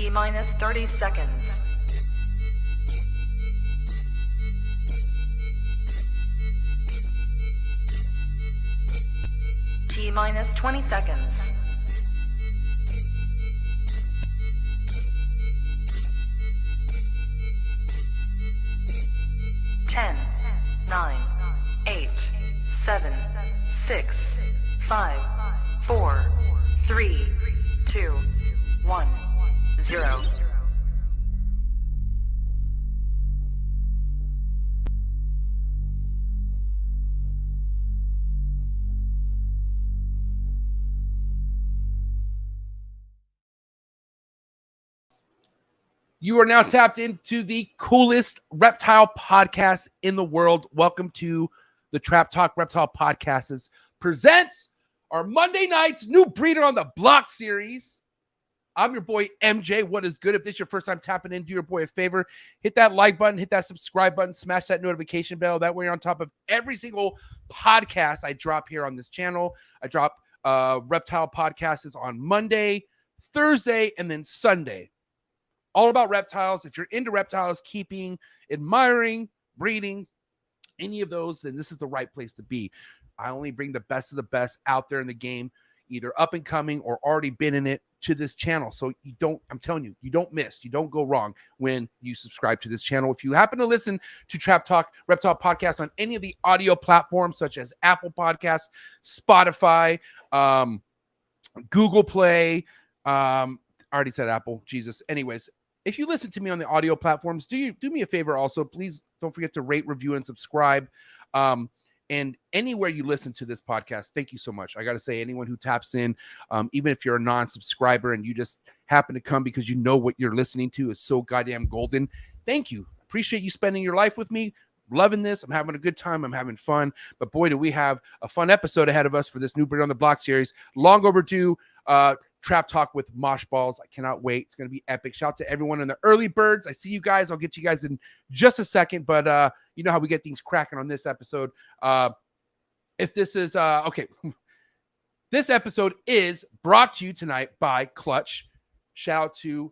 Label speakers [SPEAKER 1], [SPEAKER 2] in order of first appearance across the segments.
[SPEAKER 1] T-minus 30 seconds. T-minus 20 seconds. 10, 9, 8, 7, 6, 5, 4, 3, 2, 1, 0.
[SPEAKER 2] You are now tapped into the coolest reptile podcast in the world. Welcome to the Trap Talk Reptile Podcasts presents our Monday night's New Breeder on the Block series. I'm your boy MJ. What is good? If this is your first time tapping in, do your boy a favor. Hit that like button, hit that subscribe button, smash that notification bell. That way you're on top of every single podcast I drop here on this channel. I drop reptile podcasts on Monday, Thursday, and then Sunday. All about reptiles. If you're into reptiles, keeping, admiring, breeding, any of those, then this is the right place to be. I only bring the best of the best out there in the game, either up and coming or already been in it, to this channel. So you don't, I'm telling you, you don't miss, you don't go wrong when you subscribe to this channel. If you happen to listen to Trap Talk Reptile Podcast on any of the audio platforms such as Apple Podcasts, Spotify, Google Play, I already said Apple, Jesus. Anyways, if you listen to me on the audio platforms, do me a favor also. Please don't forget to rate, review, and subscribe. And anywhere you listen to this podcast, thank you so much. I got to say, anyone who taps in, even if you're a non-subscriber and you just happen to come because you know what you're listening to is so goddamn golden, thank you. Appreciate you spending your life with me. Loving this. I'm having a good time. I'm having fun. But boy, do we have a fun episode ahead of us for this New Breed on the Block series. Long overdue. Trap Talk with Mosh Balls. I cannot wait. It's going to be epic. Shout out to everyone in the early birds. I see you guys. I'll get you guys in just a second, but you know how we get things cracking on this episode. If this is okay, this episode is brought to you tonight by Clutch. Shout out to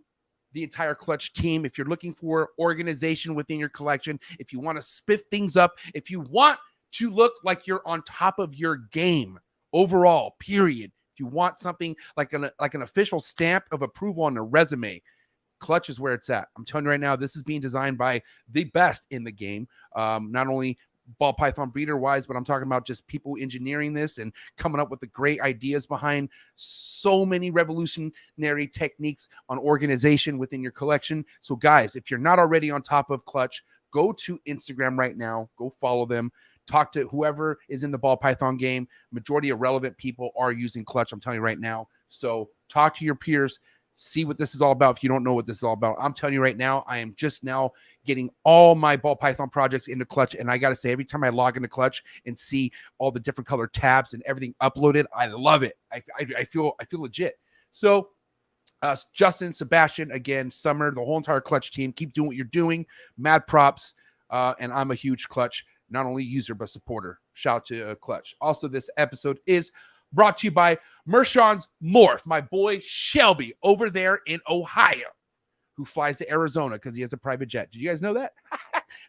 [SPEAKER 2] the entire Clutch team. If you're looking for organization within your collection, if you want to spiff things up, if you want to look like you're on top of your game overall, period. You want something like an official stamp of approval on a resume, Clutch is where it's at. I'm telling you right now, this is being designed by the best in the game. Not only ball python breeder wise, but I'm talking about just people engineering this and coming up with the great ideas behind so many revolutionary techniques on organization within your collection. So guys, if you're not already on top of Clutch, go to Instagram right now, go follow them. Talk to whoever is in the ball python game. Majority of relevant people are using Clutch, I'm telling you right now. So talk to your peers, see what this is all about if you don't know what this is all about. I'm telling you right now, I am just now getting all my ball python projects into Clutch. And I got to say, every time I log into Clutch and see all the different color tabs and everything uploaded, I love it. I feel legit. So Justin, Sebastian, again, Summer, the whole entire Clutch team, keep doing what you're doing. Mad props. And I'm a huge Clutch, not only user, but supporter. Shout out to Clutch. Also, this episode is brought to you by Mershon's MORPH, my boy Shelby over there in Ohio, who flies to Arizona because he has a private jet. Did you guys know that?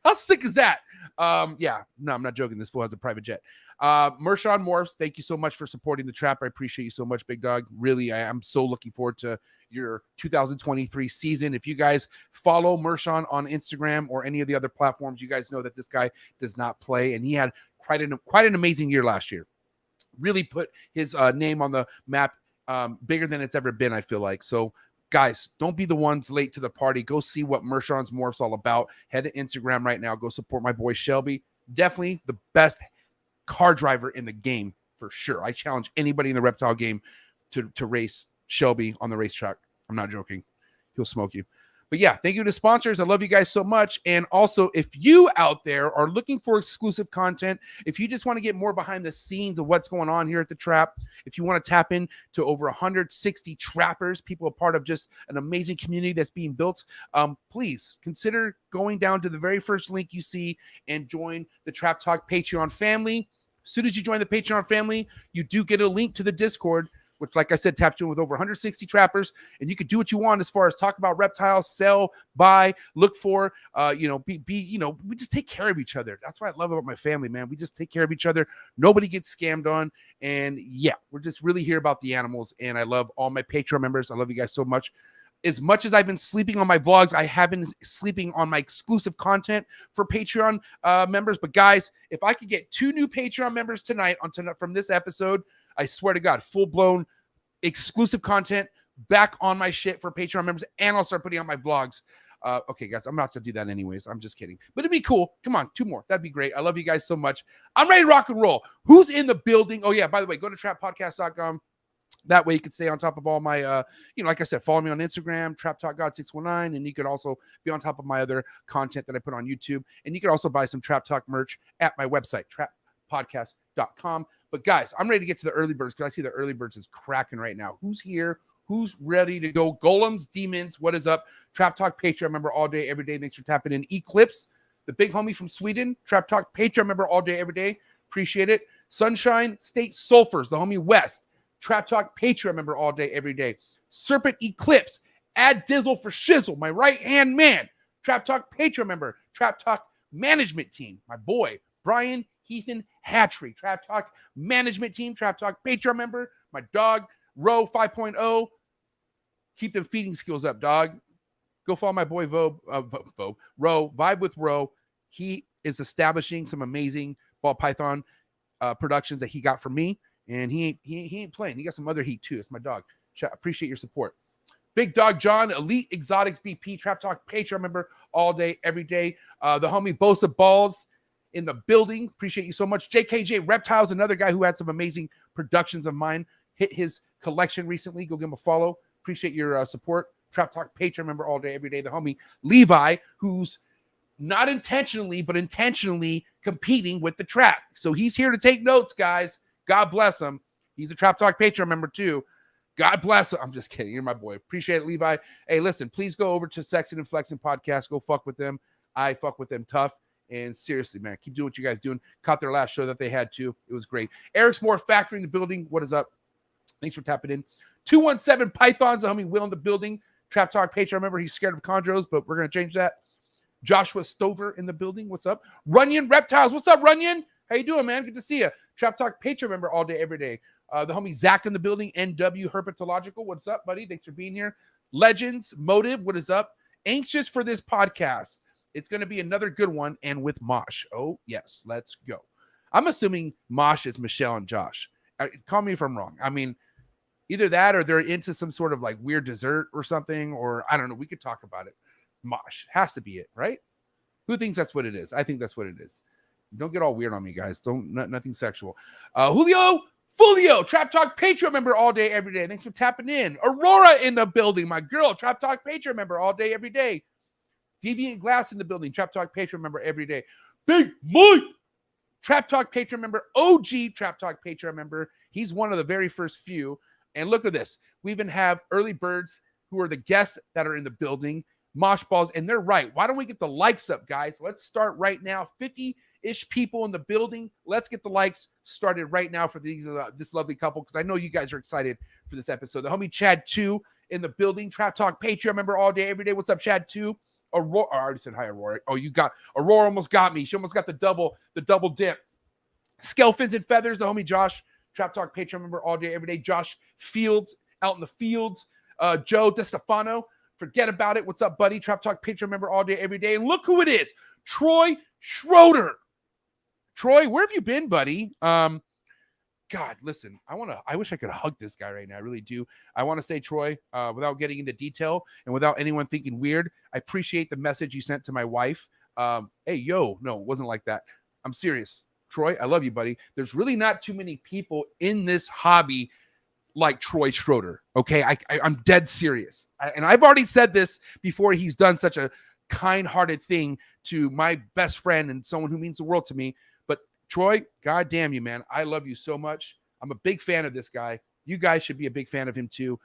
[SPEAKER 2] How sick is that? Yeah, no, I'm not joking. This fool has a private jet. Mershon MORPHs, thank you so much for supporting the trap. I appreciate you so much, big dog. Really, I'm so looking forward to your 2023 season. If you guys follow Mershon on Instagram or any of the other platforms, you guys know that this guy does not play, and he had quite an amazing year last year. Really put his name on the map, bigger than it's ever been, I feel like. So guys, don't be the ones late to the party. Go see what Mershon's MORPH's all about. Head to Instagram right now. Go support my boy Shelby. Definitely the best car driver in the game for sure. I challenge anybody in the reptile game to race Shelby on the racetrack. I'm not joking. He'll smoke you. But yeah, thank you to sponsors. I love you guys so much. And also, if you out there are looking for exclusive content, if you just want to get more behind the scenes of what's going on here at the trap, if you want to tap in to over 160 trappers, people a part of just an amazing community that's being built, please consider going down to the very first link you see and join the Trap Talk Patreon family. As soon as you join the Patreon family, you do get a link to the Discord which, like I said, taps you in with over 160 trappers, and you can do what you want as far as talk about reptiles, sell, buy, look for, we just take care of each other. That's what I love about my family, man. We just take care of each other. Nobody gets scammed on. And yeah, we're just really here about the animals. And I love all my Patreon members. I love you guys so much. As much as I've been sleeping on my vlogs, I have been sleeping on my exclusive content for Patreon members. But guys, if I could get 2 new Patreon members tonight from this episode, I swear to God, full-blown exclusive content back on my shit for Patreon members, and I'll start putting out my vlogs. Okay, guys, I'm not going to do that anyways. I'm just kidding. But it'd be cool. Come on, 2 more. That'd be great. I love you guys so much. I'm ready to rock and roll. Who's in the building? Oh, yeah, by the way, go to trappodcast.com. That way you can stay on top of all my, like I said, follow me on Instagram, Trap Talk God 619, and you could also be on top of my other content that I put on YouTube. And you can also buy some Trap Talk merch at my website, trappodcast.com. But guys, I'm ready to get to the early birds because I see the early birds is cracking right now. Who's here? Who's ready to go? Golems, Demons, what is up? Trap Talk Patreon member all day, every day. Thanks for tapping in. Eclipse, the big homie from Sweden, Trap Talk Patreon member all day, every day. Appreciate it. Sunshine State Sulfurs, the homie West. Trap Talk Patreon member all day, every day. Serpent Eclipse, add Dizzle for Shizzle, my right-hand man. Trap Talk Patreon member, Trap Talk Management Team, my boy, Brian Heathen Hatchery. Trap Talk Management Team, Trap Talk Patreon member, my dog, Ro 5.0. Keep them feeding skills up, dog. Go follow my boy, Ro, Vibe with Ro. He is establishing some amazing ball python productions that he got from me. And he ain't playing. He got some other heat too. It's my dog. Appreciate your support. Big Dog John, Elite Exotics BP, Trap Talk Patreon member all day, every day. The homie Bosa Balls in the building. Appreciate you so much. JKJ Reptiles, another guy who had some amazing productions of mine. Hit his collection recently. Go give him a follow. Appreciate your support. Trap Talk Patreon member all day, every day. The homie Levi, who's not intentionally, but intentionally competing with the trap. So he's here to take notes, guys. God bless him. He's a Trap Talk Patreon member too. God bless him. I'm just kidding. You're my boy. Appreciate it, Levi. Hey, listen, please go over to Sexing and Flexing Podcast. Go fuck with them. I fuck with them tough. And seriously, man, keep doing what you guys doing. Caught their last show that they had too. It was great. Eric's MORPH Factory in the building. What is up? Thanks for tapping in. 217 Pythons. The homie Will in the building. Trap Talk Patreon member. He's scared of chondros, but we're going to change that. Joshua Stover in the building. What's up? Runyon Reptiles. What's up, Runyon? How you doing, man? Good to see you. Trap Talk Patreon member all day, every day. The homie Zach in the building. NW Herpetological. What's up, buddy? Thanks for being here. Legends Motive. What is up? Anxious for this podcast. It's going to be another good one, and with Mosh. Oh, yes. Let's go. I'm assuming Mosh is Michelle and Josh. Call me if I'm wrong. I mean, either that or they're into some sort of like weird dessert or something, or I don't know. We could talk about it. Mosh. Has to be it, right? Who thinks that's what it is? I think that's what it is. Don't get all weird on me, guys. Nothing sexual. Julio Fulio, Trap Talk Patreon member all day, every day. Thanks for tapping in. Aurora in the building, my girl. Trap Talk Patreon member all day, every day. Deviant Glass in the building. Trap Talk Patreon member every day. Big Mike, Trap Talk Patreon member. OG Trap Talk Patreon member. He's one of the very first few. And look at this. We even have early birds who are the guests that are in the building. Mosh Balls, and they're right. Why don't we get the likes up, guys? Let's start right now. 50-ish people in the building. Let's get the likes started right now for this lovely couple, because I know you guys are excited for this episode. The homie Chad 2 in the building. Trap Talk Patreon member all day, every day. What's up, Chad 2? Aurora, I already said hi, Aurora. Oh, you got Aurora. Almost got me. She almost got the double dip. Scale Fins and Feathers. The homie Josh, Trap Talk Patreon member all day, every day. Josh Fields out in the fields. Joe DeStefano. Forget about it. What's up, buddy? Trap Talk Patreon member all day, every day. And look who it is. Troy Schroeder. Troy, where have you been, buddy? God, listen, I wish I could hug this guy right now. I really do. I want to say, Troy, without getting into detail and without anyone thinking weird, I appreciate the message you sent to my wife. Hey, yo, no, it wasn't like that. I'm serious. Troy, I love you, buddy. There's really not too many people in this hobby like Troy Schroeder. Okay. I'm dead serious. And I've already said this before. He's done such a kind-hearted thing to my best friend and someone who means the world to me. But Troy, God damn you, man. I love you so much. I'm a big fan of this guy. You guys should be a big fan of him too.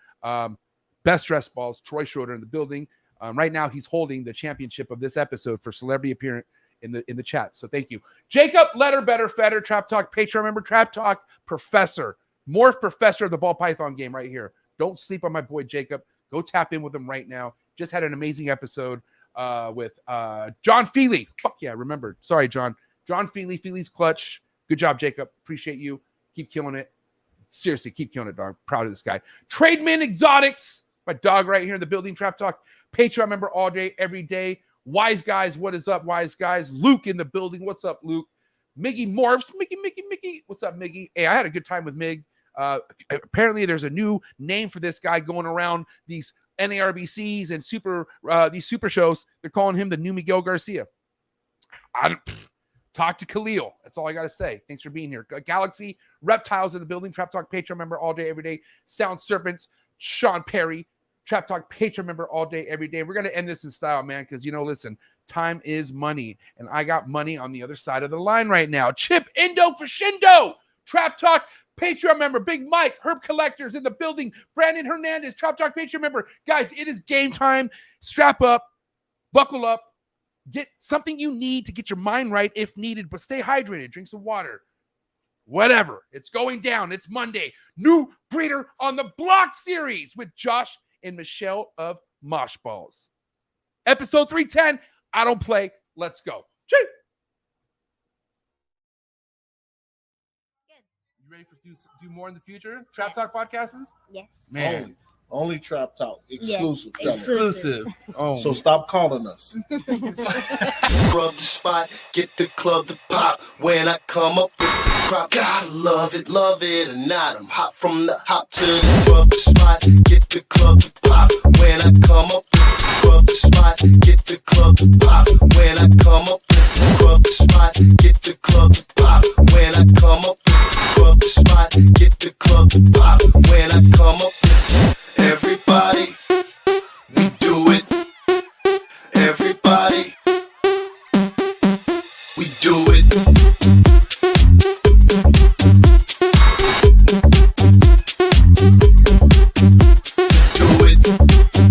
[SPEAKER 2] Best dress balls, Troy Schroeder in the building. Right now he's holding the championship of this episode for celebrity appearance in the chat. So thank you. Jacob Letterbetter Fetter, Trap Talk Patreon member, Trap Talk Professor. Morph professor of the ball python game right here. Don't sleep on my boy Jacob. Go tap in with him right now. Just had an amazing episode with John Feely. Fuck yeah, remember. Sorry, John. John Feely, Feely's Clutch. Good job, Jacob. Appreciate you. Keep killing it. Seriously, keep killing it, dog. Proud of this guy. Trademan Exotics. My dog right here in the building. Trap Talk. Patreon member all day, every day. Wise Guys, what is up, Wise Guys? Luke in the building. What's up, Luke? Miggy Morphs. Mickey. What's up, Miggy? Hey, I had a good time with Mig. Apparently, there's a new name for this guy going around these NARBCs and these super shows. They're calling him the new Miguel Garcia. Talk to Khalil. That's all I got to say. Thanks for being here. Galaxy, Reptiles in the building. Trap Talk Patreon member all day, every day. Sound Serpents, Sean Perry. Trap Talk Patreon member all day, every day. We're going to end this in style, man, because, listen, time is money, and I got money on the other side of the line right now. Chip Indo for Shindo. Trap Talk Patreon member. Big Mike, Herb Collectors in the building. Brandon Hernandez, Trap Talk Patreon member. Guys, it is game time. Strap up. Buckle up. Get something you need to get your mind right if needed, but stay hydrated. Drink some water. Whatever. It's going down. It's Monday. New Breeder on the Block series with Josh and Michelle of Mosh Balls. Episode 310. I don't play. Let's go. Chee!
[SPEAKER 3] Good.
[SPEAKER 2] You ready for do more in the future? Trap Talk podcasts?
[SPEAKER 3] Yes.
[SPEAKER 2] Man.
[SPEAKER 4] Only Trap Talk. Exclusive.
[SPEAKER 3] Yes.
[SPEAKER 2] Exclusive. Oh.
[SPEAKER 4] So stop calling us.
[SPEAKER 5] Rub the spot, get the club to pop. When I come up with the crop, gotta love it or not. I'm hot from the hop to the rub the spot, get the club to pop. When I come up with the rub the spot, get the club to pop. When I come up with the rub the spot, get the club to pop. When I come up with the rub the spot, get the club to pop. When I come up with everybody, we do it. Everybody, we do it. Do it. Do it.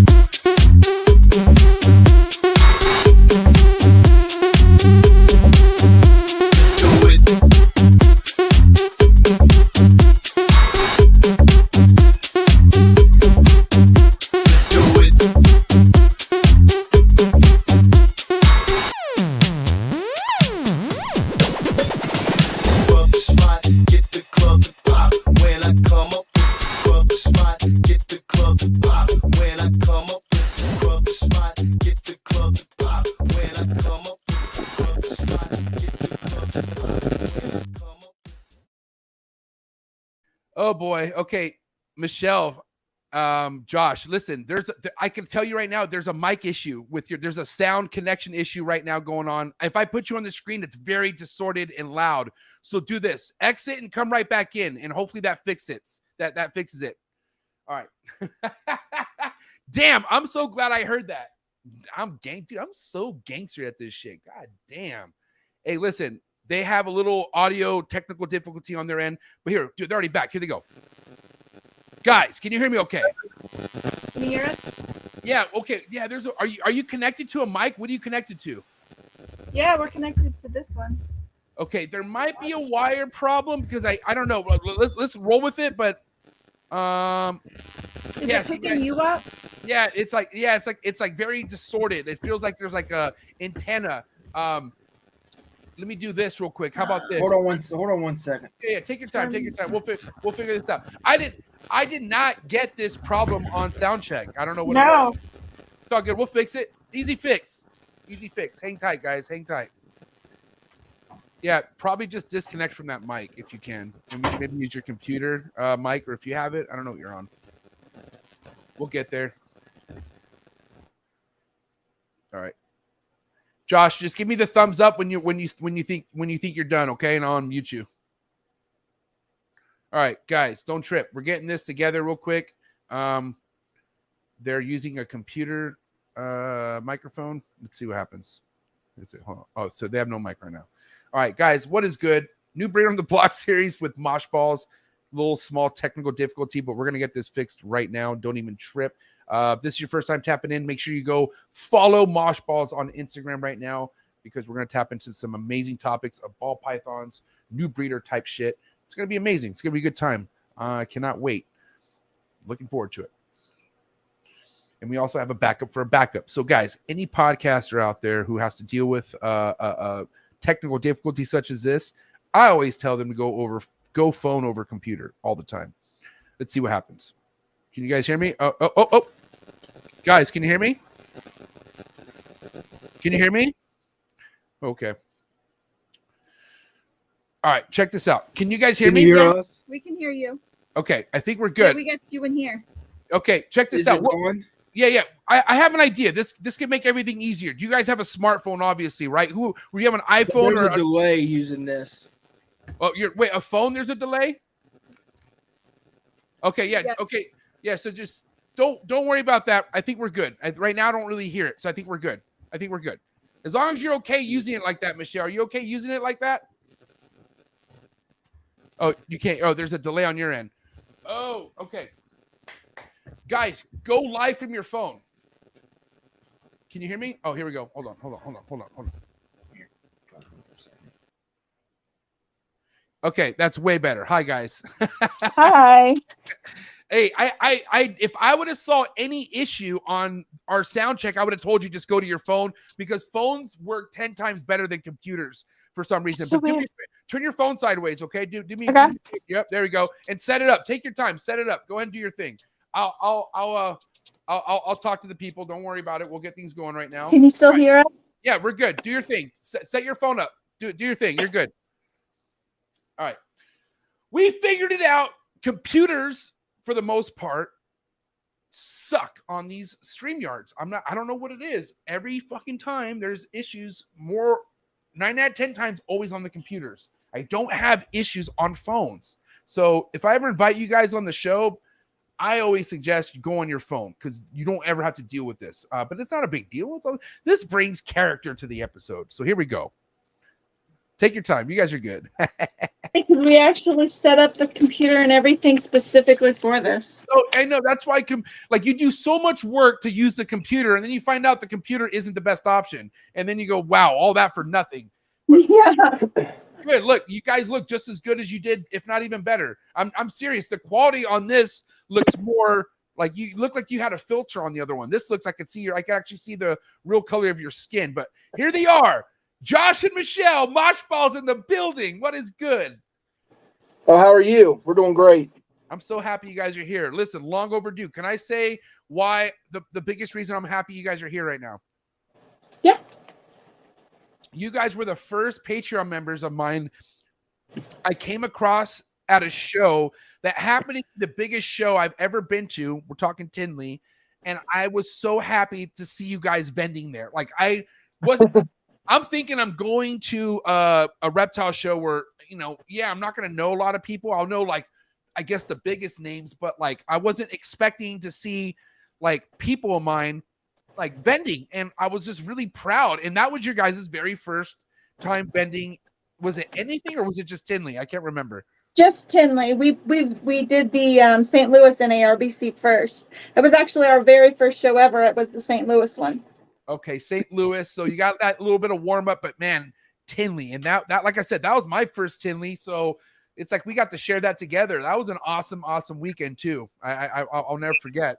[SPEAKER 2] Oh boy. Okay, Michelle, Josh, listen, I can tell you right now, there's a mic issue there's a sound connection issue right now going on. If I put you on the screen, it's very distorted and loud. So do this, exit and come right back in, and hopefully that fixes it. That fixes it. All right. Damn, I'm so glad I heard that. Dude, I'm so gangster at this shit. God damn. Hey, listen, they have a little audio technical difficulty on their end, but here, dude, they're already back. Here they go. Guys, can you hear me okay?
[SPEAKER 3] Can you hear us?
[SPEAKER 2] Yeah, okay. Yeah, are you connected to a mic? What are you connected to?
[SPEAKER 6] Yeah, we're connected to this one.
[SPEAKER 2] Okay, there might be a wire problem because I don't know. Let's roll with it, but
[SPEAKER 6] Is it picking you up?
[SPEAKER 2] Yeah, it's like very distorted. It feels like there's like a antenna. Let me do this real quick. How about this?
[SPEAKER 7] Hold on one second.
[SPEAKER 2] Yeah, take your time. We'll figure this out. I did not get this problem on soundcheck. I don't know what.
[SPEAKER 6] No.
[SPEAKER 2] It was. It's all good. We'll fix it. Easy fix. Hang tight, guys. Hang tight. Yeah, probably just disconnect from that mic if you can. And maybe use your computer mic, or if you have it. I don't know what you're on. We'll get there. All right. Josh, just give me the thumbs up when you think you're done, okay? And I'll unmute you. All right, guys, don't trip. We're getting this together real quick. They're using a computer microphone. Let's see what happens. Hold on. Oh, so they have no mic right now. All right, guys, what is good? New Breeder on the Block series with Mosh Balls. Little small technical difficulty, but we're gonna get this fixed right now. Don't even trip. If this is your first time tapping in, make sure you go follow Mosh Balls on Instagram right now, because we're going to tap into some amazing topics of ball pythons, new breeder type shit. It's going to be amazing. It's going to be a good time. I cannot wait. Looking forward to it. And we also have a backup for a backup. So, guys, any podcaster out there who has to deal with technical difficulties such as this, I always tell them to go phone over computer all the time. Let's see what happens. Can you guys hear me? Oh. Guys, can you hear me? Can you hear me? Okay. All right, check this out. Can you guys hear me?
[SPEAKER 7] Can you hear us?
[SPEAKER 6] We can hear you.
[SPEAKER 2] Okay, I think we're
[SPEAKER 6] Yeah,
[SPEAKER 2] good.
[SPEAKER 6] we got you in here.
[SPEAKER 2] Okay, check this
[SPEAKER 7] Is
[SPEAKER 2] out.
[SPEAKER 7] it on?
[SPEAKER 2] Yeah. I have an idea. This can make everything easier. Do you guys have a smartphone, obviously, right? Who you have an iPhone
[SPEAKER 7] There's
[SPEAKER 2] or
[SPEAKER 7] a delay using this.
[SPEAKER 2] oh, wait, a phone? There's a delay. Okay, yeah,
[SPEAKER 6] Yeah.
[SPEAKER 2] okay, yeah. So just don't worry about that. I think we're good. Right now, I don't really hear it, so I think we're good. As long as you're okay using it like that, Michelle. Are you okay using it like that? Oh, you can't. Oh, there's a delay on your end. Oh, okay. Guys, go live from your phone. Can you hear me? Oh, here we go. Hold on. Okay, that's way better. Hi, guys.
[SPEAKER 6] Hi.
[SPEAKER 2] Hey, I if I would have saw any issue on our sound check, I would have told you just go to your phone because phones work 10 times better than computers for some reason.
[SPEAKER 6] So
[SPEAKER 2] But turn your phone sideways, okay? Do me.
[SPEAKER 6] Okay.
[SPEAKER 2] Yep, there we go. And set it up. Take your time. Set it up. Go ahead and do your thing. I'll talk to the people. Don't worry about it. We'll get things going right now.
[SPEAKER 6] Can you still hear us?
[SPEAKER 2] Yeah, we're good. Do your thing. Set your phone up. Do your thing. You're good. All right. We figured it out. Computers, for the most part, suck on these StreamYards. I don't know what it is. Every fucking time there's issues, 9 out of 10 times always on the computers. I don't have issues on phones. So if I ever invite you guys on the show, I always suggest you go on your phone because you don't ever have to deal with this. But it's not a big deal. This brings character to the episode. So here we go. Take your time. You guys are good.
[SPEAKER 6] Because we actually set up the computer and everything specifically for this.
[SPEAKER 2] Oh, I know. That's why you do so much work to use the computer, and then you find out the computer isn't the best option. And then you go, wow, all that for nothing.
[SPEAKER 6] Yeah.
[SPEAKER 2] Good. Look, you guys look just as good as you did, if not even better. I'm serious. The quality on this looks more like you look like you had a filter on the other one. This looks I can actually see the real color of your skin. But here they are. Josh and Michelle, Mosh Balls in the building. What is good?
[SPEAKER 7] Oh, how are you? We're doing great.
[SPEAKER 2] I'm so happy you guys are here. Listen, long overdue. Can I say why the biggest reason I'm happy you guys are here right now?
[SPEAKER 6] Yeah.
[SPEAKER 2] You guys were the first Patreon members of mine I came across at a show that happened to be the biggest show I've ever been to. We're talking Tinley. And I was so happy to see you guys vending there. Like I'm thinking I'm going to a reptile show where, I'm not going to know a lot of people. I'll know I guess the biggest names, but I wasn't expecting to see people of mine vending. And I was just really proud. And that was your guys' very first time vending. Was it anything or was it just Tinley? I can't remember.
[SPEAKER 6] Just Tinley. We did the St. Louis NARBC first. It was actually our very first show ever. It was the St. Louis one. Okay,
[SPEAKER 2] St. Louis. So you got that little bit of warm up, but man, Tinley. And that like I said, that was my first Tinley. So it's we got to share that together. That was an awesome weekend too. I'll never forget.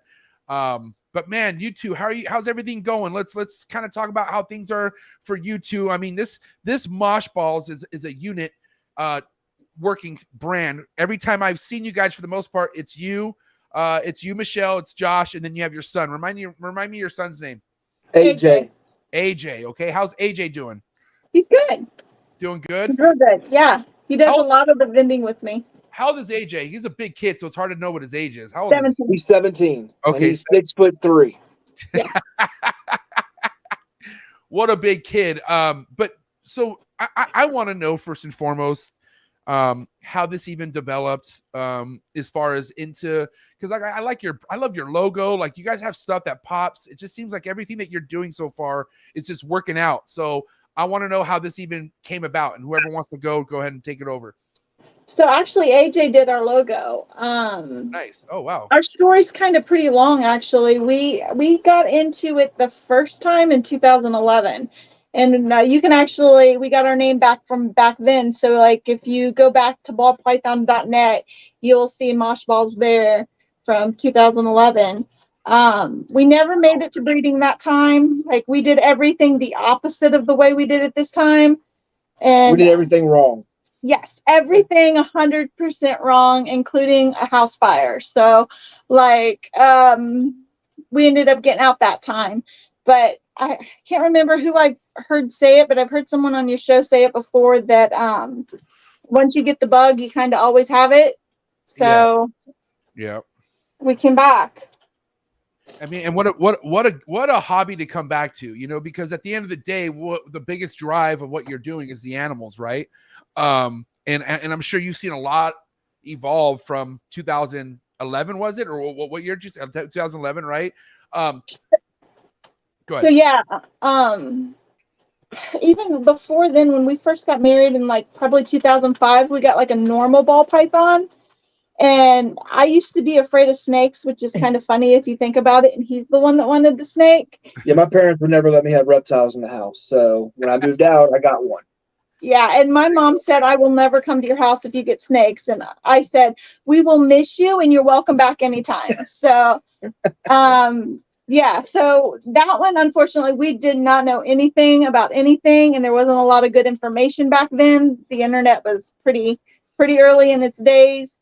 [SPEAKER 2] But man, you two, how's everything going? Let's kind of talk about how things are for you two. I mean, this Mosh Balls is a unit working brand. Every time I've seen you guys, for the most part, it's you, Michelle, it's Josh, and then you have your son. Remind me your son's name.
[SPEAKER 7] AJ.
[SPEAKER 2] AJ, okay. How's AJ doing?
[SPEAKER 6] He's good.
[SPEAKER 2] Doing good?
[SPEAKER 6] He's real good. Yeah. He does a lot of the vending with me.
[SPEAKER 2] How old is AJ? He's a big kid, so it's hard to know what his age is. How old
[SPEAKER 6] 17.
[SPEAKER 2] is he?
[SPEAKER 7] He's 17.
[SPEAKER 2] Okay.
[SPEAKER 7] He's 6'3".
[SPEAKER 6] Yeah.
[SPEAKER 2] What a big kid. But so I want to know first and foremost how this even developed as far as into, because I love your logo. Like, you guys have stuff that pops. It just seems like everything that you're doing so far is just working out. So I want to know how this even came about, and whoever wants to go ahead and take it over.
[SPEAKER 6] So actually AJ did our logo.
[SPEAKER 2] Nice. Oh wow.
[SPEAKER 6] Our story's kind of pretty long actually. We got into it the first time in 2011. And you can actually, we got our name back from back then. So like if you go back to ballpython.net, you'll see Mosh Balls there from 2011. We never made it to breeding that time. Like we did everything the opposite of the way we did it this time. And
[SPEAKER 7] We did everything wrong.
[SPEAKER 6] yes, everything 100% wrong, including a house fire. So like, we ended up getting out that time, but I can't remember who I heard say it, but I've heard someone on your show say it before that, once you get the bug, you kind of always have it. So
[SPEAKER 2] Yeah.
[SPEAKER 6] we came back.
[SPEAKER 2] I mean, and what a hobby to come back to, you know, because at the end of the day, the biggest drive of what you're doing is the animals, right? And I'm sure you've seen a lot evolve from 2011, was it, or what year? Just 2011, right? Go ahead.
[SPEAKER 6] So yeah, even before then, when we first got married in like probably 2005, we got like a normal ball python. And I used to be afraid of snakes, which is kind of funny if you think about it. And he's the one that wanted the snake.
[SPEAKER 7] Yeah, my parents would never let me have reptiles in the house. So when I moved out, I got one.
[SPEAKER 6] Yeah, and my mom said, I will never come to your house if you get snakes. And I said, we will miss you and you're welcome back anytime. So, yeah, so that one, unfortunately, we did not know anything about anything. And there wasn't a lot of good information back then. The internet was pretty early in its days.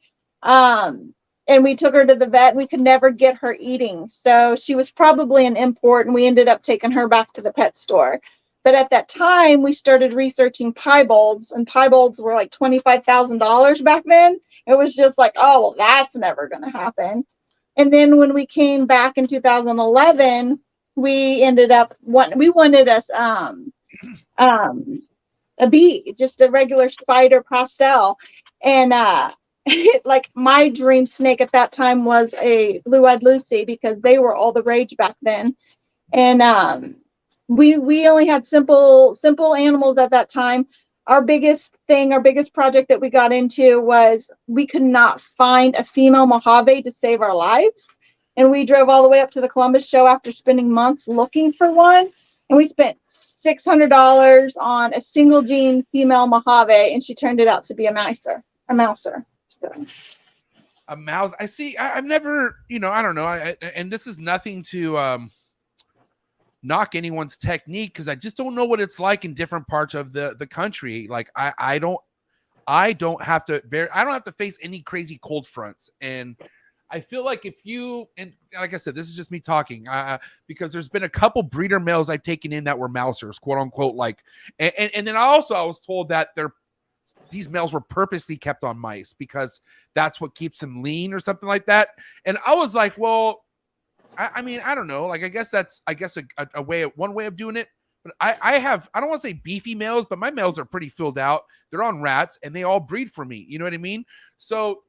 [SPEAKER 6] And we took her to the vet and we could never get her eating. So she was probably an import and we ended up taking her back to the pet store. But at that time, we started researching piebald, and piebald were like $25,000 back then. It was just like, oh, well, that's never going to happen. And then when we came back in 2011, we ended up, we wanted us a bee, just a regular spider pastel. And like my dream snake at that time was a blue-eyed Lucy because they were all the rage back then. And we only had simple animals at that time. Our biggest project that we got into was we could not find a female Mojave to save our lives. And we drove all the way up to the Columbus show after spending months looking for one. And we spent $600 on a single gene female Mojave, and she turned it out to be a mouser. So.
[SPEAKER 2] A mouse. I see. I've never, you know, I don't know. And this is nothing to knock anyone's technique, because I just don't know what it's like in different parts of the country. Like I don't have to face any crazy cold fronts. And I feel like if you, and like I said, this is just me talking, because there's been a couple breeder males I've taken in that were mousers, quote unquote, like, and then I was told that these males were purposely kept on mice because that's what keeps them lean or something like that. And I was like, well, I mean, I don't know. Like, I guess that's one way of doing it. But I don't want to say beefy males, but my males are pretty filled out. They're on rats and they all breed for me. You know what I mean? So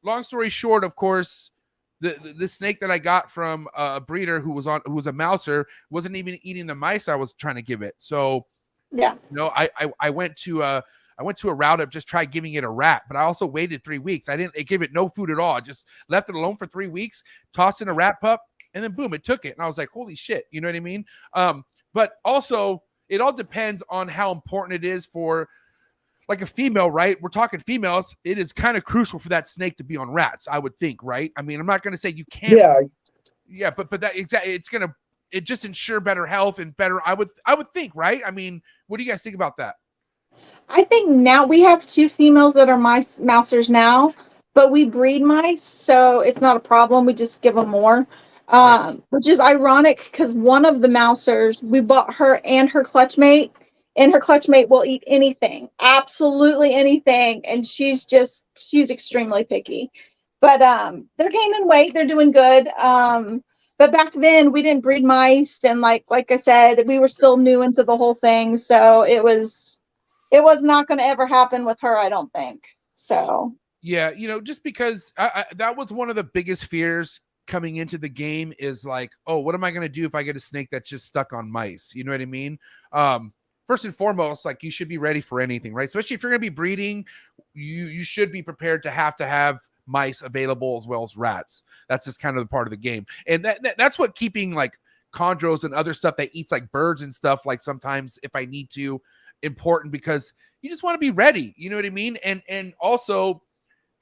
[SPEAKER 2] long story short, of course, the snake that I got from a breeder who was a mouser wasn't even eating the mice I was trying to give it. So
[SPEAKER 6] yeah,
[SPEAKER 2] you know, I went to a route of just try giving it a rat, but I also waited 3 weeks. I gave it no food at all. I just left it alone for 3 weeks, tossed in a rat pup, and then boom, it took it. And I was like, holy shit. You know what I mean? But also it all depends on how important it is for like a female, right? We're talking females. It is kind of crucial for that snake to be on rats, I would think, right? I mean, I'm not going to say you can't. Yeah. But that exactly, it just ensure better health and better. I would think, right? I mean, what do you guys think about that?
[SPEAKER 6] I think now we have 2 females that are mousers now, but we breed mice, so it's not a problem. We just give them more, which is ironic because one of the mousers, we bought her and her clutch mate, and her clutch mate will eat anything, absolutely anything, and she's extremely picky. But they're gaining weight, they're doing good. But back then we didn't breed mice, and like I said, we were still new into the whole thing, so it was not going to ever happen with her, I don't think. So
[SPEAKER 2] yeah, you know, just because that was one of the biggest fears coming into the game is like, oh, what am I going to do if I get a snake that's just stuck on mice? You know what I mean? First and foremost, like, you should be ready for anything, right? Especially if you're going to be breeding, you should be prepared to have mice available as well as rats. That's just kind of the part of the game. And that's what keeping like chondros and other stuff that eats like birds and stuff, like sometimes if I need to, important, because you just want to be ready, you know what I mean? And also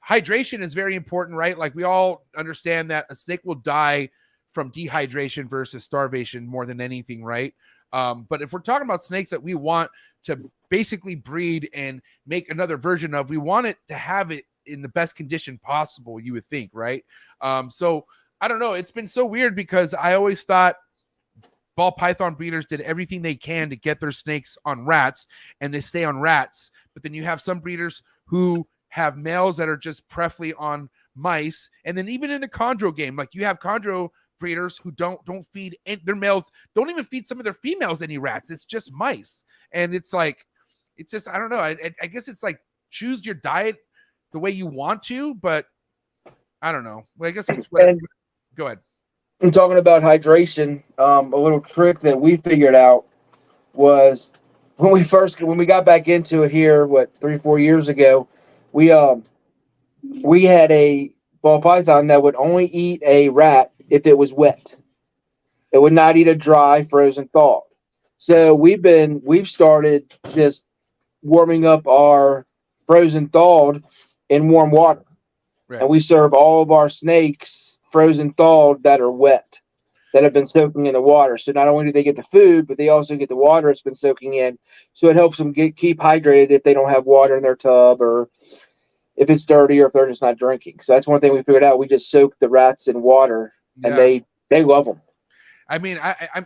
[SPEAKER 2] hydration is very important, right? Like we all understand that a snake will die from dehydration versus starvation more than anything, right? But if we're talking about snakes that we want to basically breed and make another version of, we want it to have it in the best condition possible, you would think, right? So I don't know. It's been so weird because I always thought ball python breeders did everything they can to get their snakes on rats, and they stay on rats. But then you have some breeders who have males that are just preferably on mice. And then even in the chondro game, like you have chondro breeders who don't feed their males, don't even feed some of their females any rats. It's just mice. And it's like, it's just, I don't know. I guess it's like choose your diet the way you want to, but I don't know. Well, I guess it's what. Go ahead.
[SPEAKER 7] I'm talking about hydration. A little trick that we figured out was when we got back into it here, 3-4 years ago, we had a ball python that would only eat a rat if it was wet. It would not eat a dry, frozen, thawed. So we've started just warming up our frozen thawed in warm water. Right. And we serve all of our snakes frozen thawed that are wet, that have been soaking in the water. So not only do they get the food, but they also get the water it's been soaking in. So it helps them keep hydrated if they don't have water in their tub, or if it's dirty, or if they're just not drinking. So that's one thing we figured out. We just soak the rats in water, and they love them.
[SPEAKER 2] I mean,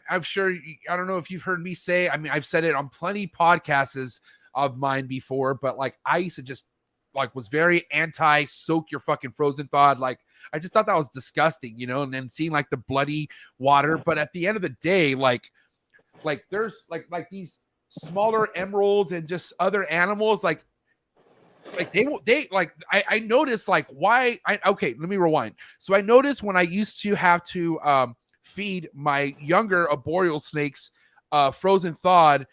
[SPEAKER 2] I'm sure, I don't know if you've heard me say, I mean, I've said it on plenty podcasts of mine before, but like I used to just like was very anti soak your fucking frozen thawed. Like I just thought that was disgusting, you know, and then seeing like the bloody water. But at the end of the day, like there's like these smaller emeralds and just other animals, like they like I noticed like why okay, let me rewind. So I noticed when I used to have to feed my younger arboreal snakes frozen thawed,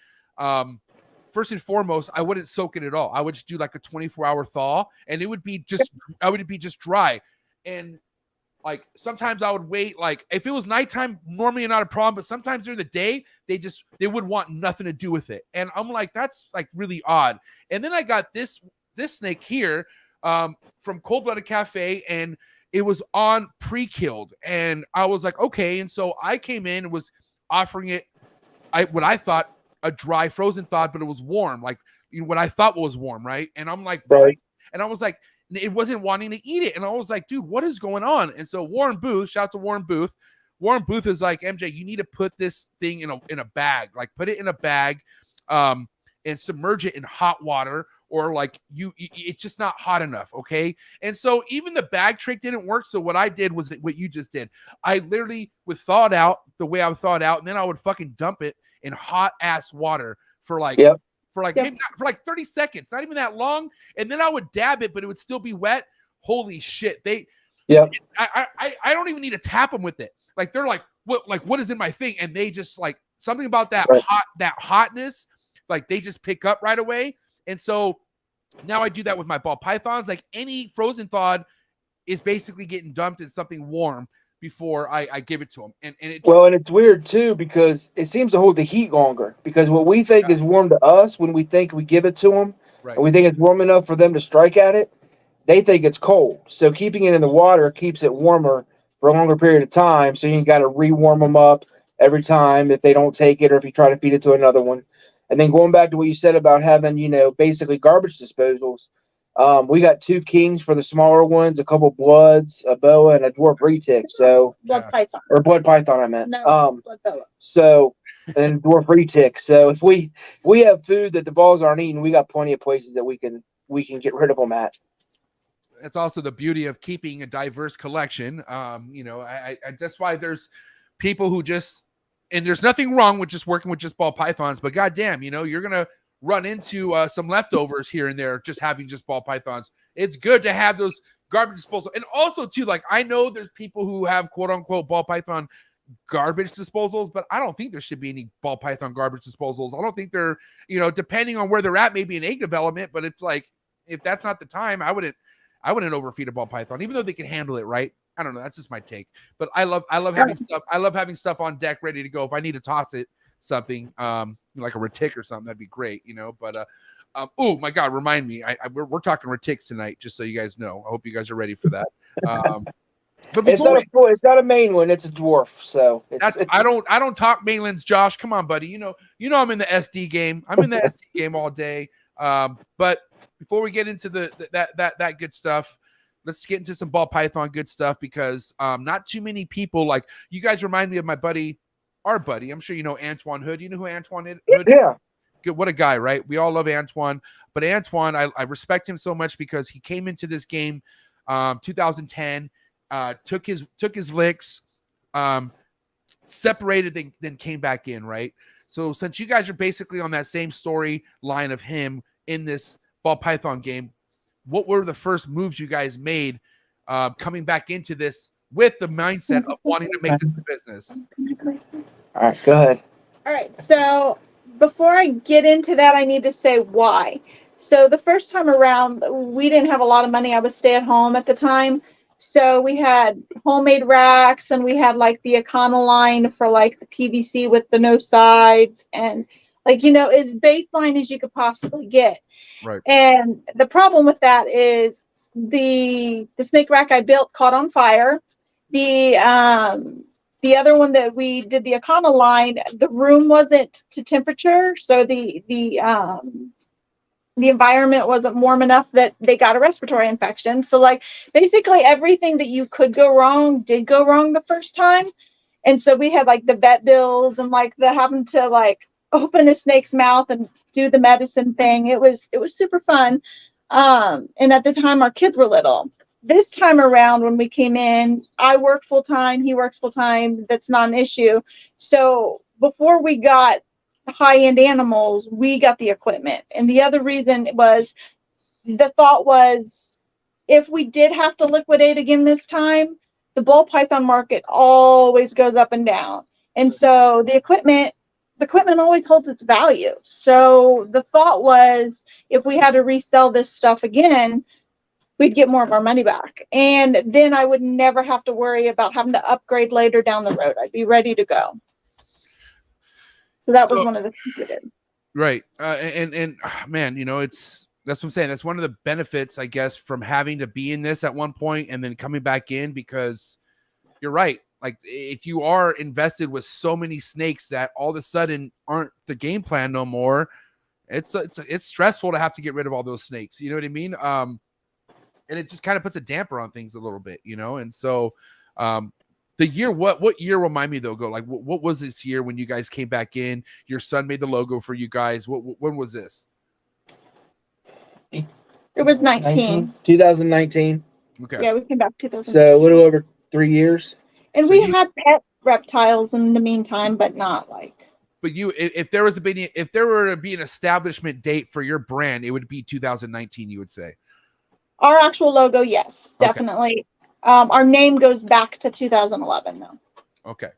[SPEAKER 2] first and foremost, I wouldn't soak it at all. I would just do like a 24-hour thaw, and it would be just dry. And like sometimes I would wait, like if it was nighttime, normally not a problem, but sometimes during the day, they would want nothing to do with it. And I'm like, that's like really odd. And then I got this snake here from Cold Blooded Cafe, and it was on pre-killed, and I was like, okay. And so I came in and was offering it what I thought a dry frozen thawed, but it was warm, like what I thought was warm, right? And I'm like, right. And I was like, it wasn't wanting to eat it, and I was like, dude, what is going on? And so Warren Booth, shout out to Warren Booth. Warren Booth is like, MJ, you need to put this thing in a bag, like put it in a bag, and submerge it in hot water, or like it's just not hot enough, okay? And so even the bag trick didn't work. So what I did was what you just did. I literally would thaw it out the way I would thaw it out, and then I would fucking dump it in hot ass water for like maybe not, for like 30 seconds, not even that long. And then I would dab it, but it would still be wet. Holy shit. I don't even need to tap them with it. Like they're like, what is in my thing? And they just like something about that hotness, like they just pick up right away. And so now I do that with my ball pythons. Like any frozen thawed is basically getting dumped in something warm before I give it to them. And it's
[SPEAKER 7] weird too, because it seems to hold the heat longer, because what we think is warm to us, when we think we give it to them, right, and we think it's warm enough for them to strike at it, they think it's cold. So keeping it in the water keeps it warmer for a longer period of time. So you got to rewarm them up every time if they don't take it, or if you try to feed it to another one. And then going back to what you said about having, basically garbage disposals, we got 2 kings for the smaller ones, a couple bloods, a boa, and a dwarf retic. So
[SPEAKER 6] blood python,
[SPEAKER 7] I meant.
[SPEAKER 6] No, blood boa.
[SPEAKER 7] So and dwarf retic. So if we have food that the balls aren't eating, we got plenty of places that we can get rid of them at.
[SPEAKER 2] That's also the beauty of keeping a diverse collection. That's why there's people who just. And there's nothing wrong with just working with just ball pythons, but goddamn, you're going to run into some leftovers here and there, just having just ball pythons. It's good to have those garbage disposal. And also too, like I know there's people who have quote unquote ball python garbage disposals, but I don't think there should be any ball python garbage disposals. I don't think they're, depending on where they're at, maybe in egg development, but it's like, if that's not the time, I wouldn't overfeed a ball python, even though they can handle it, right? I don't know. That's just my take. But I love having stuff. I love having stuff on deck ready to go. If I need to toss it something, like a retic or something, that'd be great, you know. But oh my God, remind me. We're talking retics tonight, just so you guys know. I hope you guys are ready for that. But
[SPEAKER 7] It's not a main one. It's a dwarf. So
[SPEAKER 2] I don't talk mainlands, Josh. Come on, buddy. You know I'm in the SD game. I'm in the SD game all day. But before we get into that good stuff, let's get into some ball python good stuff, because not too many people, like you guys remind me of our buddy. I'm sure you know Antoine Hood. You know who Antoine is?
[SPEAKER 7] Yeah.
[SPEAKER 2] Good. What a guy, right? We all love Antoine, but Antoine, I respect him so much because he came into this game 2010, took his licks, separated, then came back in, right? So since you guys are basically on that same storyline of him in this ball python game, what were the first moves you guys made coming back into this with the mindset of wanting to make this a business?
[SPEAKER 7] All right, go ahead.
[SPEAKER 6] All right, so before I get into that, I need to say why. So the first time around, we didn't have a lot of money. I was stay at home at the time. So we had homemade racks, and we had like the Econoline for like the PVC with the no sides, and like, you know, as baseline as you could possibly get.
[SPEAKER 2] Right.
[SPEAKER 6] And the problem with that is the snake rack I built caught on fire. The other one that we did, the Econoline, the room wasn't to temperature, so the environment wasn't warm enough that they got a respiratory infection. So like basically everything that you could go wrong did go wrong the first time. And so we had like the vet bills and like the having to like open a snake's mouth and do the medicine thing. It was super fun. And at the time our kids were little. This time around when we came in, I work full time, he works full time. That's not an issue. So before we got high-end animals, we got the equipment. And the other reason was, the thought was, if we did have to liquidate again this time, the ball python market always goes up and down. And so the equipment always holds its value. So the thought was, if we had to resell this stuff again, we'd get more of our money back. And then I would never have to worry about having to upgrade later down the road. I'd be ready to go. So that was one of the things we did.
[SPEAKER 2] Right. And man, you know, that's what I'm saying. That's one of the benefits, I guess, from having to be in this at one point and then coming back in, because you're right. Like if you are invested with so many snakes that all of a sudden aren't the game plan no more, it's stressful to have to get rid of all those snakes. You know what I mean? And it just kind of puts a damper on things a little bit, you know? And so, the year, what year, remind me though, like what was this year when you guys came back in? Your son made the logo for you guys. When was this?
[SPEAKER 6] It was
[SPEAKER 7] 2019.
[SPEAKER 2] Okay.
[SPEAKER 6] Yeah, we came back 2019.
[SPEAKER 7] So a little over 3 years.
[SPEAKER 6] And so we had pet reptiles in the meantime, but not like. But
[SPEAKER 2] if there were to be an establishment date for your brand, it would be 2019, you would say.
[SPEAKER 6] Our actual logo, yes, definitely. Okay. Our name goes back to 2011, though.
[SPEAKER 2] Okay.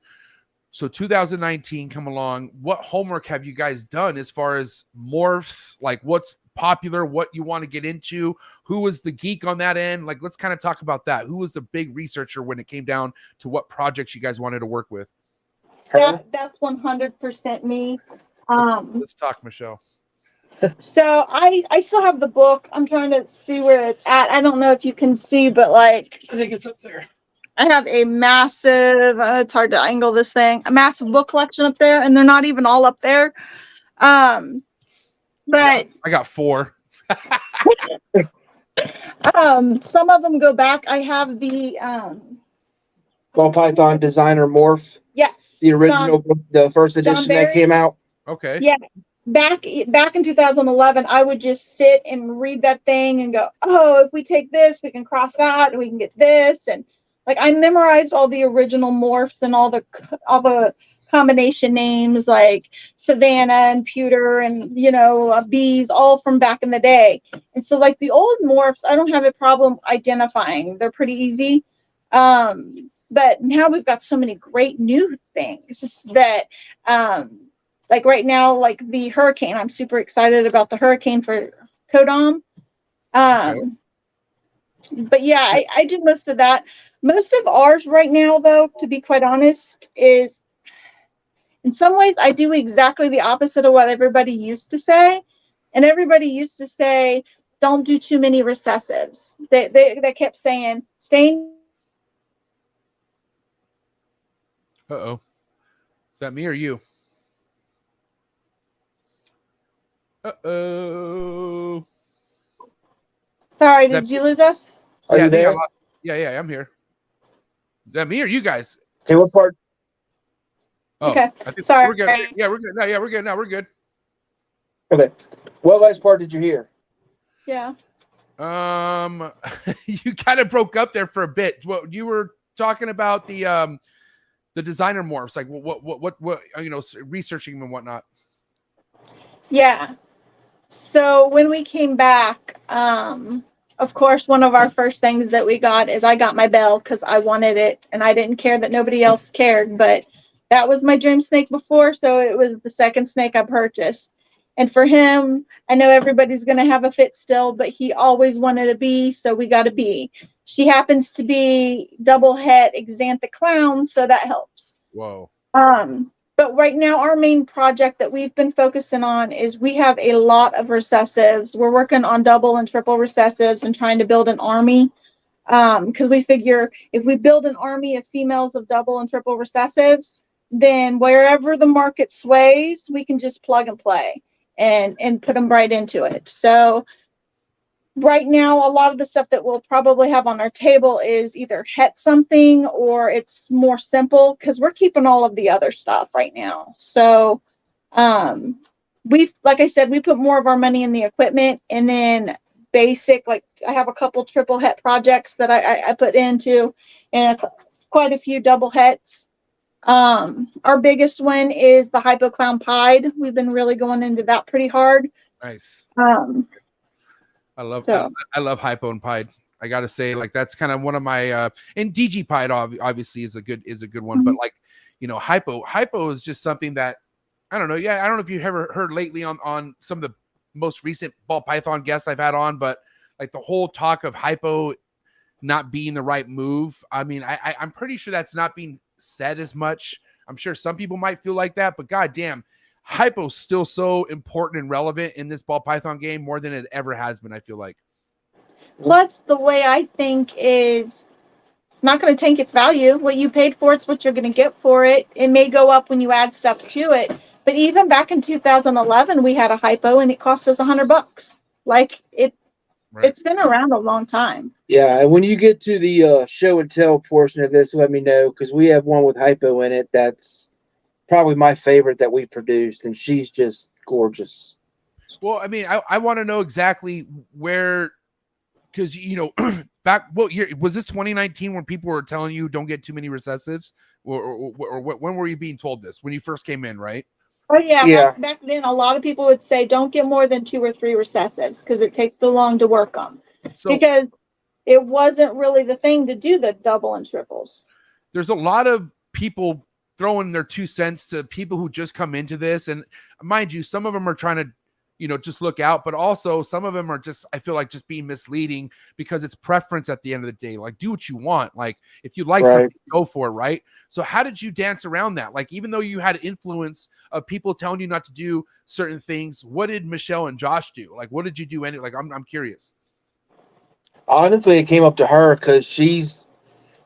[SPEAKER 2] So 2019 come along. What homework have you guys done as far as morphs? Like what's popular, what you want to get into? Who was the geek on that end? Like, let's kind of talk about that. Who was the big researcher when it came down to what projects you guys wanted to work with?
[SPEAKER 6] That's 100% me.
[SPEAKER 2] Let's talk, Michelle.
[SPEAKER 6] So I still have the book. I'm trying to see where it's at. I don't know if you can see, but like
[SPEAKER 7] I think it's up there.
[SPEAKER 6] I have a massive, it's hard to angle this thing, a massive book collection up there, and they're not even all up there. But
[SPEAKER 2] I got 4.
[SPEAKER 6] Some of them go back. I have the
[SPEAKER 7] Ball Python Designer Morph.
[SPEAKER 6] Yes.
[SPEAKER 7] The original book, the first edition that came out.
[SPEAKER 2] Okay.
[SPEAKER 6] Yeah. Back in 2011, I would just sit and read that thing and go, oh, if we take this, we can cross that, and we can get this. And like I memorized all the original morphs and all the combination names like Savannah and Pewter and, you know, bees, all from back in the day. And so like the old morphs, I don't have a problem identifying. They're pretty easy. But now we've got so many great new things that, like right now, like the Hurricane, I'm super excited about the Hurricane for Kodam.
[SPEAKER 2] Okay.
[SPEAKER 6] But yeah, I do most of that. Most of ours right now, though, to be quite honest, is in some ways I do exactly the opposite of what everybody used to say. And everybody used to say, don't do too many recessives. They kept saying, stay.
[SPEAKER 2] Uh-oh. Is that me or you? Uh-oh.
[SPEAKER 6] Sorry, did you lose us?
[SPEAKER 7] Are
[SPEAKER 2] Yeah,
[SPEAKER 7] you
[SPEAKER 2] I think I
[SPEAKER 7] there?
[SPEAKER 2] lost. Yeah, I'm here. Is that me or you guys?
[SPEAKER 7] Okay, what part?
[SPEAKER 2] Oh,
[SPEAKER 6] Okay.
[SPEAKER 2] I think
[SPEAKER 6] Sorry.
[SPEAKER 2] we're good. Yeah, we're good. No, yeah, we're good. No, we're good.
[SPEAKER 7] Okay. What last part did you hear?
[SPEAKER 6] Yeah.
[SPEAKER 2] You kind of broke up there for a bit. What you were talking about the designer morphs, like what you know, researching them and whatnot.
[SPEAKER 6] Yeah. So when we came back, of course, one of our first things that we got is I got my bell because I wanted it and I didn't care that nobody else cared, but that was my dream snake before. So it was the second snake I purchased. And for him, I know everybody's going to have a fit still, but he always wanted a bee. So we got a bee. She happens to be double het Xantha clown. So that helps.
[SPEAKER 2] Whoa.
[SPEAKER 6] But right now, our main project that we've been focusing on is we have a lot of recessives. We're working on double and triple recessives and trying to build an army. Because we figure if we build an army of females of double and triple recessives, then wherever the market sways, we can just plug and play and put them right into it. So right now, a lot of the stuff that we'll probably have on our table is either het something or it's more simple because we're keeping all of the other stuff right now. So like I said, we put more of our money in the equipment and then basic, like I have a couple triple het projects that I put into and it's quite a few double hets. Our biggest one is the Hypo Clown Pied. We've been really going into that pretty hard.
[SPEAKER 2] Nice.
[SPEAKER 6] I
[SPEAKER 2] I love Hypo and Pied. I gotta say, like that's kind of one of my and DG Pied obviously is a good one, but like, you know, Hypo is just something that I don't know. Yeah, I don't know if you've ever heard lately on some of the most recent ball python guests I've had on, but like the whole talk of Hypo not being the right move. I mean, I'm pretty sure that's not being said as much. I'm sure some people might feel like that, but goddamn, Hypo's still so important and relevant in this ball python game more than it ever has been, I feel like.
[SPEAKER 6] Plus, the way I think is it's not going to tank its value. What you paid for it's what you're going to get for it. It may go up when you add stuff to it. But even back in 2011, we had a Hypo and it cost us $100. Like it's been around a long time.
[SPEAKER 7] Yeah, and when you get to the show and tell portion of this, let me know because we have one with Hypo in it that's probably my favorite that we produced, and she's just gorgeous.
[SPEAKER 2] Well, I mean, I want to know exactly where, because you know, back what year was this? 2019 when people were telling you don't get too many recessives, or when were you being told this? When you first came in, right?
[SPEAKER 6] Oh yeah. Back then, a lot of people would say don't get more than 2 or 3 recessives because it takes so long to work them. So, because it wasn't really the thing to do the double and triples.
[SPEAKER 2] There's a lot of people throwing their 2 cents to people who just come into this, and mind you, some of them are trying to, you know, just look out, but also some of them are just, I feel like, just being misleading because it's preference at the end of the day. Like, do what you want. Like, if you like something, go for it, right? So how did you dance around that? Like, even though you had influence of people telling you not to do certain things, what did Michelle and Josh do? Like, what did you do? Like, I'm curious.
[SPEAKER 7] Honestly, it came up to her because she's,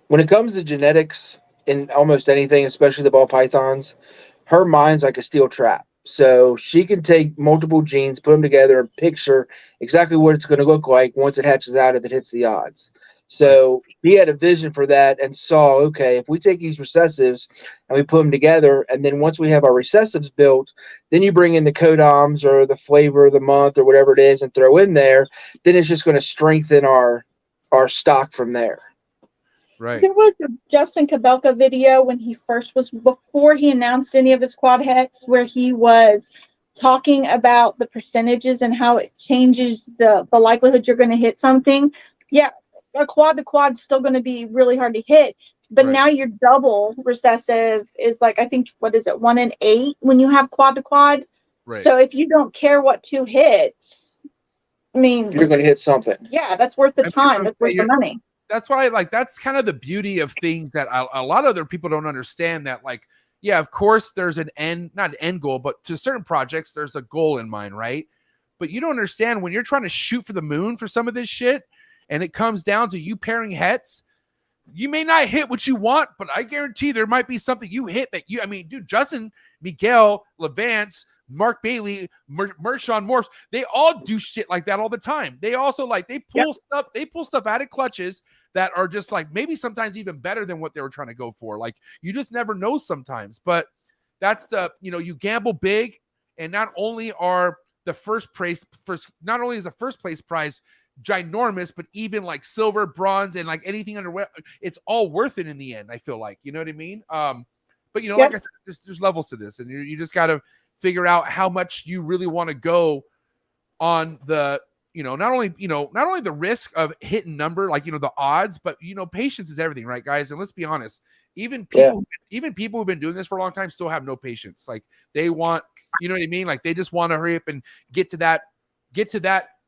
[SPEAKER 7] when it comes to genetics in almost anything, especially the ball pythons, her mind's like a steel trap. So she can take multiple genes, put them together, and picture exactly what it's going to look like once it hatches out if it hits the odds. So he had a vision for that and saw, okay, if we take these recessives and we put them together, and then once we have our recessives built, then you bring in the codoms or the flavor of the month or whatever it is and throw in there, then it's just going to strengthen our stock from there.
[SPEAKER 2] Right.
[SPEAKER 6] There was a Justin Kabelka video when he first was, before he announced any of his quad hets, where he was talking about the percentages and how it changes the likelihood you're going to hit something. Yeah, a quad to quad is still going to be really hard to hit, but now your double recessive is like, I think, what is it, 1 in 8 when you have quad to quad. Right. So if you don't care what 2 hits, I mean,
[SPEAKER 7] you're going to hit something.
[SPEAKER 6] yeah, that's worth the
[SPEAKER 2] I mean,
[SPEAKER 6] time. That's worth the money.
[SPEAKER 2] That's why, like, that's kind of the beauty of things that a lot of other people don't understand. That, like, yeah, of course, there's not an end goal, but to certain projects, there's a goal in mind, right? But you don't understand when you're trying to shoot for the moon for some of this shit, and it comes down to you pairing hets. You may not hit what you want, but I guarantee there might be something you hit that you. I mean, dude, Justin, Miguel, Levance, Mark Bailey, Mershon Morphs, they all do shit like that all the time. They also they pull stuff. They pull stuff out of clutches that are just like maybe sometimes even better than what they were trying to go for. Like, you just never know sometimes. But that's you gamble big, and not only are the not only is the first place prize ginormous, but even like silver, bronze, and like anything under, it's all worth it in the end. I feel like, you know what I mean? But like I said, there's levels to this, and you just got to figure out how much you really want to go on the, not only the risk of hitting number, like, the odds, but patience is everything, right, guys? And let's be honest, even people who've been doing this for a long time still have no patience. Like, they want, you know what I mean? Like, they just want to hurry up and get to that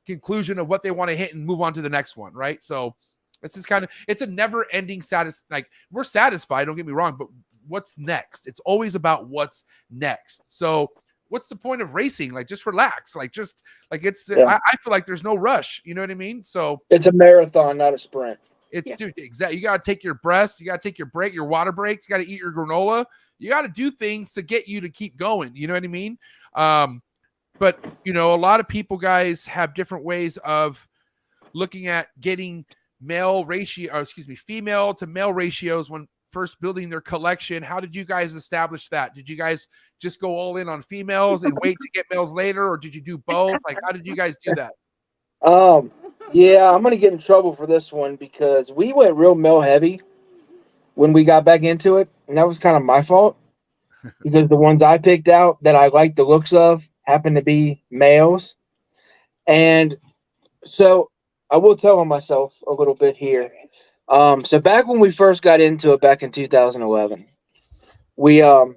[SPEAKER 2] conclusion of what they want to hit and move on to the next one, right? So it's just it's a never ending like, we're satisfied, don't get me wrong, but what's next? It's always about what's next. So what's the point of racing? Like, just relax. Like, just like I feel like there's no rush, you know what I mean? So
[SPEAKER 7] it's a marathon, not a sprint.
[SPEAKER 2] It's dude, exactly. You got to take your breaths, you got to take your break, your water breaks, you got to eat your granola, you got to do things to get you to keep going, you know what I mean? But, a lot of people, guys, have different ways of looking at getting female to male ratios when first building their collection. How did you guys establish that? Did you guys just go all in on females and wait to get males later, or did you do both? Like, how did you guys do that?
[SPEAKER 7] Yeah, I'm going to get in trouble for this one because we went real male heavy when we got back into it, and that was kind of my fault because the ones I picked out that I liked the looks of happen to be males. And so I will tell on myself a little bit here. So back when we first got into it back in 2011, we bought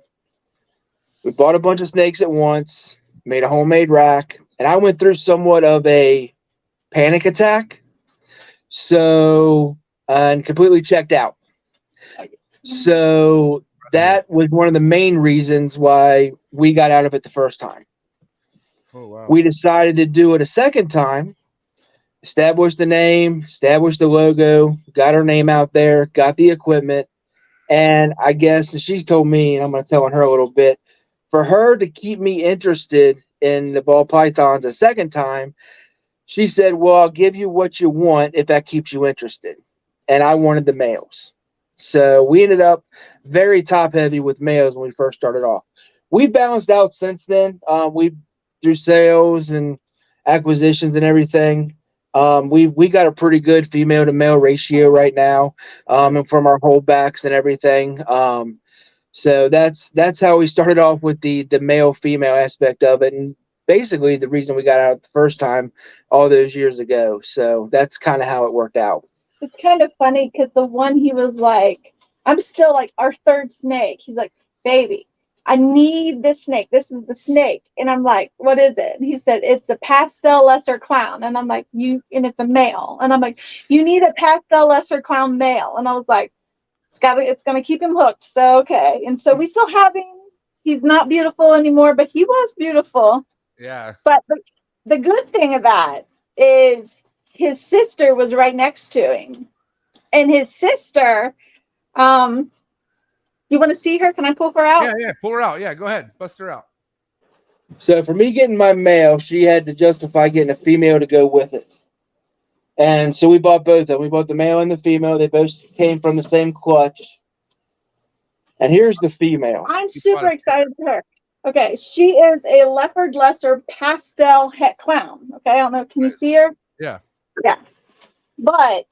[SPEAKER 7] a bunch of snakes at once, made a homemade rack, and I went through somewhat of a panic attack. So, and completely checked out. So that was one of the main reasons why we got out of it the first time.
[SPEAKER 2] Oh, wow.
[SPEAKER 7] We decided to do it a second time, established the name, established the logo, got our name out there, got the equipment. And I guess, and she told me, and I'm going to tell on her a little bit, for her to keep me interested in the ball pythons a second time, she said, well, I'll give you what you want if that keeps you interested. And I wanted the males. So we ended up very top heavy with males when we first started off. We've balanced out since then. We've through sales and acquisitions and everything. We got a pretty good female to male ratio right now, and from our holdbacks and everything. So that's how we started off with the male female aspect of it, and basically the reason we got out the first time all those years ago. So that's kind of how it worked out.
[SPEAKER 6] It's kind of funny because the one he was like, I'm still like our third snake. He's like, baby, I need this snake. This is the snake. And I'm like, what is it? And he said, it's a pastel lesser clown. And I'm like, and it's a male. And I'm like, you need a pastel lesser clown male. And I was like, it's going to keep him hooked. So, okay. And so we still have him. He's not beautiful anymore, but he was beautiful.
[SPEAKER 2] Yeah.
[SPEAKER 6] But the good thing of that is his sister was right next to him. And his sister, you want to see her? Can I pull her out?
[SPEAKER 2] Yeah, pull her out. Yeah, go ahead. Bust her out.
[SPEAKER 7] So for me getting my male, she had to justify getting a female to go with it. And so we bought both of them. We bought the male and the female. They both came from the same clutch. And here's the female.
[SPEAKER 6] I'm super excited for her. Okay, she is a leopard lesser pastel het clown. Okay, I don't know. Can you see her?
[SPEAKER 2] Yeah.
[SPEAKER 6] Yeah. But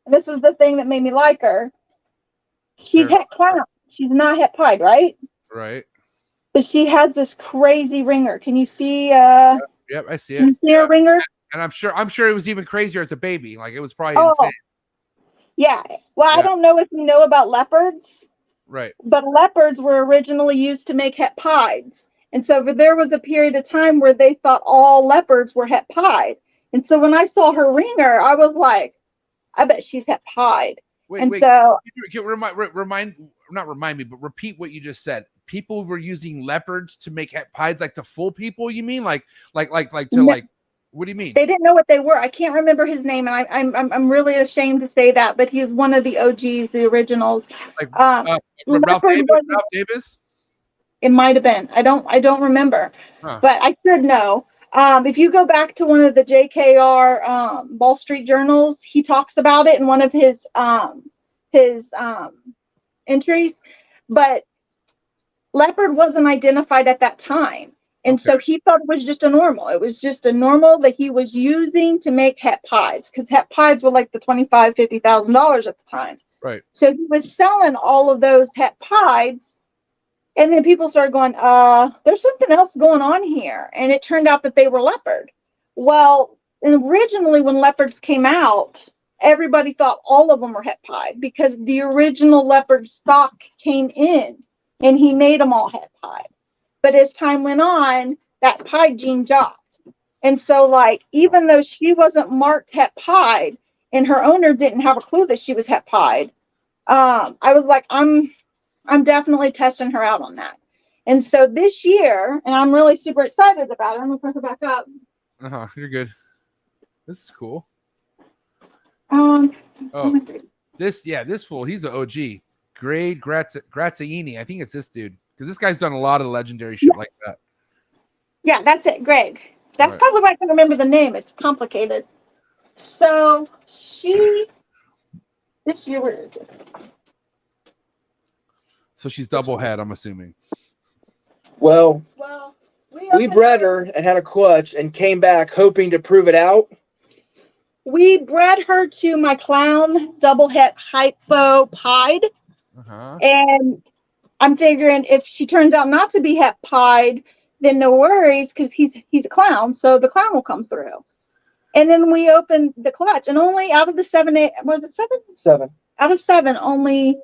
[SPEAKER 6] this is the thing that made me like her. She's het clown. She's not het pied, right?
[SPEAKER 2] Right.
[SPEAKER 6] But she has this crazy ringer. Can you see?
[SPEAKER 2] Yep, I see it.
[SPEAKER 6] Can you see her ringer?
[SPEAKER 2] And I'm sure it was even crazier as a baby. Like, it was probably insane.
[SPEAKER 6] Yeah. Well, I don't know if you know about leopards.
[SPEAKER 2] Right.
[SPEAKER 6] But leopards were originally used to make het pieds. And so there was a period of time where they thought all leopards were het pied. And so when I saw her ringer, I was like, I bet she's het pied.
[SPEAKER 2] Wait.
[SPEAKER 6] So
[SPEAKER 2] Not remind me, but repeat what you just said. People were using leopards to make het pieds, like to fool people. You mean like to like? What do you mean?
[SPEAKER 6] They didn't know what they were. I can't remember his name, and I'm really ashamed to say that, but he's one of the OGs, the originals.
[SPEAKER 2] Like Ralph Davis?
[SPEAKER 6] It might have been. I don't remember, but I should know. If you go back to one of the JKR Wall Street journals, he talks about it in one of his entries, but leopard wasn't identified at that time. And so he thought it was just a normal. It was just a normal that he was using to make het pieds, because het pieds were like the $25,000-$50,000 at the time.
[SPEAKER 2] Right.
[SPEAKER 6] So he was selling all of those het pieds, and then people started going, there's something else going on here. And it turned out that they were leopard. Well, originally when leopards came out, everybody thought all of them were het pied, because the original leopard stock came in and he made them all het pied. But as time went on, that pied gene dropped. And so, like, even though she wasn't marked het pied and her owner didn't have a clue that she was het pied, I was like, I'm definitely testing her out on that. And so this year, and I'm really super excited about it. I'm gonna put her back up.
[SPEAKER 2] You're good. This is cool. This fool, he's an OG. Grade Graziini. I think it's this dude, because this guy's done a lot of legendary shit like that. Yeah,
[SPEAKER 6] that's it, Greg. That's probably why I can remember the name. It's complicated. So this year, where is it?
[SPEAKER 2] So she's double head, I'm assuming.
[SPEAKER 7] Well, we bred her and had a clutch and came back hoping to prove it out.
[SPEAKER 6] We bred her to my clown double het hypo pied. And I'm figuring if she turns out not to be het pied, then no worries, because he's a clown, so the clown will come through. And then we opened the clutch, and only out of the 7, 8, was it 7?
[SPEAKER 7] 7.
[SPEAKER 6] Out of 7, only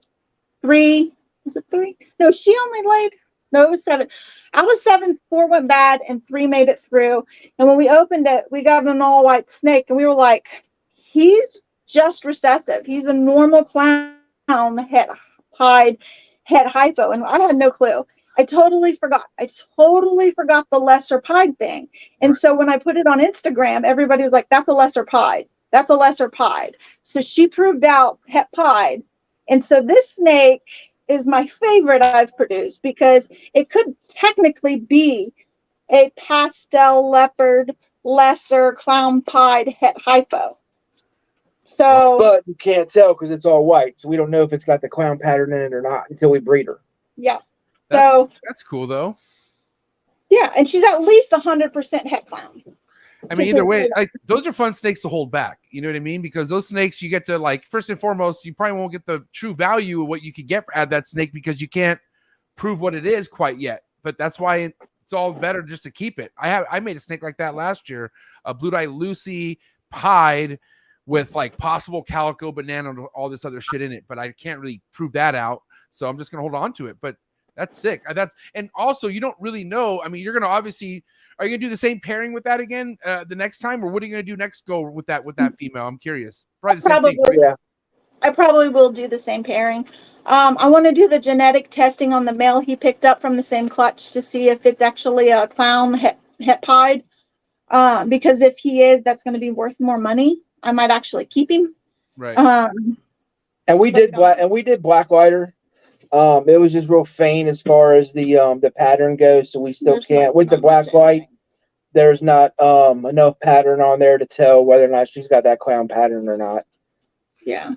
[SPEAKER 6] 3. Was it 3? No, she only laid. No, it was 7. Out of 7, 4 went bad, and 3 made it through. And when we opened it, we got an all-white snake, and we were like, he's just recessive. He's a normal clown het pied het hypo, and I had no clue. I totally forgot the lesser pied thing. And so when I put it on Instagram, everybody was like, that's a lesser pied. That's a lesser pied. So she proved out het pied. And so this snake is my favorite I've produced, because it could technically be a pastel leopard lesser clown pied het hypo. So,
[SPEAKER 7] but you can't tell because it's all white, so we don't know if it's got the clown pattern in it or not until we breed her.
[SPEAKER 6] Yeah.
[SPEAKER 2] That's cool though.
[SPEAKER 6] Yeah, and she's at least 100% het clown.
[SPEAKER 2] I mean, either way, those are fun snakes to hold back. You know what I mean? Because those snakes, you get to, like, first and foremost, you probably won't get the true value of what you could get out of that snake, because you can't prove what it is quite yet. But that's why it's all better just to keep it. I made a snake like that last year, a blue-eyed Lucy pied with like possible calico, banana, and all this other shit in it. But I can't really prove that out, so I'm just gonna hold on to it. But that's sick. And also, you don't really know. I mean, you're gonna obviously. Are you gonna do the same pairing with that again the next time, or what are you gonna do next go with that female? I'm curious. Probably the same thing, right?
[SPEAKER 6] Yeah. I probably will do the same pairing. I want to do the genetic testing on the male he picked up from the same clutch to see if it's actually a clown het pied. Because if he is, that's going to be worth more money. I might actually keep him.
[SPEAKER 2] Right.
[SPEAKER 7] And we did black lighter. It was just real faint as far as the pattern goes, so we still can't. With the black light, there's not enough pattern on there to tell whether or not she's got that clown pattern or not.
[SPEAKER 6] Yeah.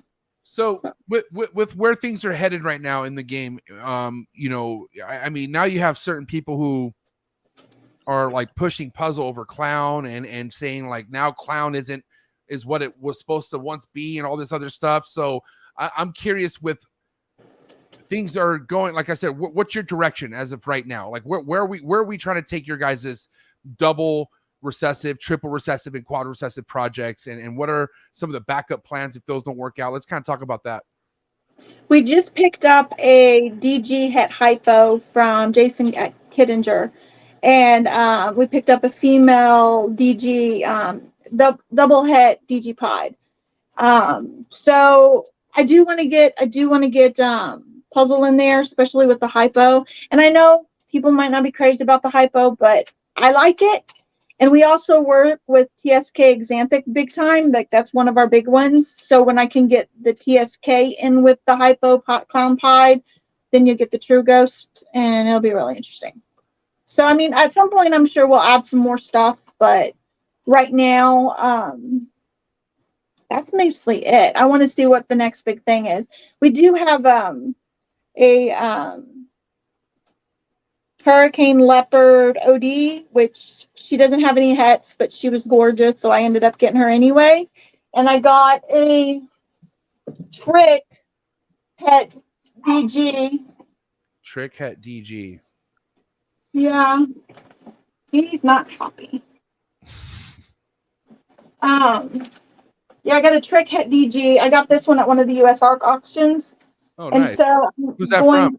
[SPEAKER 2] So with where things are headed right now in the game, you know, I mean, now you have certain people who are like pushing puzzle over clown and saying like now clown is what it was supposed to once be and all this other stuff. So I'm curious with things are going, like I said, what's your direction as of right now? Like where are we trying to take your guys' double recessive, triple recessive, and quad recessive projects, and what are some of the backup plans if those don't work out? Let's kind of talk about that.
[SPEAKER 6] We just picked up a DG het hypo from Jason Kittinger, and we picked up a female DG double het DigiPod. So I do want to get puzzle in there, especially with the hypo. And I know people might not be crazy about the hypo, but I like it. And we also work with TSK Xanthic big time. Like that's one of our big ones. So when I can get the TSK in with the hypo clown pied, then you get the true ghost, and it'll be really interesting. So I mean, at some point, I'm sure we'll add some more stuff, but right now, that's mostly it. I want to see what the next big thing is. We do have a Hurricane Leopard OD, which she doesn't have any hets, but she was gorgeous, so I ended up getting her anyway. And I got a Trick Het DG.
[SPEAKER 2] Trick Het DG.
[SPEAKER 6] Yeah, he's not happy. Yeah, I got a Trick Het DG. I got this one at one of the US ARC auctions.
[SPEAKER 2] Oh,
[SPEAKER 6] And
[SPEAKER 2] nice.
[SPEAKER 6] so
[SPEAKER 2] Who's that from?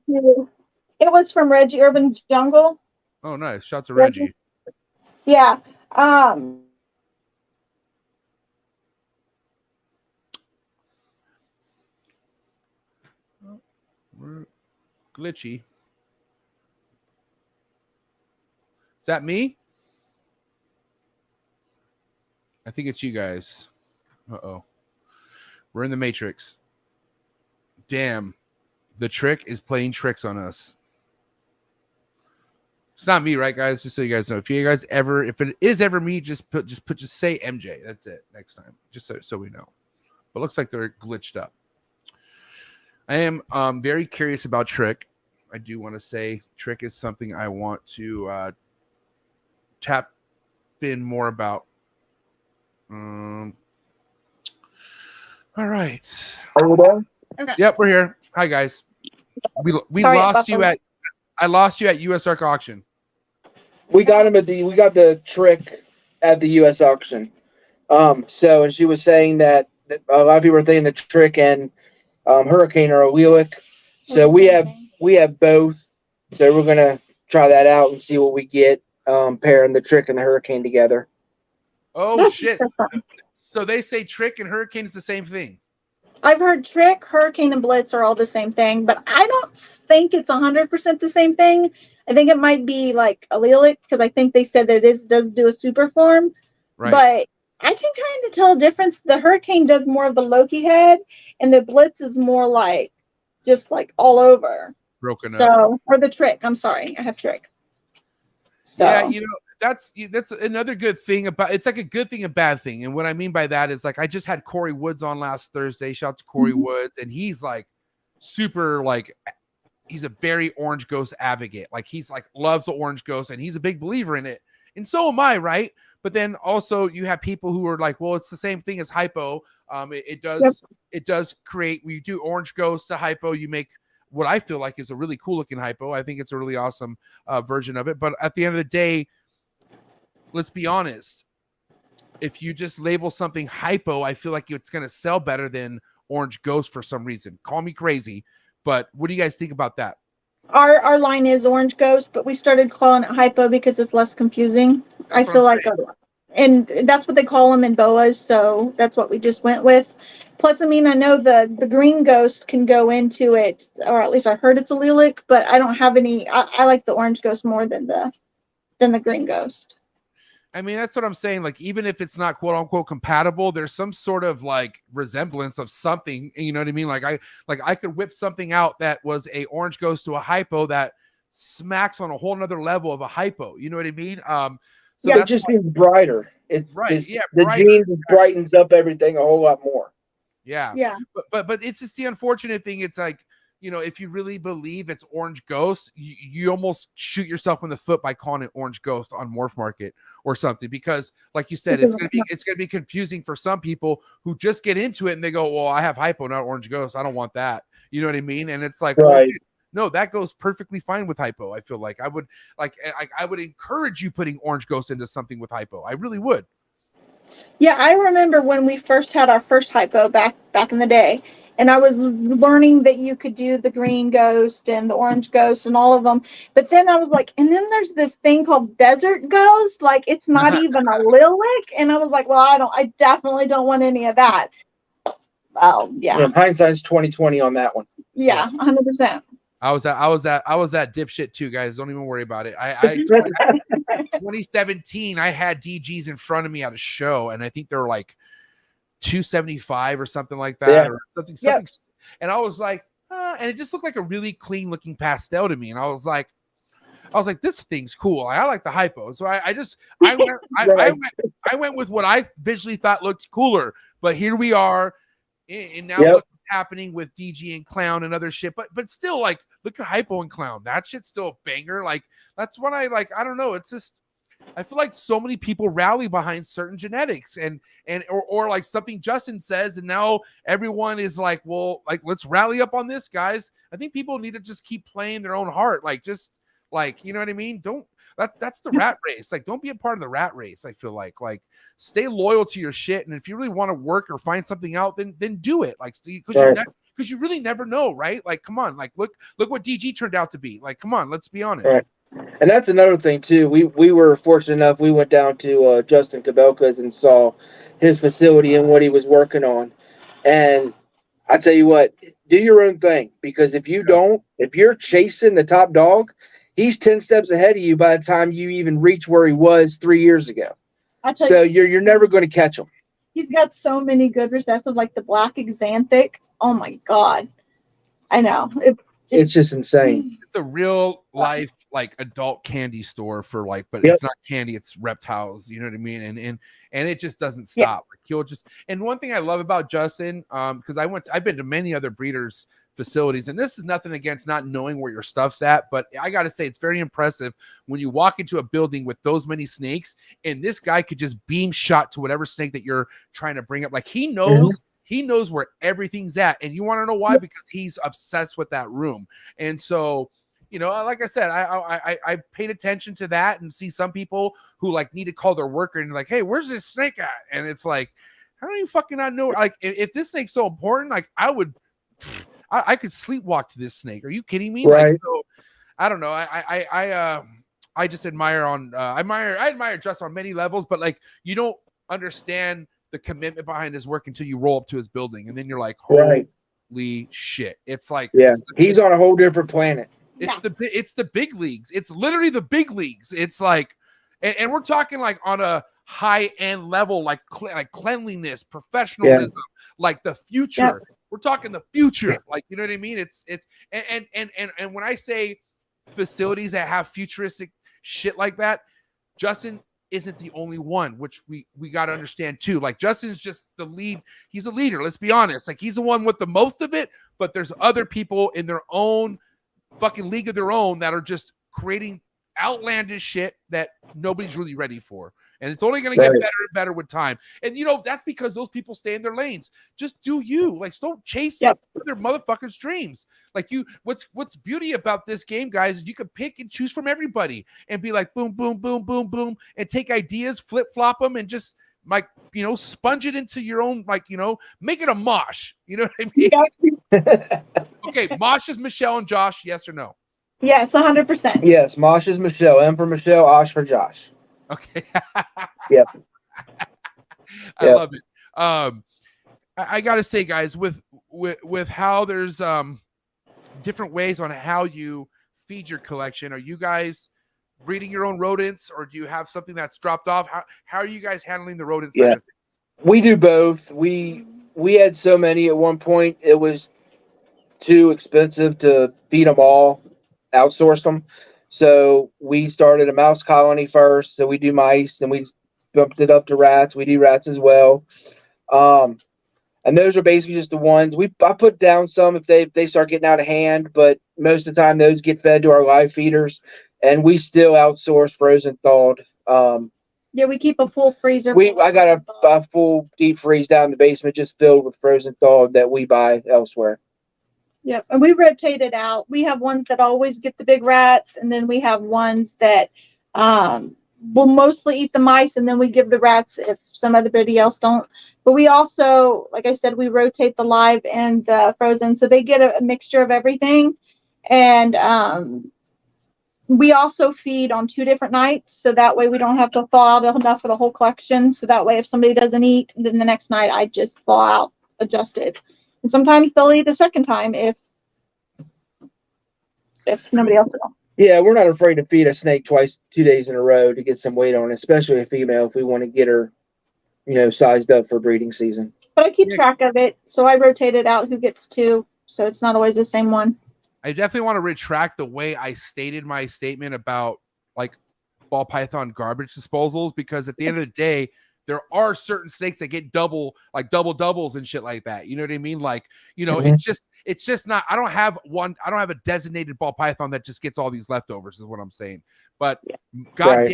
[SPEAKER 6] It was from Reggie Urban Jungle.
[SPEAKER 2] Oh, nice. Shouts to Reggie.
[SPEAKER 6] Yeah.
[SPEAKER 2] We're glitchy. Is that me? I think it's you guys. Uh-oh. We're in the Matrix. Damn. The trick is playing tricks on us. It's not me, right, guys? Just so you guys know. If it is ever me, just say MJ. That's it next time. Just so we know. But it looks like they're glitched up. I am very curious about Trick. I do want to say Trick is something I want to tap in more about. All right.
[SPEAKER 7] Are you there?
[SPEAKER 6] Okay.
[SPEAKER 2] Yep, we're here. Hi, guys. We
[SPEAKER 6] Sorry,
[SPEAKER 2] lost you
[SPEAKER 6] Buffalo.
[SPEAKER 2] I lost you at US ARC auction.
[SPEAKER 7] We got the Trick at the U.S. auction. And she was saying that a lot of people are thinking the Trick and Hurricane are allelic. So we have both. So we're gonna try that out and see what we get pairing the Trick and the Hurricane together.
[SPEAKER 2] Oh shit! So they say Trick and Hurricane is the same thing.
[SPEAKER 6] I've heard Trick, Hurricane, and Blitz are all the same thing, but I don't think it's 100% the same thing. I think it might be like allelic because I think they said that it does do a super form.
[SPEAKER 2] Right.
[SPEAKER 6] But I can kind of tell a difference. The Hurricane does more of the Loki head, and the Blitz is more like just like all over.
[SPEAKER 2] Broken up.
[SPEAKER 6] So, or the Trick. I'm sorry, I have Trick. So.
[SPEAKER 2] Yeah, you know, that's another good thing about it's like a good thing and bad thing. And what I mean by that is like I just had Corey Woods on last Thursday. Shout out to Corey Woods, and he's like super like he's a very Orange Ghost advocate. Like he's like loves the Orange Ghost, and he's a big believer in it. And so am I, right? But then also you have people who are like, well, it's the same thing as hypo. It does create when you do Orange Ghost to hypo, you make what I feel like is a really cool looking hypo. I think it's a really awesome version of it. But at the end of the day, let's be honest. If you just label something hypo, I feel like it's going to sell better than Orange Ghost for some reason. Call me crazy, but what do you guys think about that?
[SPEAKER 6] Our line is Orange Ghost, but we started calling it hypo because it's less confusing. I feel like, and that's what they call them in boas, so that's what we just went with. Plus, I mean, I know the green ghost can go into it, or at least I heard it's allelic, but I don't have any. I like the Orange Ghost more than the green ghost.
[SPEAKER 2] I mean, that's what I'm saying. Like, even if it's not quote unquote compatible, there's some sort of like resemblance of something. You know what I mean? Like I could whip something out that was a Orange Ghost to a hypo that smacks on a whole nother level of a hypo. You know what I mean? So
[SPEAKER 7] yeah, it just seems brighter. It's
[SPEAKER 2] right. Yeah,
[SPEAKER 7] the jeans brightens up everything a whole lot more.
[SPEAKER 2] Yeah.
[SPEAKER 6] Yeah.
[SPEAKER 2] But it's just the unfortunate thing. It's like, you know, if you really believe it's Orange Ghost, you almost shoot yourself in the foot by calling it Orange Ghost on Morph Market or something, because like you said, it's gonna be confusing for some people who just get into it and they go, well, I have hypo, not Orange Ghost. I don't want that. You know what I mean? And it's like,
[SPEAKER 7] right.
[SPEAKER 2] Well, dude, no, that goes perfectly fine with hypo. I feel like I would encourage you putting Orange Ghost into something with hypo. I really would.
[SPEAKER 6] Yeah, I remember when we first had our first hypo back in the day, and I was learning that you could do the green ghost and the orange ghost and all of them. But then I was like, and then there's this thing called desert ghost, like it's not even a lilac, and I was like, well, I definitely don't want any of that. Well, yeah,
[SPEAKER 7] Hindsight's 2020 on that one.
[SPEAKER 6] yeah, 100%.
[SPEAKER 2] I was that dipshit too, guys. Don't even worry about it. I 2017, I had DGs in front of me at a show, and I think they were like 275 or something like that, or something.
[SPEAKER 6] Yep.
[SPEAKER 2] And I was like, and it just looked like a really clean looking pastel to me. And I was like, this thing's cool. I like the hypo. So I went with what I visually thought looked cooler. But here we are, and now look what's happening with DG and Clown and other shit. But still, like, look at hypo and Clown. That shit's still a banger. Like, that's what I like. I don't know. It's just, I feel like so many people rally behind certain genetics or like something Justin says, and now everyone is like, well, like, let's rally up on this, guys. I think people need to just keep playing their own heart. Like, just like, you know what I mean? That's the rat race. Like, don't be a part of the rat race. I feel like stay loyal to your shit. And if you really want to work or find something out, then do it. Like, because you really never know, right? Like, come on, like, look what DG turned out to be. Like, come on, let's be honest.
[SPEAKER 7] Right. And that's another thing too. We were fortunate enough. We went down to Justin Cabelka's and saw his facility and what he was working on. And I tell you what, do your own thing, because if you're chasing the top dog, he's 10 steps ahead of you by the time you even reach where he was 3 years ago. So you're never going to catch him.
[SPEAKER 6] He's got so many good recessive, like the black xanthic. Oh my God. I know.
[SPEAKER 7] It's just insane.
[SPEAKER 2] It's a real life, like, adult candy store for, like, but it's not candy, it's reptiles, you know what I mean? And it just doesn't stop. Like, he'll just, and one thing I love about Justin, because I've been to many other breeders' facilities, and this is nothing against not knowing where your stuff's at, but I gotta say, it's very impressive when you walk into a building with those many snakes, and this guy could just beam shot to whatever snake that you're trying to bring up. Like, he knows. He knows where everything's at. And you want to know why? Because he's obsessed with that room. And so, you know, like I said, I paid attention to that, and see some people who, like, need to call their worker and like, hey, where's this snake at? And it's like, how do you fucking not know? Like, if this snake's so important, like, I could sleepwalk to this snake. Are you kidding me?
[SPEAKER 7] Right.
[SPEAKER 2] Like, so I don't know. I just admire I admire Justin on many levels, but, like, you don't understand the commitment behind his work until you roll up to his building, and then you're like, holy shit. It's like,
[SPEAKER 7] he's on a whole different planet.
[SPEAKER 2] It's the big leagues. It's literally the big leagues. It's like, and we're talking like on a high end level, like cleanliness, professionalism, like the future. We're talking the future. Like, you know what I mean? It's and when I say facilities that have futuristic shit like that, Justin isn't the only one, which we got to understand too. Like, Justin's just the lead. He's a leader. Let's be honest. Like, he's the one with the most of it, but there's other people in their own fucking league of their own that are just creating outlandish shit that nobody's really ready for. And it's only going to get better and better with time. And, you know, that's because those people stay in their lanes. Just do you. Like, don't chase other motherfuckers' dreams. Like, what's beauty about this game, guys, is you can pick and choose from everybody and be like, boom, boom, boom, boom, boom, and take ideas, flip-flop them, and just, like, you know, sponge it into your own, like, you know, make it a mosh. You know what I mean? Okay, Mosh is Michelle and Josh, yes or no?
[SPEAKER 6] Yes, 100%.
[SPEAKER 7] Yes, Mosh is Michelle. M for Michelle, Osh for Josh.
[SPEAKER 2] Okay.
[SPEAKER 7] Yep.
[SPEAKER 2] I love it. I gotta say, guys, with how there's different ways on how you feed your collection. Are you guys breeding your own rodents, or do you have something that's dropped off? How are you guys handling the rodent side of things?
[SPEAKER 7] We do both. We had so many at one point, it was too expensive to feed them all, outsourced them. So we started a mouse colony first. So we do mice, and we bumped it up to rats. We do rats as well. And those are basically just the ones I put down some if they start getting out of hand, but most of the time those get fed to our live feeders, and we still outsource frozen thawed.
[SPEAKER 6] We keep a full freezer.
[SPEAKER 7] I got a full deep freeze down in the basement just filled with frozen thawed that we buy elsewhere.
[SPEAKER 6] Yep, and we rotate it out. We have ones that always get the big rats, and then we have ones that we'll mostly eat the mice, and then we give the rats if somebody else don't. But we also, like I said, we rotate the live and the frozen, so they get a mixture of everything. And we also feed on 2 different nights, so that way we don't have to thaw out enough for the whole collection. So that way, if somebody doesn't eat, then the next night I just thaw out, adjust it. And sometimes they'll eat the second time if nobody else will.
[SPEAKER 7] Yeah, we're not afraid to feed a snake twice, 2 days in a row to get some weight on, especially a female if we want to get her, sized up for breeding season.
[SPEAKER 6] But I keep track of it, so I rotate it out who gets 2, so it's not always the same one.
[SPEAKER 2] I definitely want to retract the way I stated my statement about like ball python garbage disposals, because at the end of the day, there are certain snakes that get double doubles and shit like that. You know what I mean? Like, it's just not, I don't have a designated ball python that just gets all these leftovers is what I'm saying. But God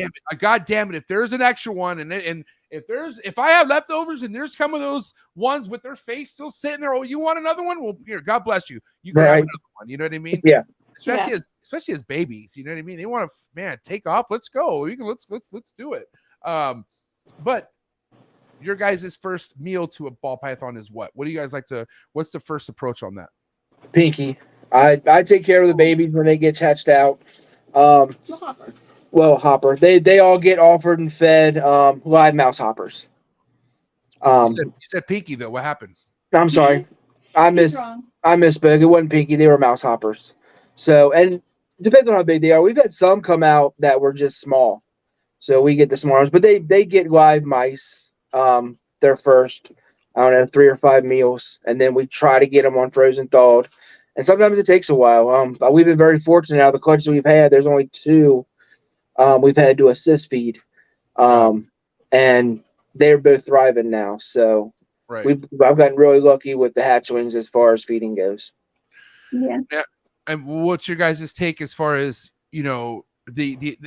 [SPEAKER 2] damn it, if there's an extra one and if I have leftovers and there's some of those ones with their face still sitting there, oh, you want another one? Well, here, God bless you. You can have another one. You know what I mean?
[SPEAKER 7] Yeah.
[SPEAKER 2] Especially as babies, you know what I mean? They want to, take off. Let's go. Let's do it. But your guys' first meal to a ball python is what? What do you guys like to? What's the first approach on that?
[SPEAKER 7] Pinky. I take care of the babies when they get hatched out. Hopper. They all get offered and fed live mouse hoppers.
[SPEAKER 2] You said Pinky though. What happened?
[SPEAKER 7] I'm sorry. I misspoke. It wasn't Pinky. They were mouse hoppers. So, and depends on how big they are. We've had some come out that were just small. So we get the small ones, but they get live mice. Their first, 3 or 5 meals, and then we try to get them on frozen thawed, and sometimes it takes a while. We've been very fortunate now. The clutches we've had, there's only 2 we've had to assist feed, and they're both thriving now. So I've gotten really lucky with the hatchlings as far as feeding goes.
[SPEAKER 6] Yeah.
[SPEAKER 2] And what's your guys' take as far as the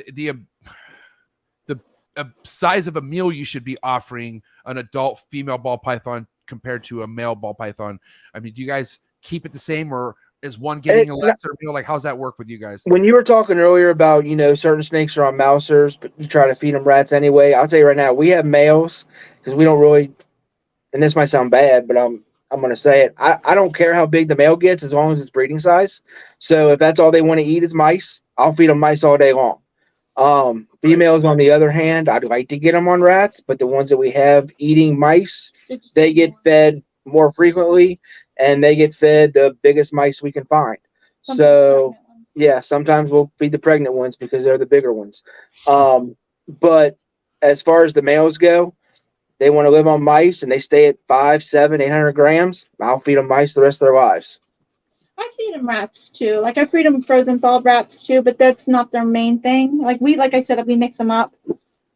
[SPEAKER 2] size of a meal you should be offering an adult female ball python compared to a male ball python? I mean, do you guys keep it the same, or is one getting a lesser meal? Like, how's that work with you guys?
[SPEAKER 7] When you were talking earlier about, certain snakes are on mousers, but you try to feed them rats anyway. I'll tell you right now, we have males because we don't really, and this might sound bad, but I'm going to say it. I don't care how big the male gets as long as it's breeding size. So if that's all they want to eat is mice, I'll feed them mice all day long. Females, on the other hand, I'd like to get them on rats, but the ones that we have eating mice, they get fed more frequently, and they get fed the biggest mice we can find. Sometimes we'll feed the pregnant ones because they're the bigger ones. But as far as the males go, they want to live on mice and they stay at 500, 700, 800 grams. I'll feed them mice the rest of their lives.
[SPEAKER 6] I feed them rats too. Like, I feed them frozen thawed rats too, but that's not their main thing. Like I said, we mix them up.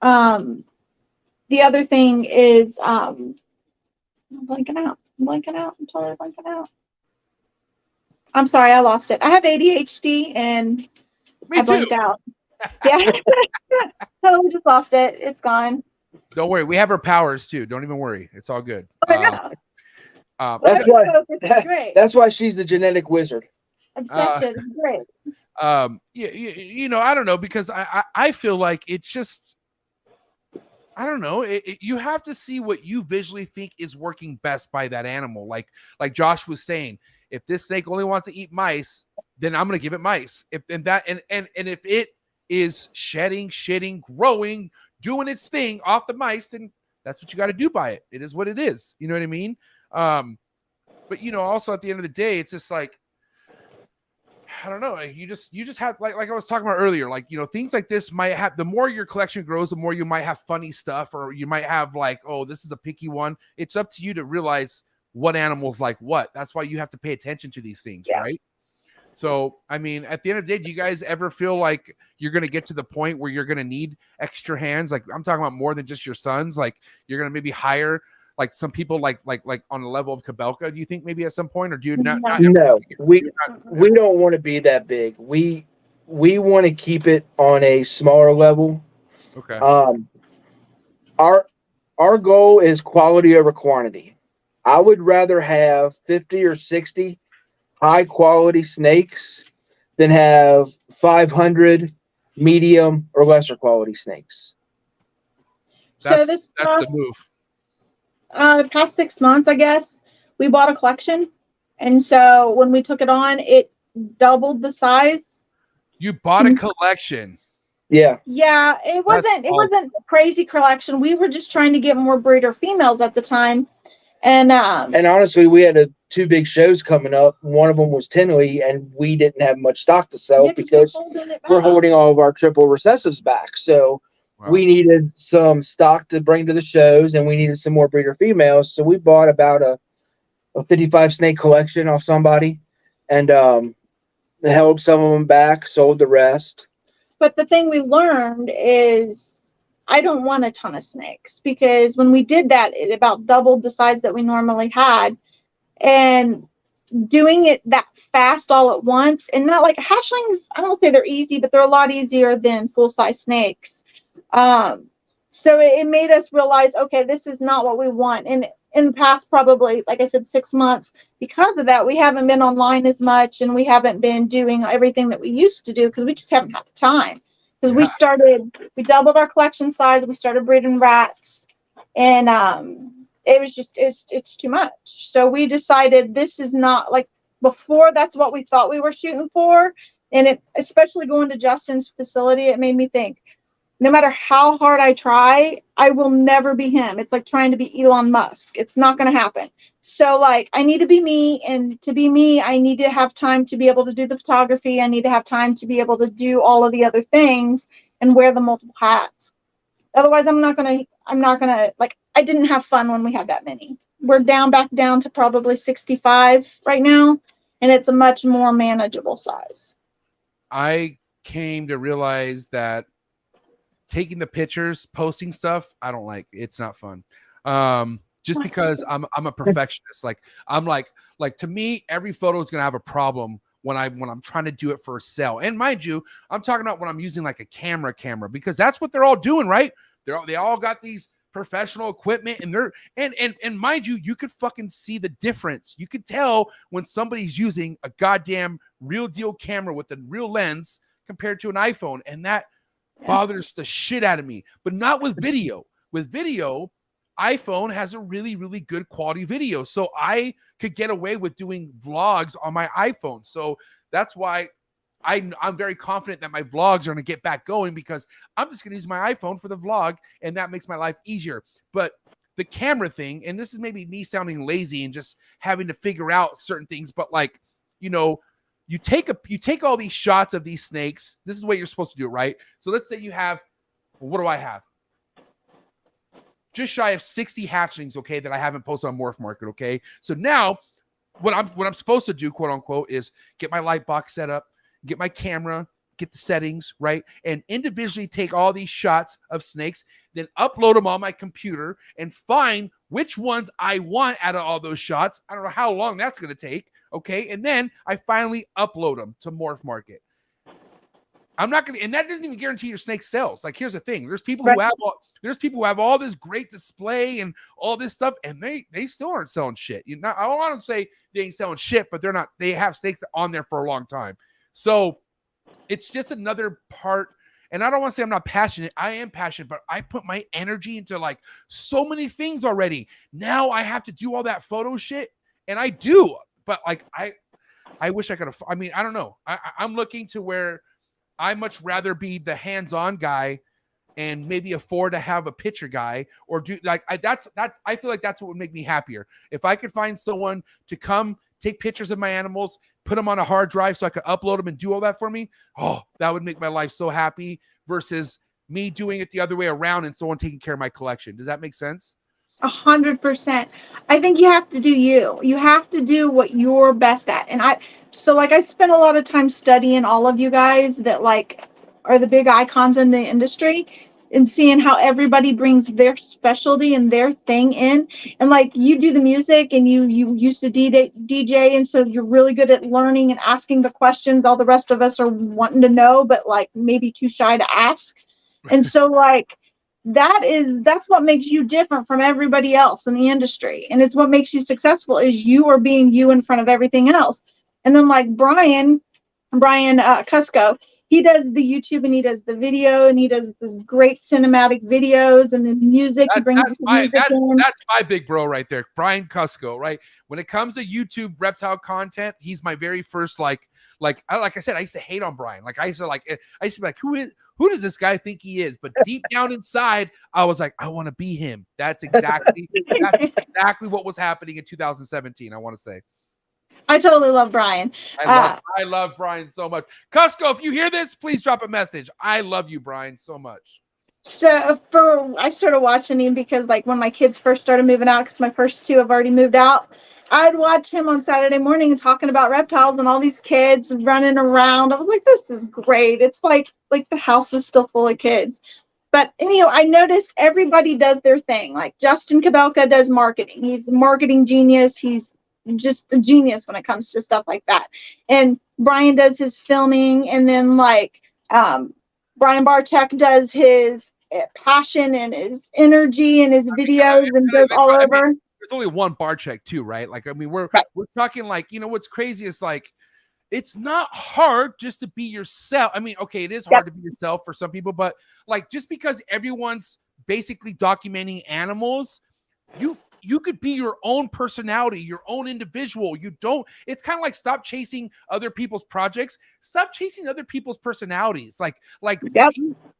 [SPEAKER 6] The other thing is, I'm blanking out. I'm totally blanking out. I'm sorry, I lost it. I have ADHD and I blanked out. Yeah, totally just lost it. It's gone.
[SPEAKER 2] Don't worry, we have our powers too. Don't even worry. It's all good.
[SPEAKER 7] That's why she's the genetic wizard.
[SPEAKER 6] Obsession is great.
[SPEAKER 2] I don't know, because I feel like it's just, I don't know. You have to see what you visually think is working best by that animal. Like Josh was saying, if this snake only wants to eat mice, then I'm going to give it mice. If it is shedding, shitting, growing, doing its thing off the mice, then that's what you got to do by it. It is what it is. You know what I mean? But also at the end of the day, it's just like, I don't know. You just have, like I was talking about earlier, things like this might have, the more your collection grows, the more you might have funny stuff, or you might have like, oh, this is a picky one. It's up to you to realize what animals like what. That's why you have to pay attention to these things, right? So, I mean, at the end of the day, do you guys ever feel like you're going to get to the point where you're going to need extra hands? Like, I'm talking about more than just your sons. Like, you're going to maybe hire like some people like on the level of Kabelka, do you think maybe at some point, or do you not
[SPEAKER 7] no, we don't want to be that big. We want to keep it on a smaller level.
[SPEAKER 2] Okay.
[SPEAKER 7] Our goal is quality over quantity. I would rather have 50 or 60 high quality snakes than have 500 medium, or lesser quality snakes.
[SPEAKER 6] So
[SPEAKER 2] That's the move.
[SPEAKER 6] the past 6 months, I guess, we bought a collection. And so when we took it on, it doubled the size.
[SPEAKER 2] You bought a collection.
[SPEAKER 7] Yeah.
[SPEAKER 6] Yeah, it wasn't a crazy collection. We were just trying to get more breeder females at the time. And
[SPEAKER 7] honestly, we had 2 big shows coming up. One of them was Tinley, and we didn't have much stock to sell because we're holding all of our triple recessives back. So we needed some stock to bring to the shows, and we needed some more breeder females. So we bought about a 55 snake collection off somebody, and held some of them back, sold the rest.
[SPEAKER 6] But the thing we learned is I don't want a ton of snakes, because when we did that, it about doubled the size that we normally had. And doing it that fast all at once, and not like hatchlings, I don't say they're easy, but they're a lot easier than full-size snakes. So it made us realize, okay, this is not what we want. And in the past, probably, like I said, 6 months, because of that, we haven't been online as much, and we haven't been doing everything that we used to do because we just haven't had the time. Because we doubled our collection size, we started breeding rats, and it was just, it's too much. So we decided this is not, like before, that's what we thought we were shooting for. And it, especially going to Justin's facility, it made me think, no matter how hard I try, I will never be him. It's like trying to be Elon Musk. It's not going to happen. So like, I need to be me, and to be me, I need to have time to be able to do the photography. I need to have time to be able to do all of the other things and wear the multiple hats. Otherwise, I'm not going to, like, I didn't have fun when we had that many. We're back down to probably 65 right now, and it's a much more manageable size. I
[SPEAKER 2] came to realize that taking the pictures, posting stuff, I don't like. It's not fun. Just because I'm a perfectionist. I'm like to me, every photo is gonna have a problem when I'm trying to do it for a sale. And mind you, I'm talking about when I'm using like a camera, because that's what they're all doing, right? They all got these professional equipment, and and mind you, you could fucking see the difference. You could tell when somebody's using a goddamn real deal camera with a real lens compared to an iPhone, and that bothers the shit out of me. But not with video. With video, iPhone has a really, really good quality video, so I could get away with doing vlogs on my iPhone. So that's why I'm very confident that my vlogs are going to get back going, because I'm just going to use my iPhone for the vlog, and that makes my life easier. But the camera thing, and this is maybe me sounding lazy and just having to figure out certain things, but like, you know, you take all these shots of these snakes. This is what you're supposed to do, right? So let's say you have, well, what do I have? Just shy of 60 hatchlings, okay, that I haven't posted on Morph Market, okay? So now what I'm supposed to do, quote unquote, is get my light box set up, get my camera, get the settings, right? And individually take all these shots of snakes, then upload them on my computer and find which ones I want out of all those shots. I don't know how long that's going to take. Okay, and then I finally upload them to Morph Market. I'm not gonna, and that doesn't even guarantee your snake sells. Like, here's the thing: there's people who have all this great display and all this stuff, and they still aren't selling shit. You know, I don't want to say they ain't selling shit, but they're not. They have snakes on there for a long time, so it's just another part. And I don't want to say I'm not passionate. I am passionate, but I put my energy into like so many things already. Now I have to do all that photo shit, and I do. But like, I wish I could have, I mean, I don't know. I'm looking to where I much rather be the hands-on guy and maybe afford to have a picture guy, or do like, I feel like that's what would make me happier. If I could find someone to come take pictures of my animals, put them on a hard drive so I could upload them and do all that for me. Oh, that would make my life so happy, versus me doing it the other way around and someone taking care of my collection. Does that make sense?
[SPEAKER 6] 100%. I think you have to do you. You have to do what you're best at. And I spent a lot of time studying all of you guys that like are the big icons in the industry, and seeing how everybody brings their specialty and their thing in. And like, you do the music, and you used to DJ, and so you're really good at learning and asking the questions all the rest of us are wanting to know, but like maybe too shy to ask. And so like, that's what makes you different from everybody else in the industry, and it's what makes you successful, is you are being you in front of everything else. And then like Brian Cusco, he does the YouTube and he does the video and he does this great cinematic videos and the music. He brings his music in.
[SPEAKER 2] That's my big bro right there, Brian Cusco. Right, when it comes to YouTube reptile content, he's my very first like I said, I used to hate on Brian. Like I used to be like, who does this guy think he is? But deep down inside, I was like, I want to be him. That's exactly what was happening in 2017. I want to say.
[SPEAKER 6] I totally love Brian.
[SPEAKER 2] I love Brian so much. Cusco, if you hear this, please drop a message. I love you, Brian, so much.
[SPEAKER 6] So I started watching him because like when my kids first started moving out, because my first two have already moved out, I'd watch him on Saturday morning talking about reptiles and all these kids running around. I was like, this is great. It's like the house is still full of kids. But anyhow, I noticed everybody does their thing. Like Justin Kabelka does marketing. He's a marketing genius. He's just a genius when it comes to stuff like that. And Brian does his filming, and then like Brian Bartek does his passion and his energy and his videos and goes all over.
[SPEAKER 2] There's only one Bartek too, right? Like, I mean, we're talking like, you know, what's crazy is like, it's not hard just to be yourself. I mean, okay, it is hard to be yourself for some people, but like, just because everyone's basically documenting animals, you could be your own personality, your own individual. It's kind of like stop chasing other people's projects. Stop chasing other people's personalities.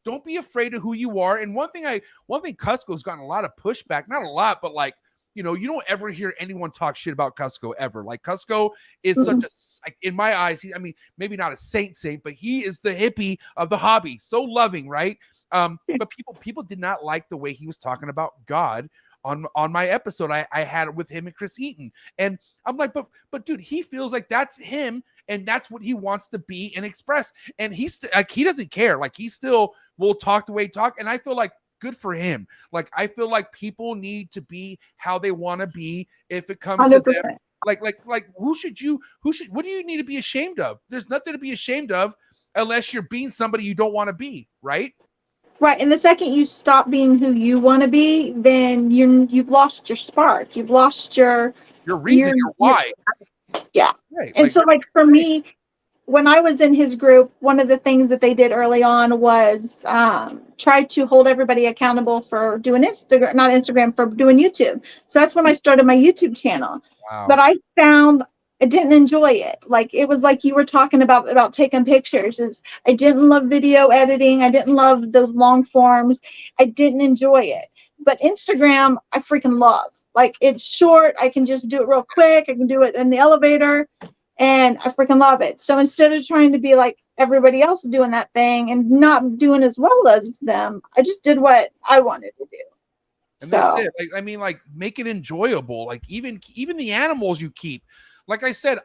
[SPEAKER 2] Don't be afraid of who you are. And one thing Cusco's gotten a lot of pushback, not a lot, but like, you know, you don't ever hear anyone talk shit about Cusco ever. Like Cusco is such a, like, in my eyes, I mean, maybe not a saint, but he is the hippie of the hobby. So loving, right? But people did not like the way he was talking about God on my episode I had with him and Chris Eaton. And I'm like, but dude, he feels like that's him and that's what he wants to be and express. And he's like, he doesn't care. Like he still will talk the way he talk. And I feel like good for him. Like, I feel like people need to be how they want to be if it comes 100%. To them. Like, what do you need to be ashamed of? There's nothing to be ashamed of unless you're being somebody you don't want to be, right?
[SPEAKER 6] Right. And the second you stop being who you want to be, then you've lost your spark. You've lost your reason, your why. Yeah. Right. And so like for me, when I was in his group, one of the things that they did early on was try to hold everybody accountable for doing for doing YouTube. So that's when I started my YouTube channel. Wow. But I found I didn't enjoy it. Like it was like you were talking about taking pictures. I didn't love video editing. I didn't love those long forms. I didn't enjoy it. But Instagram, I freaking love. Like it's short. I can just do it real quick. I can do it in the elevator. And I freaking love it. So instead of trying to be like everybody else doing that thing and not doing as well as them, I just did what I wanted to do.
[SPEAKER 2] And that's it. Like, I mean, like make it enjoyable. Like even the animals you keep. Like I said,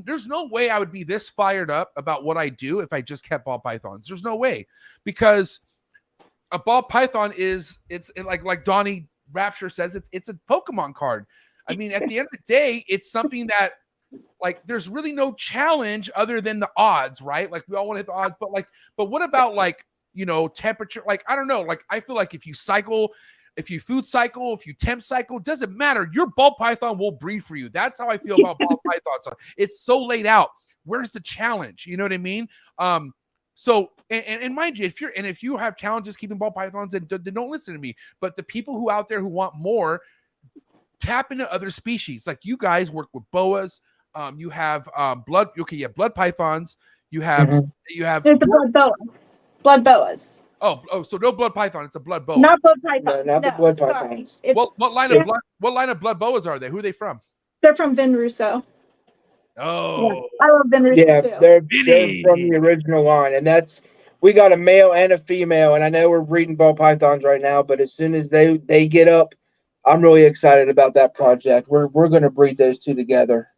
[SPEAKER 2] there's no way I would be this fired up about what I do if I just kept ball pythons. There's no way, because a ball python it's like Donnie Rapture says, it's a Pokemon card. I mean, at the end of the day, it's something that like there's really no challenge other than the odds, right? Like we all want to hit the odds, but what about like, you know, temperature? Like, I don't know. Like I feel like if you food cycle, if you temp cycle, doesn't matter. Your ball python will breed for you. That's how I feel about ball pythons. It's so laid out. Where's the challenge? You know what I mean? So, and mind you, if you have challenges keeping ball pythons, then don't listen to me. But the people who out there who want more, tap into other species. Like you guys work with boas. You have blood pythons. You have
[SPEAKER 6] there's the blood boas.
[SPEAKER 2] Oh, so no blood python. It's a blood boa.
[SPEAKER 6] Not blood python.
[SPEAKER 7] No, the blood pythons.
[SPEAKER 2] What line of blood boas are they? Who are they from?
[SPEAKER 6] They're from Vin Russo.
[SPEAKER 2] Oh,
[SPEAKER 6] yeah, I love Vin Russo too.
[SPEAKER 7] They're from the original line, and we got a male and a female. And I know we're breeding ball pythons right now, but as soon as they get up, I'm really excited about that project. We're going to breed those two together.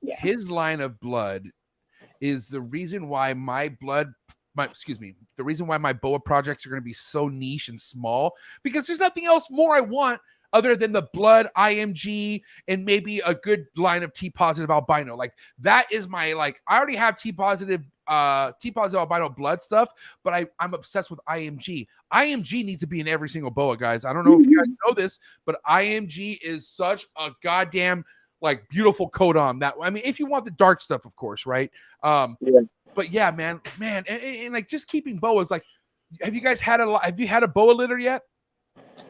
[SPEAKER 6] Yeah.
[SPEAKER 2] His line of blood is the reason why the reason why my boa projects are going to be so niche and small, because there's nothing else more I want other than the blood IMG and maybe a good line of T positive albino. Like that is my, like, I already have T positive albino blood stuff, but I'm obsessed with IMG. IMG needs to be in every single boa, guys. I don't know if you guys know this, but IMG is such a goddamn like beautiful coat on that. I mean, if you want the dark stuff, of course, right? but yeah, man, and like just keeping boas. Like, have you guys had have you had a boa litter yet?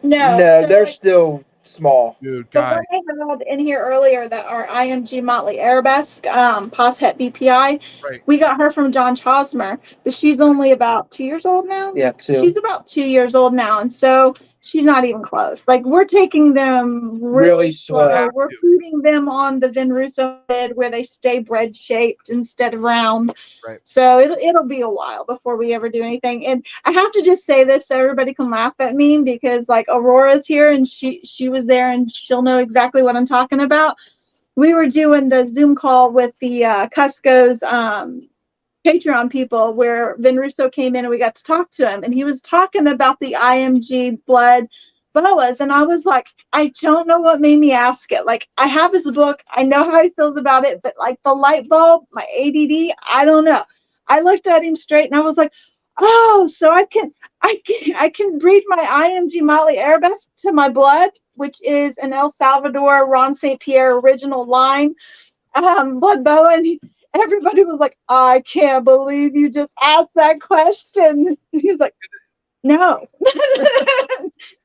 [SPEAKER 6] No,
[SPEAKER 7] No,
[SPEAKER 6] so,
[SPEAKER 7] they're
[SPEAKER 6] like,
[SPEAKER 7] still small.
[SPEAKER 2] Dude,
[SPEAKER 6] the
[SPEAKER 2] guys.
[SPEAKER 6] one I had in here earlier that our IMG Motley Arabesque, Poshet BPI,
[SPEAKER 2] Right.
[SPEAKER 6] we got her from John Chosmer, but she's only about 2 years old now.
[SPEAKER 7] Yeah, 2.
[SPEAKER 6] She's about 2 years old now, and so she's not even close. Like, we're taking them really slow.
[SPEAKER 7] slow.
[SPEAKER 6] We're feeding them on the Vin Russo bed where they stay bread shaped instead of round.
[SPEAKER 2] Right.
[SPEAKER 6] So it'll be a while before we ever do anything. And I have to just say this so everybody can laugh at me, because like Aurora's here and she was there and she'll know exactly what I'm talking about. We were doing the Zoom call with the Cusco's Patreon people where Vin Russo came in and we got to talk to him, and he was talking about the IMG blood boas, and I was like, I don't know what made me ask it. Like, I have his book, I know how he feels about it, but like the light bulb, my ADD, I don't know. I looked at him straight and I was like, oh, so I can breed my IMG Motley Arabesque to my blood, which is an El Salvador Ron St. Pierre original line blood boa, and everybody was like, I can't believe you just asked that question. He was like, no.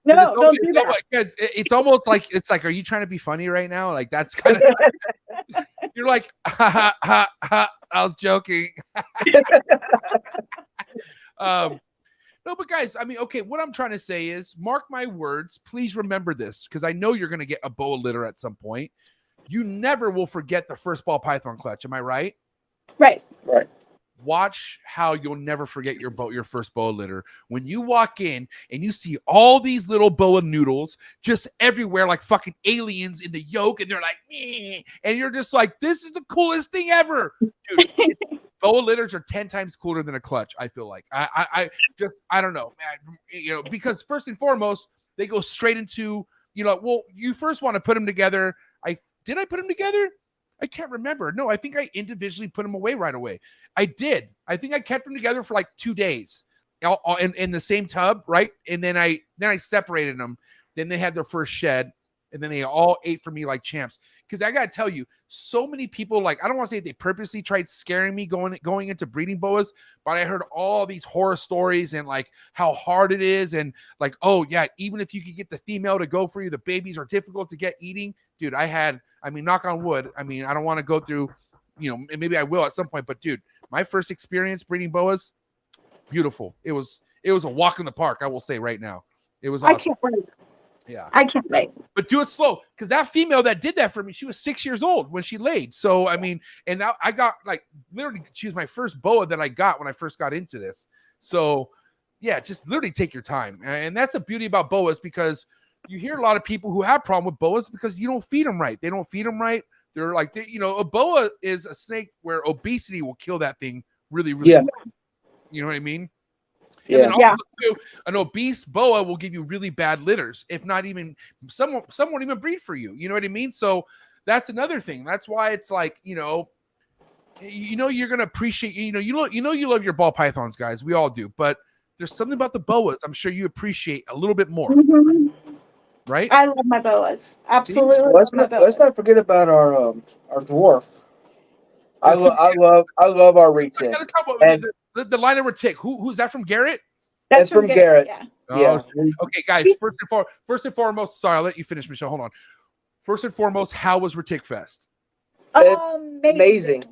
[SPEAKER 6] No, don't do that.
[SPEAKER 2] It's almost like, it's like, are you trying to be funny right now? Like, that's kind of, you're like, ha, ha, ha, ha, I was joking. No, but guys, I mean, okay, what I'm trying to say is, mark my words, please remember this, because I know you're going to get a boa litter at some point. You never will forget the first ball python clutch. Am I right?
[SPEAKER 6] Right.
[SPEAKER 2] Watch how you'll never forget your first boa litter. When you walk in and you see all these little boa noodles just everywhere, like fucking aliens in the yolk, and they're like, meh, and you're just like, this is the coolest thing ever. Dude, boa litters are 10 times cooler than a clutch, I feel like. I don't know, man. You know, because first and foremost, they go straight into, you know, well, you first want to put them together. Did I put them together? I can't remember. No, I think I individually put them away right away. I did. I think I kept them together for like 2 days in the same tub, right? And then I separated them. Then they had their first shed, and then they all ate for me like champs. Because I gotta tell you, so many people, like, I don't want to say they purposely tried scaring me going into breeding boas, but I heard all these horror stories and like how hard it is, and like, oh yeah, even if you could get the female to go for you, the babies are difficult to get eating. Dude, I mean, knock on wood. I mean, I don't want to go through, you know, maybe I will at some point, but dude, my first experience breeding boas, beautiful. It was a walk in the park, I will say right now. It was awesome.
[SPEAKER 6] I can't wait.
[SPEAKER 2] Yeah.
[SPEAKER 6] I can't wait.
[SPEAKER 2] But do it slow, because that female that did that for me, she was 6 years old when she laid. So, I mean, and now I got like, literally, she was my first boa that I got when I first got into this. So, yeah, just literally take your time. And that's the beauty about boas, because you hear a lot of people who have problem with boas because you don't feed them right. They don't feed them right. They're like, you know, a boa is a snake where obesity will kill that thing really, really quick. You know what I mean?
[SPEAKER 7] Yeah.
[SPEAKER 2] And then also, too, an obese boa will give you really bad litters. If not even, some won't even breed for you. You know what I mean? So that's another thing. That's why it's like, you know, you're going to appreciate, you love your ball pythons, guys. We all do. But there's something about the boas I'm sure you appreciate a little bit more.
[SPEAKER 6] Mm-hmm.
[SPEAKER 2] Right?
[SPEAKER 6] I love my boas. Absolutely.
[SPEAKER 7] Let's not forget about our dwarf. I love our retic.
[SPEAKER 2] The line over tick. Who's that from? Garrett?
[SPEAKER 6] That's from Garrett.
[SPEAKER 7] Yeah.
[SPEAKER 2] Okay, guys. First and foremost, sorry, I'll let you finish, Michelle. Hold on. First and foremost, how was Retic Fest?
[SPEAKER 6] Amazing.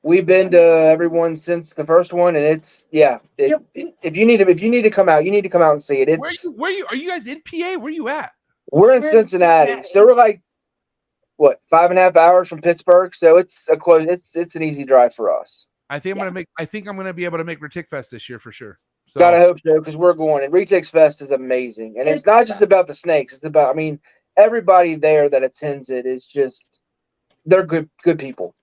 [SPEAKER 7] We've been to everyone since the first one, and it's if you need to come out, you need to come out and see it. It's
[SPEAKER 2] where you are you guys in PA? Where you at?
[SPEAKER 7] We're in Cincinnati, so we're like 5.5 hours from Pittsburgh, so it's an easy drive for us.
[SPEAKER 2] I think I'm gonna be able to make Retic Fest this year for sure. So
[SPEAKER 7] gotta hope so, because we're going, and Retic Fest is amazing, and it's not just about the snakes. It's about, I mean, everybody there that attends it is just, they're good people.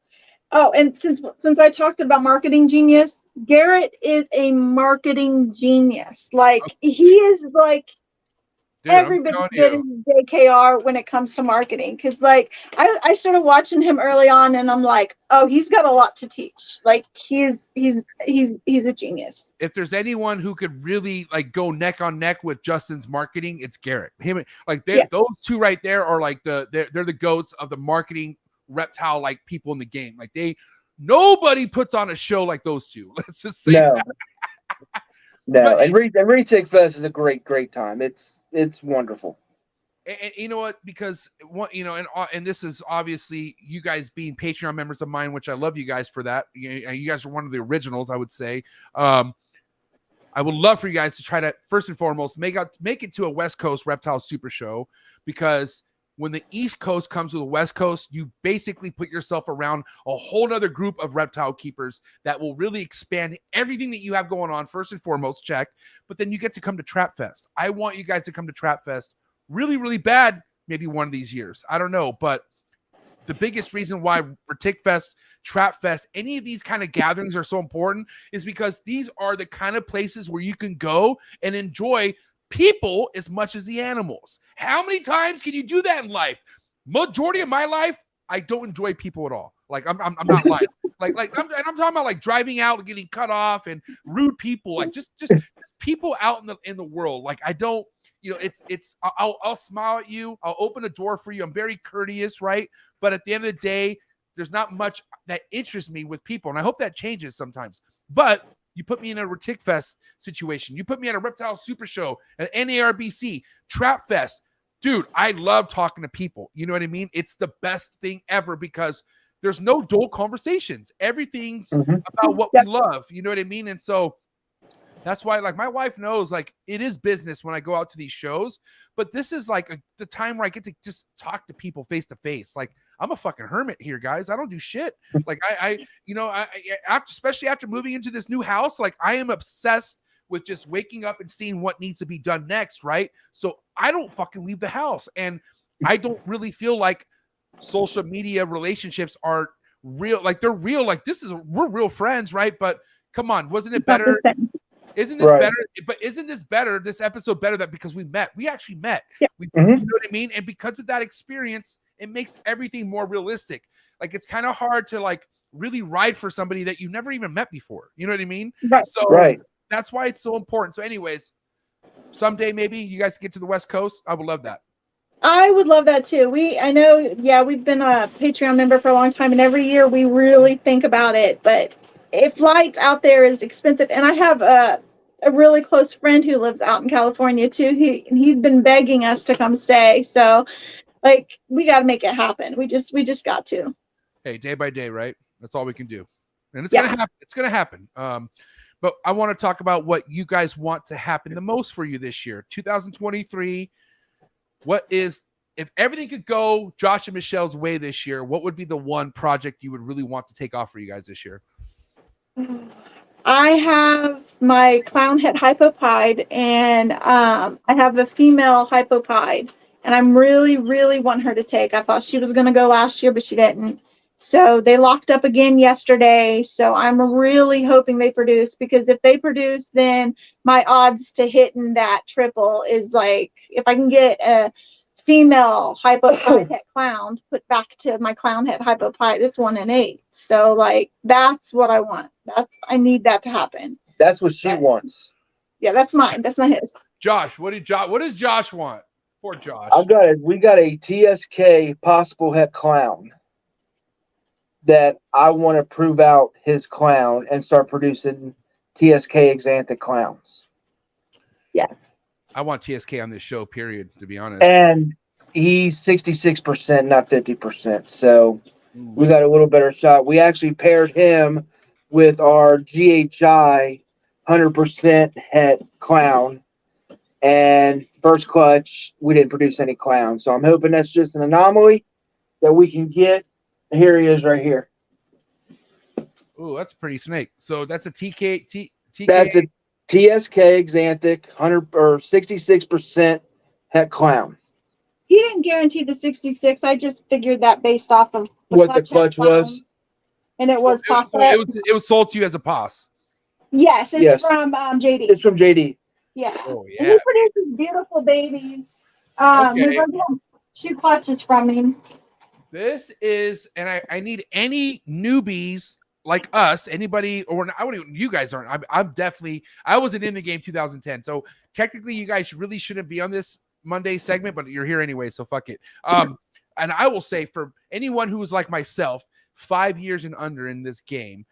[SPEAKER 6] Oh, and since I talked about marketing genius, Garrett is a marketing genius. Like, he is like,
[SPEAKER 2] dude,
[SPEAKER 6] every bit as good as JKR when it comes to marketing. Because like, I started watching him early on, and I'm like, oh, he's got a lot to teach. Like, he's a genius.
[SPEAKER 2] If there's anyone who could really like go neck on neck with Justin's marketing, it's Garrett. Him, like those two right there are like they're the goats of the marketing reptile like people in the game. Like Nobody puts on a show like those two. Let's just say
[SPEAKER 7] No.
[SPEAKER 2] that.
[SPEAKER 7] No,
[SPEAKER 2] But-
[SPEAKER 7] and Retake Fest is a great time. It's wonderful.
[SPEAKER 2] And you know what? Because what and this is obviously you guys being Patreon members of mine, which I love you guys for that. You guys are one of the originals, I would say. I would love for you guys to try to first and foremost make it to a West Coast Reptile Super Show, because when the East Coast comes to the West Coast, you basically put yourself around a whole other group of reptile keepers that will really expand everything that you have going on. First and foremost, check. But then you get to come to Trap Fest. I want you guys to come to Trap Fest really, really bad, maybe one of these years. I don't know. But the biggest reason why Retic Fest, Trap Fest, any of these kind of gatherings are so important is because these are the kind of places where you can go and enjoy people as much as the animals. How many times can you do that in life? Majority of my life, I don't enjoy people at all. Like I'm not lying. I'm talking about like driving out and getting cut off and rude people, like just people out in the world. Like I don't, I'll smile at you. I'll open a door for you. I'm very courteous, right? But at the end of the day, there's not much that interests me with people. And I hope that changes sometimes. But you put me in a Retic Fest situation. You put me at a Reptile Super Show, an NARBC, Trap Fest. Dude, I love talking to people. You know what I mean? It's the best thing ever because there's no dull conversations. Everything's about what we love. You know what I mean? And so that's why, like, my wife knows, like, it is business when I go out to these shows. But this is like the time where I get to just talk to people face to face. Like, I'm a fucking hermit here, guys. I don't do shit. Like especially after moving into this new house, like I am obsessed with just waking up and seeing what needs to be done next, right? So I don't fucking leave the house, and I don't really feel like social media relationships are real. Like they're real. Like we're real friends, right? But come on, wasn't it better? Isn't this better? But isn't this better? This episode better that because we actually met.
[SPEAKER 6] Yeah.
[SPEAKER 2] You know what I mean? And because of that experience, it makes everything more realistic. Like it's kind of hard to like really ride for somebody that you never even met before. You know what I mean?
[SPEAKER 6] Right.
[SPEAKER 2] So that's why it's so important. So anyways, someday maybe you guys get to the West Coast. I would love that.
[SPEAKER 6] I would love that too. I know, we've been a Patreon member for a long time, and every year we really think about it. But if flights out there is expensive, and I have a really close friend who lives out in California too. He's been begging us to come stay. So, like, we got to make it happen. We just got to.
[SPEAKER 2] Hey, day by day, right? That's all we can do, and it's gonna happen. It's gonna happen. But I want to talk about what you guys want to happen the most for you this year, 2023. What is, if everything could go Josh and Michelle's way this year, what would be the one project you would really want to take off for you guys this year?
[SPEAKER 6] I have my clown head hypopide, and I have a female hypopide, and I'm really, really want her to take. I thought she was going to go last year, but she didn't. So they locked up again yesterday. So I'm really hoping they produce, because if they produce, then my odds to hitting that triple is like, if I can get a female hypopide head clown to put back to my clown head hypopide, it's 1 in 8. So like, that's what I want. I need that to happen.
[SPEAKER 7] That's what she wants.
[SPEAKER 6] Yeah, that's mine. That's not his.
[SPEAKER 2] Josh, what does Josh want? Poor Josh.
[SPEAKER 7] We got a TSK possible head clown that I want to prove out his clown and start producing TSK exanthic clowns.
[SPEAKER 6] Yes.
[SPEAKER 2] I want TSK on this show, period, to be honest.
[SPEAKER 7] And he's 66%, not 50%. So we got a little better shot. We actually paired him with our GHI 100% head clown. And first clutch, we didn't produce any clowns. So I'm hoping that's just an anomaly that we can get. And here he is right here.
[SPEAKER 2] Ooh, that's a pretty snake. So that's a TK.
[SPEAKER 7] That's a TSK exanthic 100 or 66% het clown.
[SPEAKER 6] He didn't guarantee the 66. I just figured that based off of
[SPEAKER 7] What the clutch was.
[SPEAKER 6] And it was possible.
[SPEAKER 2] It was sold to you as a POS.
[SPEAKER 6] Yes, it's from JD.
[SPEAKER 7] It's from JD.
[SPEAKER 6] Yeah.
[SPEAKER 2] Oh,
[SPEAKER 6] And
[SPEAKER 2] yeah.
[SPEAKER 6] he produces beautiful babies.
[SPEAKER 2] Okay.
[SPEAKER 6] We've already had 2 clutches from him.
[SPEAKER 2] This is, and I need any newbies like us, anybody, or I wouldn't even, you guys aren't. I'm definitely, I wasn't in the game 2010. So technically you guys really shouldn't be on this Monday segment, but you're here anyway. So fuck it. And I will say, for anyone who is like myself, 5 years and under in this game,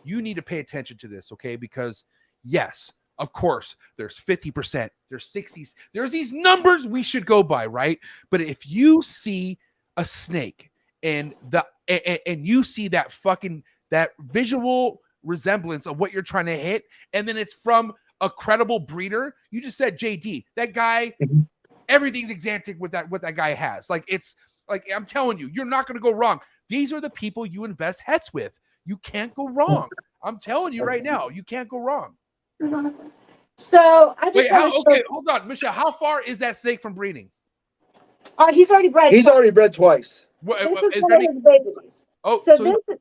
[SPEAKER 2] you need to pay attention to this, okay? Because yes, of course, there's 50%, there's 60s, there's these numbers we should go by, right? But if you see a snake and you see that visual resemblance of what you're trying to hit, and then it's from a credible breeder. You just said JD, that guy, everything's exantic with what that guy has. Like, it's like, I'm telling you, you're not going to go wrong. These are the people you invest hets with. You can't go wrong. I'm telling you right now, you can't go wrong.
[SPEAKER 6] So I just
[SPEAKER 2] hold on, Michelle. How far is that snake from breeding?
[SPEAKER 6] He's already bred.
[SPEAKER 7] He's already bred twice.
[SPEAKER 6] This is one of his babies.
[SPEAKER 2] Oh,
[SPEAKER 6] so this is,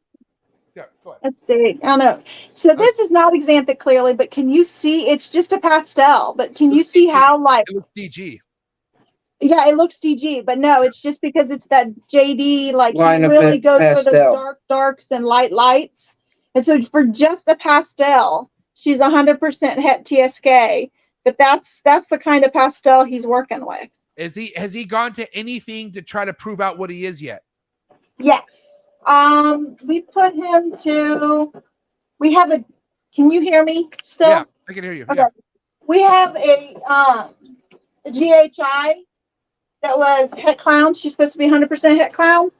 [SPEAKER 2] yeah, go ahead.
[SPEAKER 6] let's see. I don't know. So this is not exanthic clearly, but can you see? It's just a pastel. But can you see how like
[SPEAKER 2] it looks DG?
[SPEAKER 6] Yeah, it looks DG, but no, it's just because it's that JD. Like,
[SPEAKER 7] Line
[SPEAKER 6] he
[SPEAKER 7] of
[SPEAKER 6] really goes for
[SPEAKER 7] pastel.
[SPEAKER 6] those dark darks and light lights. And so for just a pastel, she's 100% het TSK. But that's the kind of pastel he's working with.
[SPEAKER 2] Has he gone to anything to try to prove out what he is yet?
[SPEAKER 6] Yes. We put him to. We have a. Can you hear me still?
[SPEAKER 2] Yeah, I can hear you.
[SPEAKER 6] Okay.
[SPEAKER 2] Yeah.
[SPEAKER 6] We have a GHI that was het clown. She's supposed to be 100% het clown,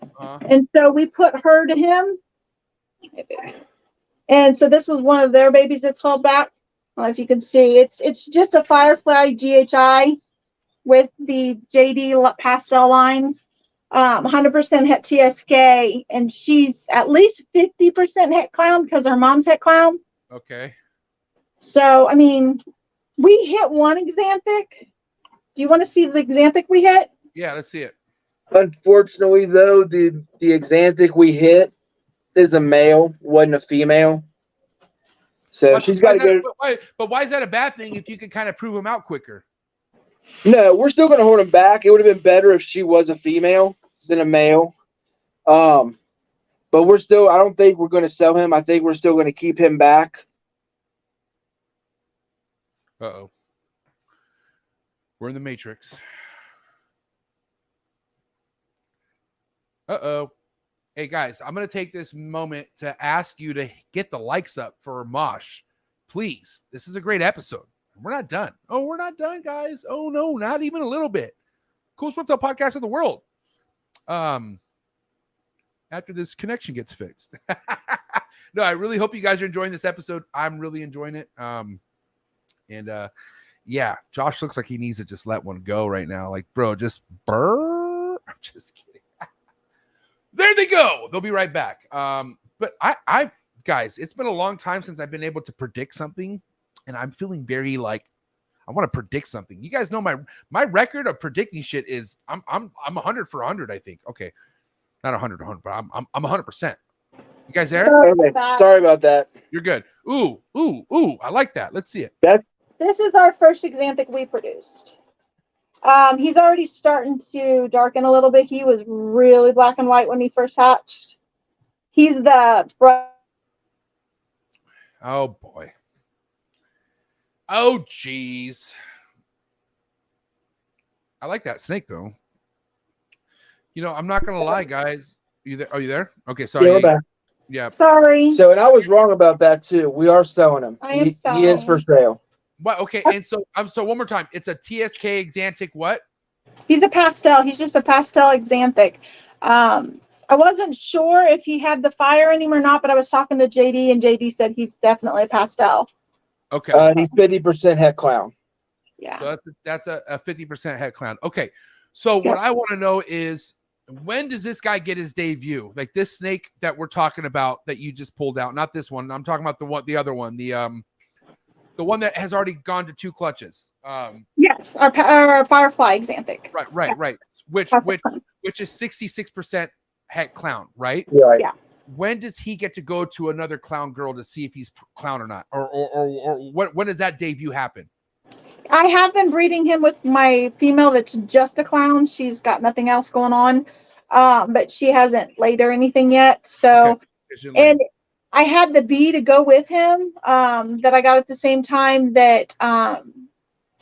[SPEAKER 6] and so we put her to him. And so this was one of their babies that's held back. I don't know if you can see. It's just a Firefly GHI with the JD pastel lines. 100% het TSK, and she's at least 50% het clown because her mom's het clown.
[SPEAKER 2] Okay.
[SPEAKER 6] So, I mean, we hit one exanthic. Do you want to see the exanthic we hit?
[SPEAKER 2] Yeah, let's see it.
[SPEAKER 7] Unfortunately, though, the exanthic we hit is a male, wasn't a female. So she's got to go.
[SPEAKER 2] But why is that a bad thing if you can kind of prove him out quicker?
[SPEAKER 7] No, we're still going to hold him back. It would have been better if she was a female than a male. But we're still, I don't think we're going to sell him. I think we're still going to keep him back.
[SPEAKER 2] Uh-oh. We're in the Matrix. Uh-oh. Hey, guys, I'm going to take this moment to ask you to get the likes up for Mosh. Please. This is a great episode. We're not done. Oh, we're not done, guys. Oh, no, not even a little bit. Coolest reptile podcast in the world. After this connection gets fixed. No, I really hope you guys are enjoying this episode. I'm really enjoying it. Yeah, Josh looks like he needs to just let one go right now. Like, bro, just burr. I'm just kidding. There they go. They'll be right back. But I guys, it's been a long time since I've been able to predict something, and I'm feeling very like I want to predict something. You guys know my record of predicting shit is I'm 100 for 100. I think. Okay, not 100 to 100, but I'm 100%. You guys there?
[SPEAKER 7] Sorry about that.
[SPEAKER 2] You're good. Ooh. I like that. Let's see it.
[SPEAKER 6] This is our first exanthic we produced. He's already starting to darken a little bit. He was really black and white when he first hatched. He's the
[SPEAKER 2] Oh boy. Oh geez. I like that snake though. You know, I'm not gonna lie, guys. Are you there? Okay, sorry.
[SPEAKER 7] Yeah, we're back.
[SPEAKER 2] Yeah.
[SPEAKER 6] Sorry.
[SPEAKER 7] So, and I was wrong about that too. We are selling him.
[SPEAKER 6] I am selling.
[SPEAKER 7] He is for sale.
[SPEAKER 2] What? Okay, and so so one more time. It's a TSK exantic what?
[SPEAKER 6] He's a pastel. He's just a pastel exanthic. I wasn't sure if he had the fire in him or not, but I was talking to JD, and JD said he's definitely a pastel.
[SPEAKER 2] Okay.
[SPEAKER 7] He's 50% het clown.
[SPEAKER 6] Yeah.
[SPEAKER 2] So that's a 50% het clown. Okay. So what I want to know is, when does this guy get his debut? Like this snake that we're talking about that you just pulled out, not this one. I'm talking about the other one, the one that has already gone to 2 clutches.
[SPEAKER 6] Yes, our Firefly exanthic.
[SPEAKER 2] Right. Which is 66% het clown, right?
[SPEAKER 7] Right.
[SPEAKER 6] Yeah.
[SPEAKER 2] When does he get to go to another clown girl to see if he's clown or not, or when does that debut happen?
[SPEAKER 6] I have been breeding him with my female that's just a clown. She's got nothing else going on, but she hasn't laid or anything yet. So,
[SPEAKER 2] okay.
[SPEAKER 6] And I had the bee to go with him that I got at the same time that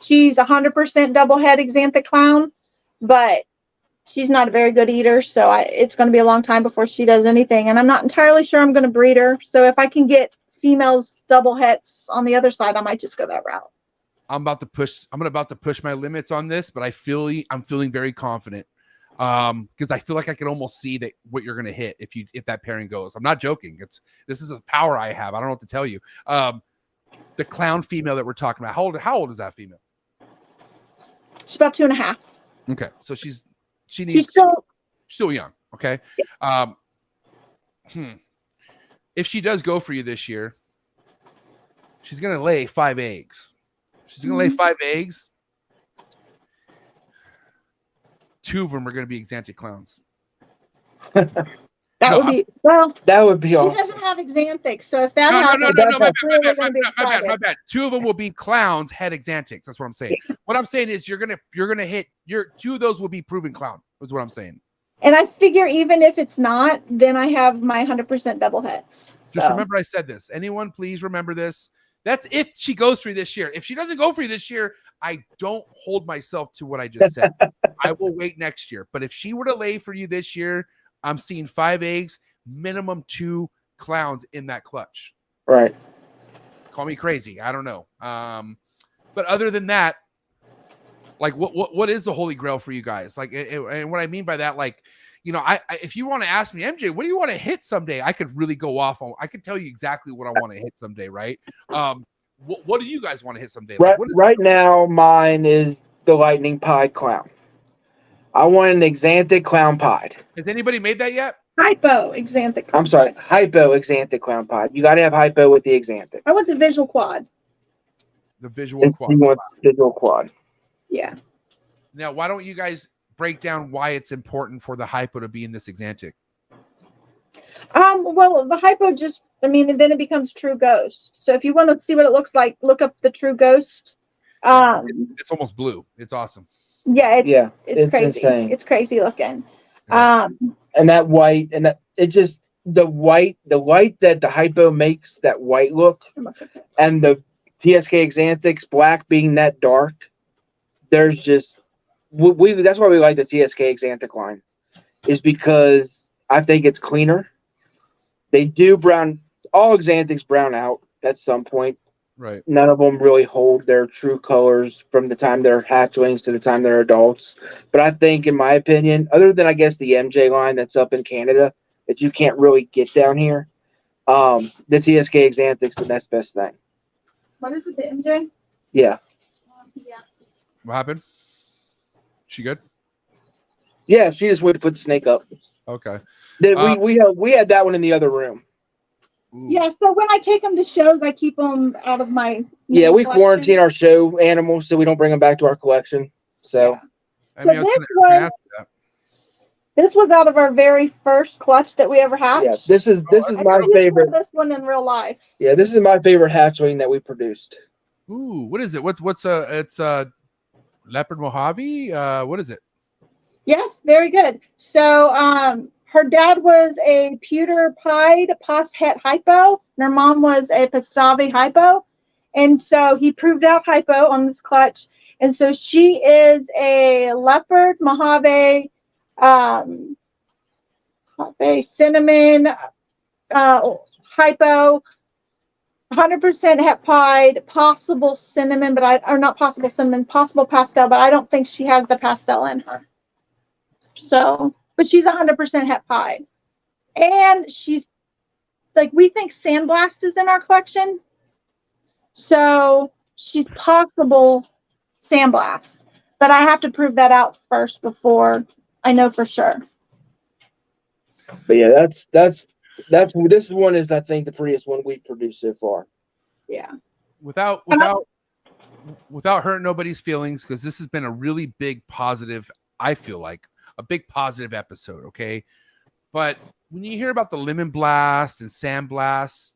[SPEAKER 6] she's 100% double head exanthic clown, but she's not a very good eater, so it's going to be a long time before she does anything. And I'm not entirely sure I'm going to breed her. So if I can get females double hets on the other side, I might just go that route.
[SPEAKER 2] I'm about to push my limits on this, but I'm feeling very confident. Because I feel like I can almost see that what you're gonna hit if that pairing goes. I'm not joking. This is a power I have. I don't know what to tell you. The clown female that we're talking about. How old is that female?
[SPEAKER 6] She's about 2.5.
[SPEAKER 2] Okay, so she's still young. Okay.
[SPEAKER 6] Yeah.
[SPEAKER 2] If she does go for you this year, she's gonna lay 5 eggs. She's gonna lay 5 eggs. 2 of them are going to be Exantic clowns.
[SPEAKER 6] That would be
[SPEAKER 7] awesome.
[SPEAKER 6] She doesn't have Exantics, so if that happens,
[SPEAKER 2] my bad. 2 of them will be clowns head Exantics. That's what I'm saying. What I'm saying is you're gonna hit 2 of those will be proven clown. Is what I'm saying.
[SPEAKER 6] And I figure even if it's not, then I have my 100% double hets.
[SPEAKER 2] Just remember I said this. Anyone, please remember this. That's if she goes for you this year. If she doesn't go for you this year, I don't hold myself to what I just said. I will wait next year. But if she were to lay for you this year, I'm seeing 5 eggs, minimum 2 clowns in that clutch.
[SPEAKER 7] Right.
[SPEAKER 2] Call me crazy. I don't know. But other than that, like what is the holy grail for you guys? Like, and what I mean by that, like, you know, I if you want to ask me, MJ, what do you want to hit someday? I could really go off on. I could tell you exactly what I want to hit someday, right? What do you guys want to hit someday? Like,
[SPEAKER 7] right now, mine is the lightning pied clown. I want an Exantic clown pied.
[SPEAKER 2] Has anybody made that yet?
[SPEAKER 6] Hypo Exantic.
[SPEAKER 7] I'm sorry, hypo Exantic clown pied. You got to have hypo with the Exantic.
[SPEAKER 6] I want the visual quad.
[SPEAKER 2] The visual quad.
[SPEAKER 7] He wants visual quad.
[SPEAKER 6] Yeah.
[SPEAKER 2] Now, why don't you guys break down why it's important for the hypo to be in this Exantic?
[SPEAKER 6] Well, the hypo and then it becomes true ghost. So if you want to see what it looks like, look up the true ghost.
[SPEAKER 2] It's almost blue. It's awesome.
[SPEAKER 6] Yeah, it's crazy.
[SPEAKER 7] Insane.
[SPEAKER 6] It's crazy looking.
[SPEAKER 2] Yeah.
[SPEAKER 7] And that white, and that it just the white that the hypo makes, that white look, and the TSK Exantics black being that dark. There's just that's why we like the TSK Exantic line, is because I think it's cleaner. They do brown. All Exantics brown out at some point.
[SPEAKER 2] Right.
[SPEAKER 7] None of them really hold their true colors from the time they're hatchlings to the time they're adults. But I think, in my opinion, other than I guess the MJ line that's up in Canada that you can't really get down here, the TSK Exantic's the next best thing.
[SPEAKER 6] What is it, the MJ?
[SPEAKER 7] Yeah.
[SPEAKER 6] Yeah.
[SPEAKER 2] What happened? She good?
[SPEAKER 7] Yeah, she just went to put the snake up.
[SPEAKER 2] Okay.
[SPEAKER 7] Then we had that one in the other room.
[SPEAKER 2] Ooh.
[SPEAKER 6] Yeah, so when I take them to shows, I keep them out of my
[SPEAKER 7] Yeah, we
[SPEAKER 6] collection.
[SPEAKER 7] quarantine our show animals so we don't bring them back to our collection. So,
[SPEAKER 2] I mean, I was gonna ask you that.
[SPEAKER 6] This was out of our very first clutch that we ever hatched.
[SPEAKER 7] yeah, this is
[SPEAKER 6] I
[SPEAKER 7] my
[SPEAKER 6] just
[SPEAKER 7] favorite.
[SPEAKER 6] saw this one in real life.
[SPEAKER 7] Yeah, this is my favorite hatchling that we produced.
[SPEAKER 2] Ooh, what is it? It's leopard Mojave. What is it?
[SPEAKER 6] Yes, very good. So her dad was a pewter pied pos het hypo, and her mom was a Pasavi hypo. And so he proved out hypo on this clutch. And so she is a leopard Mojave, cinnamon, hypo, 100% het pied, possible cinnamon, possible pastel, but I don't think she has the pastel in her. So, but she's 100% het pied. And she's like, we think Sandblast is in our collection. So she's possible Sandblast, but I have to prove that out first before I know for sure.
[SPEAKER 7] But yeah, this one is, I think, the prettiest one we've produced so far.
[SPEAKER 6] Yeah.
[SPEAKER 2] Without hurting nobody's feelings, because this has been a really big positive, I feel like a big positive episode. Okay. But when you hear about the Lemon Blast and Sandblast,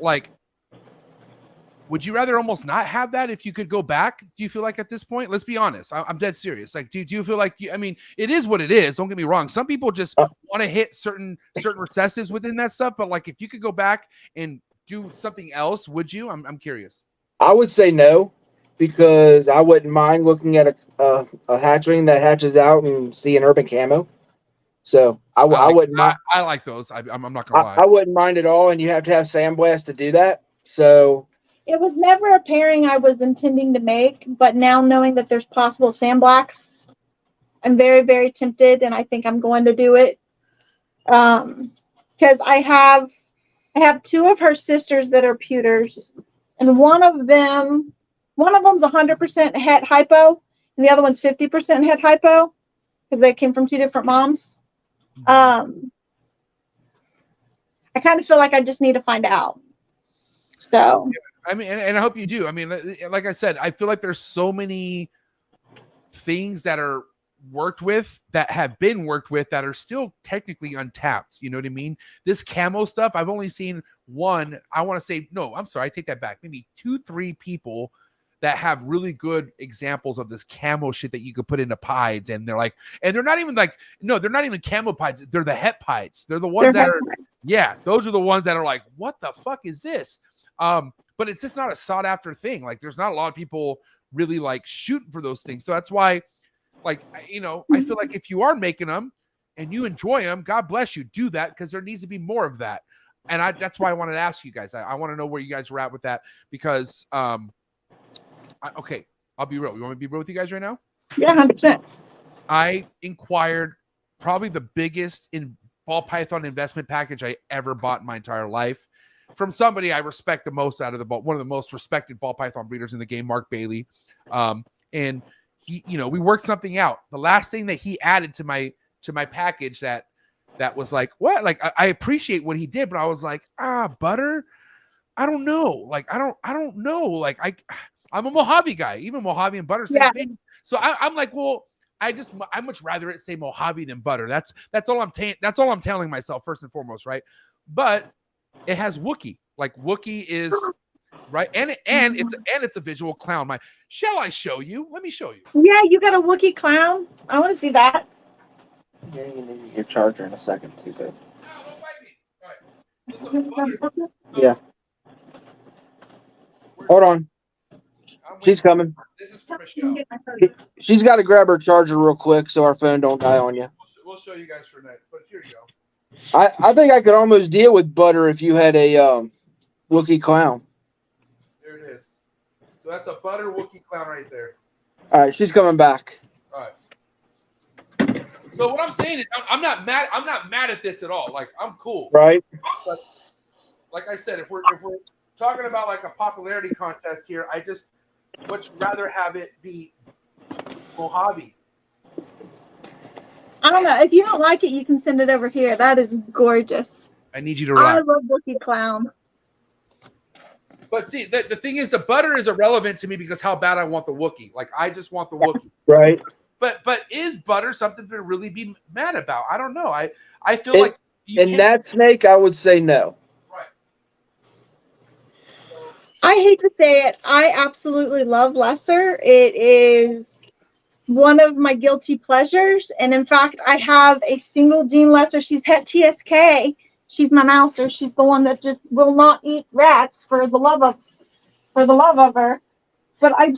[SPEAKER 2] like, would you rather almost not have that if you could go back? Do you feel like at this point? Let's be honest. I'm dead serious. Like, do you feel like I mean, it is what it is. Don't get me wrong. Some people just want to hit certain recessives within that stuff. But like, if you could go back and do something else, would you? I'm curious.
[SPEAKER 7] I would say no, because I wouldn't mind looking at a hatchling that hatches out and see an urban camo. So I wouldn't mind.
[SPEAKER 2] I like those. I'm not gonna lie.
[SPEAKER 7] I wouldn't mind at all, and you have to have sandblast to do that. So
[SPEAKER 6] It was never a pairing I was intending to make, but now knowing that there's possible sandblacks, I'm very, very tempted, and I think I'm going to do it. Because I have two of her sisters that are pewters, and one of them's 100% het hypo, and the other one's 50% het hypo, because they came from two different moms. I kind of feel like I just need to find out. So
[SPEAKER 2] I mean, and I hope you do. I mean, like I said, I feel like there's so many things that are worked with that have been worked with that are still technically untapped. You know what I mean? This camo stuff, I've only seen one. I want to say, no, I'm sorry, I take that back. Maybe 2-3 people that have really good examples of this camo shit that you could put into pides, and they're like, and they're not even like, no, they're not even camo pides. They're the het pides. They're the ones that are, yeah, those are the ones that are like, what the fuck is this? But it's just not a sought after thing. Like, there's not a lot of people really like shooting for those things. So that's why, like, you know, I feel like if you are making them and you enjoy them, God bless you, do that, because there needs to be more of that. And that's why I wanted to ask you guys. I want to know where you guys were at with that, because okay, I'll be real. You want me to be real with you guys right now?
[SPEAKER 6] yeah, 100%.
[SPEAKER 2] I inquired probably the biggest in ball python investment package I ever bought in my entire life from somebody I respect the most out of the ball, one of the most respected ball python breeders in the game, Mark Bailey. And he, you know, we worked something out. The last thing that he added to my package that was like, what? Like, I appreciate what he did, but I was like, butter? I don't know. Like, I don't know. Like, I'm a Mojave guy. Even Mojave and butter, same thing. So I'm like, well, I much rather it say Mojave than butter. That's all I'm telling myself first and foremost, right? But it has Wookiee. Like, Wookiee is right, and it's a visual clown. Shall I show you? Let me show you.
[SPEAKER 6] Yeah, you got a Wookiee clown. I want to see that.
[SPEAKER 7] Yeah, you need your charger in a second too, babe.
[SPEAKER 2] No, don't bite me. All right. So,
[SPEAKER 7] Yeah. Hold on. She's coming.
[SPEAKER 2] This is for Michelle.
[SPEAKER 7] She's got to grab her charger real quick so our phone don't die on you.
[SPEAKER 2] We'll show you guys for next, but here you go.
[SPEAKER 7] I think I could almost deal with butter if you had a Wookiee clown.
[SPEAKER 2] There it is. So that's a butter Wookiee clown right there.
[SPEAKER 7] All right, she's coming back.
[SPEAKER 2] All right. So what I'm saying is, I'm not mad. I'm not mad at this at all. Like, I'm cool.
[SPEAKER 7] Right.
[SPEAKER 2] But like I said, if we're talking about like a popularity contest here, I just much rather have it be Mojave.
[SPEAKER 6] I don't know. If you don't like it, you can send it over here. That is gorgeous.
[SPEAKER 2] I need you to
[SPEAKER 6] I
[SPEAKER 2] relax.
[SPEAKER 6] love Wookiee clown.
[SPEAKER 2] But see, the thing is, the butter is irrelevant to me because how bad I want the Wookiee. Like, I just want the Wookiee.
[SPEAKER 7] Right.
[SPEAKER 2] But is butter something to really be mad about? I don't know. I feel like
[SPEAKER 7] in that snake, I would say no.
[SPEAKER 2] Right.
[SPEAKER 6] I hate to say it. I absolutely love Lesser. It is one of my guilty pleasures. And in fact, I have a single gene Lesser. She's het TSK. She's my mouser. She's the one that just will not eat rats for the love of her. But I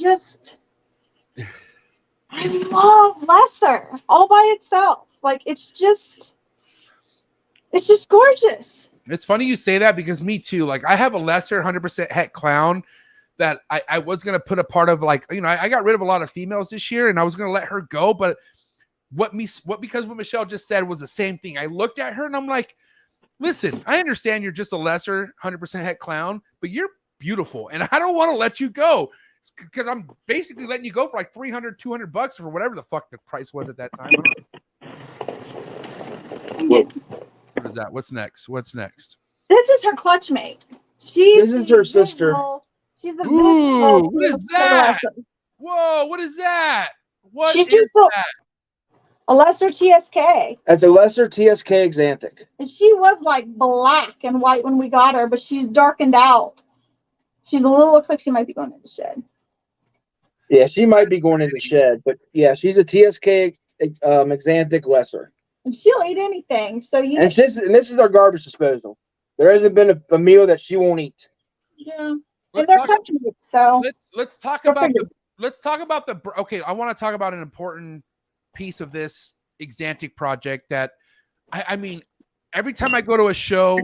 [SPEAKER 6] love Lesser all by itself. Like, it's just gorgeous.
[SPEAKER 2] It's funny you say that because me too. Like, I have a Lesser 100% het clown that I was going to put a part of, like, you know, I got rid of a lot of females this year and I was going to let her go. But because what Michelle just said was the same thing. I looked at her and I'm like, listen, I understand you're just a Lesser 100% het clown, but you're beautiful. And I don't want to let you go because I'm basically letting you go for like $300, $200 for whatever the fuck the price was at that time. What is that? What's next?
[SPEAKER 6] This is her clutch mate.
[SPEAKER 7] This is her sister.
[SPEAKER 6] She's a
[SPEAKER 2] Ooh, what is that? Whoa, what is that? What is that?
[SPEAKER 6] A Lesser TSK.
[SPEAKER 7] That's a Lesser TSK Xanthic.
[SPEAKER 6] And she was like black and white when we got her, but she's darkened out. She's looks like she might be going in the shed.
[SPEAKER 7] Yeah, she might be going in the shed, but yeah, she's a TSK Xanthic Lesser.
[SPEAKER 6] And she'll eat anything. So
[SPEAKER 7] and this is our garbage disposal. There hasn't been a meal that she won't eat.
[SPEAKER 6] Yeah. and they're country. So
[SPEAKER 2] let's talk
[SPEAKER 6] Go
[SPEAKER 2] about
[SPEAKER 6] figure.
[SPEAKER 2] okay, I want to talk about an important piece of this Exantic project that I mean, every time I go to a show,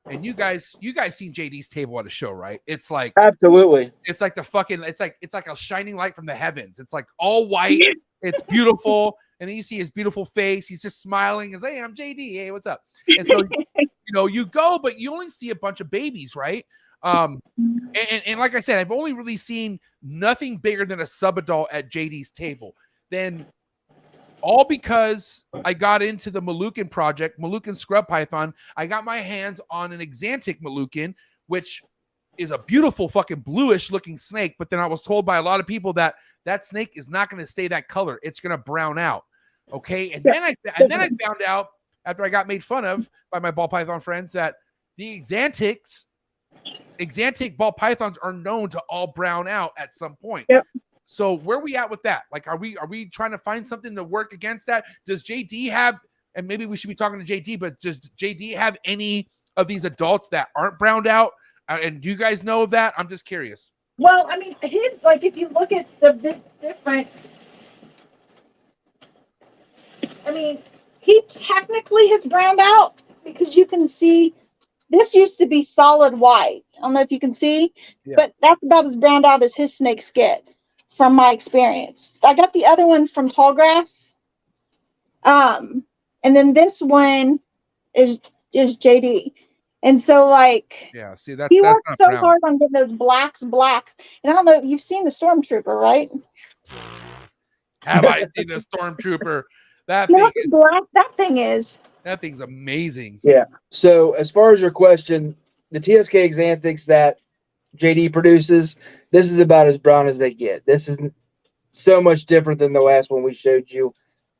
[SPEAKER 2] and you guys seen JD's table at a show, right? It's like
[SPEAKER 7] Absolutely.
[SPEAKER 2] it's like the fucking it's like a shining light from the heavens. It's like all white, it's beautiful, and then you see his beautiful face. He's just smiling and hey, I'm JD. Hey, what's up? And so you go, but you only see a bunch of babies, right? And like I said, I've only really seen nothing bigger than a sub-adult at JD's table. Then all because I got into the Moluccan project, Moluccan Scrub Python. I got my hands on an Exantic Moluccan, which is a beautiful fucking bluish looking snake. But then I was told by a lot of people that snake is not going to stay that color. It's going to brown out. Okay. And then I found out after I got made fun of by my ball python friends that the Exantic ball pythons are known to all brown out at some point.
[SPEAKER 6] Yep.
[SPEAKER 2] So where are we at with that? Like, are we trying to find something to work against that? Does JD have, and maybe we should be talking to JD, but does JD have any of these adults that aren't browned out? And do you guys know of that? I'm just curious.
[SPEAKER 6] Well, I mean, his, like, if you look at the big difference, I mean, he technically has browned out because you can see this used to be solid white. I don't know if you can see, but that's about as browned out as his snakes get from my experience. I got the other one from Tallgrass. And then this one is JD. And so, like,
[SPEAKER 2] yeah, see, that's
[SPEAKER 6] he
[SPEAKER 2] that's
[SPEAKER 6] worked
[SPEAKER 2] not
[SPEAKER 6] so
[SPEAKER 2] brown.
[SPEAKER 6] hard on getting those blacks. And I don't know, you've seen the Stormtrooper, right?
[SPEAKER 2] Have I seen the Stormtrooper? That
[SPEAKER 6] You know
[SPEAKER 2] thing
[SPEAKER 6] what
[SPEAKER 2] is,
[SPEAKER 6] black that thing is?
[SPEAKER 2] that thing's amazing.
[SPEAKER 7] Yeah. So as far as your question, the TSK Exanthics that JD produces, this is about as brown as they get. This is so much different than the last one we showed you,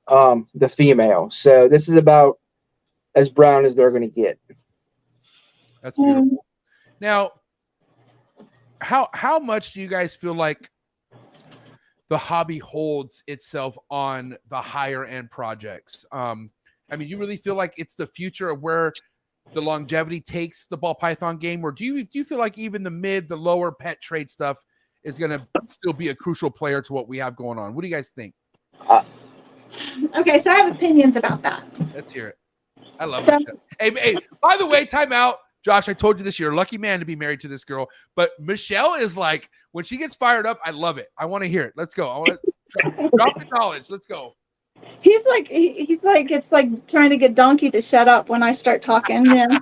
[SPEAKER 7] the female. So this is about as brown as they're going to get.
[SPEAKER 2] That's beautiful. Now, how much do you guys feel like the hobby holds itself on the higher end projects? I mean, you really feel like it's the future of where the longevity takes the ball python game, or do you feel like even the lower pet trade stuff is going to still be a crucial player to what we have going on? What do you guys think?
[SPEAKER 6] Okay, so I have opinions about that.
[SPEAKER 2] Let's hear it. I love it. Hey, by the way, time out. Josh, I told you this, you're a lucky man to be married to this girl. But Michelle is like, when she gets fired up, I love it. I want to hear it. Let's go. I want to drop the knowledge. Let's go.
[SPEAKER 6] He's like, it's like trying to get Donkey to shut up when I start talking. Yeah.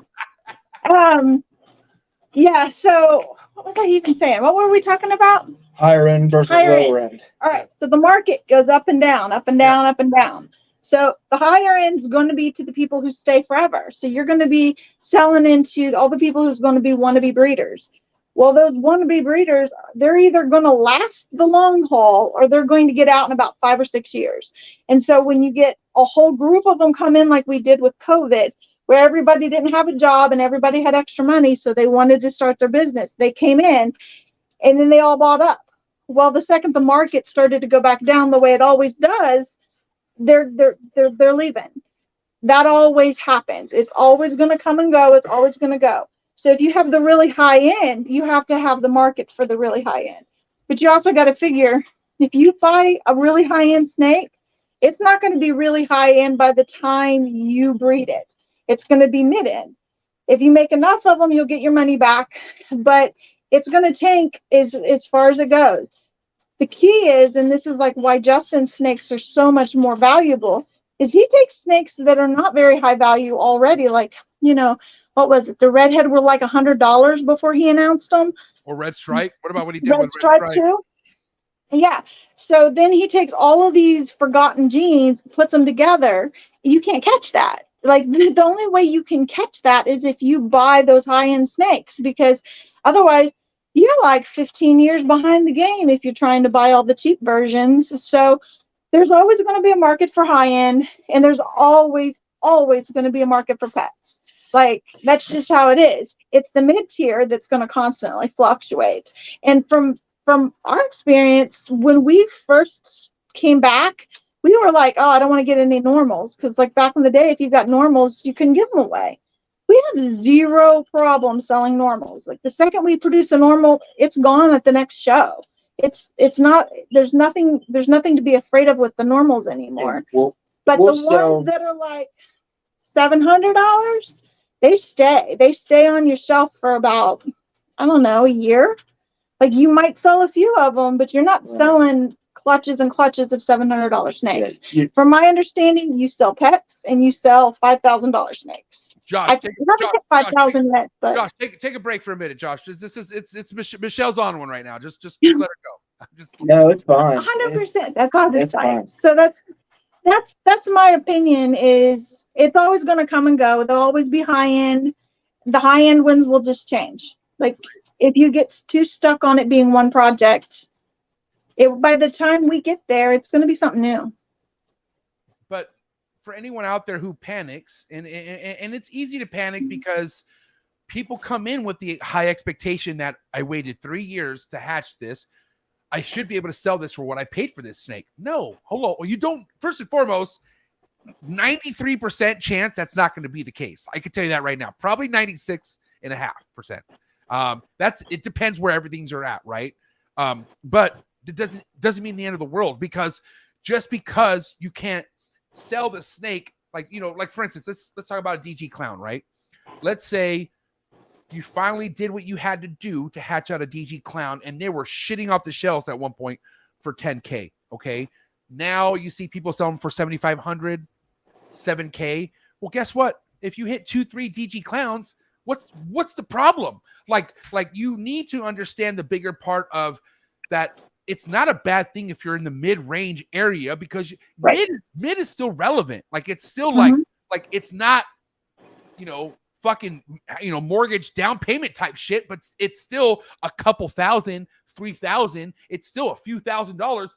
[SPEAKER 6] Yeah. So what was I even saying? What were we talking about?
[SPEAKER 7] Higher end versus lower end.
[SPEAKER 6] All right. So the market goes up and down, up and down, up and down. So the higher end is going to be to the people who stay forever. So you're going to be selling into all the people who's going to be wannabe breeders. Well, those wannabe breeders, they're either going to last the long haul or they're going to get out in about 5 or 6 years. And so when you get a whole group of them come in like we did with COVID, where everybody didn't have a job and everybody had extra money, so they wanted to start their business, they came in and then they all bought up. Well, the second the market started to go back down the way it always does, they're leaving. That always happens. It's always going to come and go. It's always going to go. So if you have the really high end, you have to have the market for the really high end. But you also got to figure, if you buy a really high end snake, it's not going to be really high end by the time you breed it. It's going to be mid end. If you make enough of them, you'll get your money back, but it's going to tank as far as it goes. The key is, and this is like why Justin's snakes are so much more valuable, is he takes snakes that are not very high value already. Like, you know, what was it? The redhead were like $100 before he announced them.
[SPEAKER 2] Or red stripe. What about what he did
[SPEAKER 6] Red
[SPEAKER 2] with
[SPEAKER 6] stripe
[SPEAKER 2] red stripe?
[SPEAKER 6] too? Yeah. So then he takes all of these forgotten genes, puts them together. You can't catch that. Like the only way you can catch that is if you buy those high-end snakes, because otherwise you're like 15 years behind the game if you're trying to buy all the cheap versions. So there's always going to be a market for high-end, and there's always going to be a market for pets. Like, that's just how it is. It's the mid-tier that's going to constantly fluctuate. And from our experience, when we first came back, we were like, oh, I don't want to get any normals. Because, like, back in the day, if you got normals, you couldn't give them away. We have zero problem selling normals. Like the second we produce a normal, it's gone at the next show. It's not, there's nothing to be afraid of with the normals anymore. But the ones that are like $700, they stay on your shelf for about, I don't know, a year. Like you might sell a few of them, but you're not selling clutches and clutches of $700 snakes. From my understanding, you sell pets and you sell $5,000 snakes.
[SPEAKER 2] Josh,
[SPEAKER 6] I haven't hit 5,000 yet, but
[SPEAKER 2] Josh, take a break for a minute, Josh. Michelle's on one right now. Just let her go. I'm just kidding.
[SPEAKER 7] No, it's fine.
[SPEAKER 6] 100%. That's all
[SPEAKER 7] It's fine.
[SPEAKER 6] So that's my opinion. Is it's always going to come and go. They'll always be high end. The high end ones will just change. Like if you get too stuck on it being one project, by the time we get there, it's going to be something new.
[SPEAKER 2] But for anyone out there who panics, and it's easy to panic because people come in with the high expectation that I waited 3 years to hatch this. I should be able to sell this for what I paid for this snake. No, hello. You don't, first and foremost, 93% chance that's not going to be the case. I can tell you that right now. Probably 96.5%. It depends where everything's are at, right? But it doesn't mean the end of the world, because just because you can't sell the snake, like for instance, let's talk about a DG clown, right? Let's say you finally did what you had to do to hatch out a DG clown, and they were shitting off the shelves at one point for $10K. Okay, now you see people selling for $7,500, $7K. Well, guess what? If you hit 2-3 DG clowns, what's the problem? Like you need to understand the bigger part of that. It's not a bad thing if you're in the mid-range area, because mid is still relevant. Like it's still like it's not, fucking, mortgage down payment type shit, but it's still a couple thousand, 3,000. It's still a few $1,000s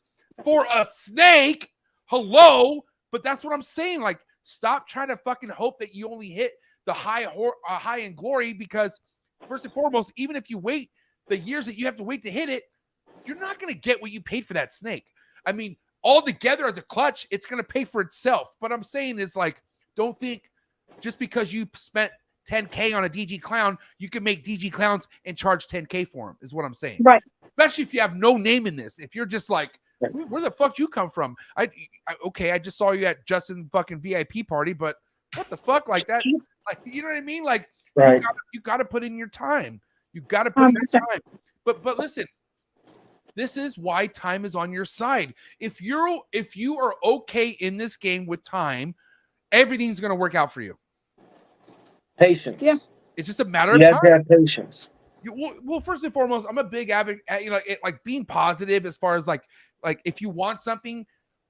[SPEAKER 2] for a snake. Hello. But that's what I'm saying. Like, stop trying to fucking hope that you only hit the high in glory, because first and foremost, even if you wait the years that you have to wait to hit it, you're not going to get what you paid for that snake. I mean, all together as a clutch, it's going to pay for itself. But I'm saying is, like, don't think just because you spent $10K on a DG clown, you can make DG clowns and charge $10K for them, is what I'm saying.
[SPEAKER 6] Right.
[SPEAKER 2] Especially if you have no name in this. If you're just like, where the fuck you come from? I just saw you at Justin fucking VIP party, but what the fuck, like that? Like, you know what I mean? Like, you got to put in your time. You got to put in your time. But listen, this is why time is on your side. If you are okay in this game with time, everything's going to work out for you.
[SPEAKER 7] Patience.
[SPEAKER 6] Yeah.
[SPEAKER 2] It's just a matter of
[SPEAKER 7] time.
[SPEAKER 2] time.
[SPEAKER 7] You have to have patience.
[SPEAKER 2] Well, first and foremost, I'm a big advocate, like being positive as far as like if you want something,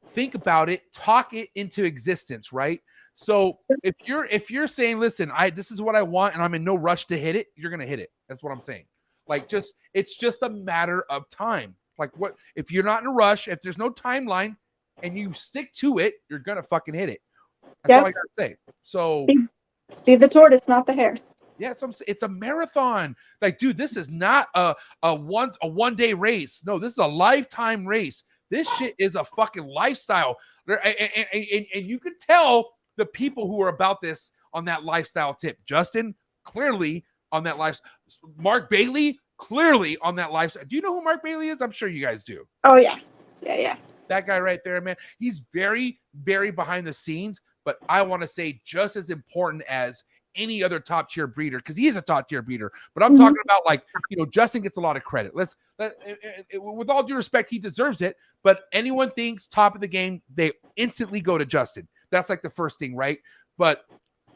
[SPEAKER 2] think about it, talk it into existence, right? So if you're saying, listen, this is what I want and I'm in no rush to hit it, you're going to hit it. That's what I'm saying. Like, it's just a matter of time. Like, what if you're not in a rush, if there's no timeline and you stick to it, you're going to fucking hit it. That's all I got to say. So
[SPEAKER 6] be the tortoise, not the hare.
[SPEAKER 2] Yeah, it's a marathon. Like, dude, this is not a one-day race. No, this is a lifetime race. This shit is a fucking lifestyle. And you can tell the people who are about this on that lifestyle tip. Justin, clearly on that lifestyle. Mark Bailey, clearly on that lifestyle. Do you know who Mark Bailey is? I'm sure you guys do.
[SPEAKER 6] Oh, yeah. Yeah.
[SPEAKER 2] That guy right there, man. He's very, very behind the scenes, but I want to say just as important as any other top tier breeder, because he is a top tier breeder. But I'm talking about, like, Justin gets a lot of credit. With all due respect, he deserves it. But anyone thinks top of the game, they instantly go to Justin. That's like the first thing, right? But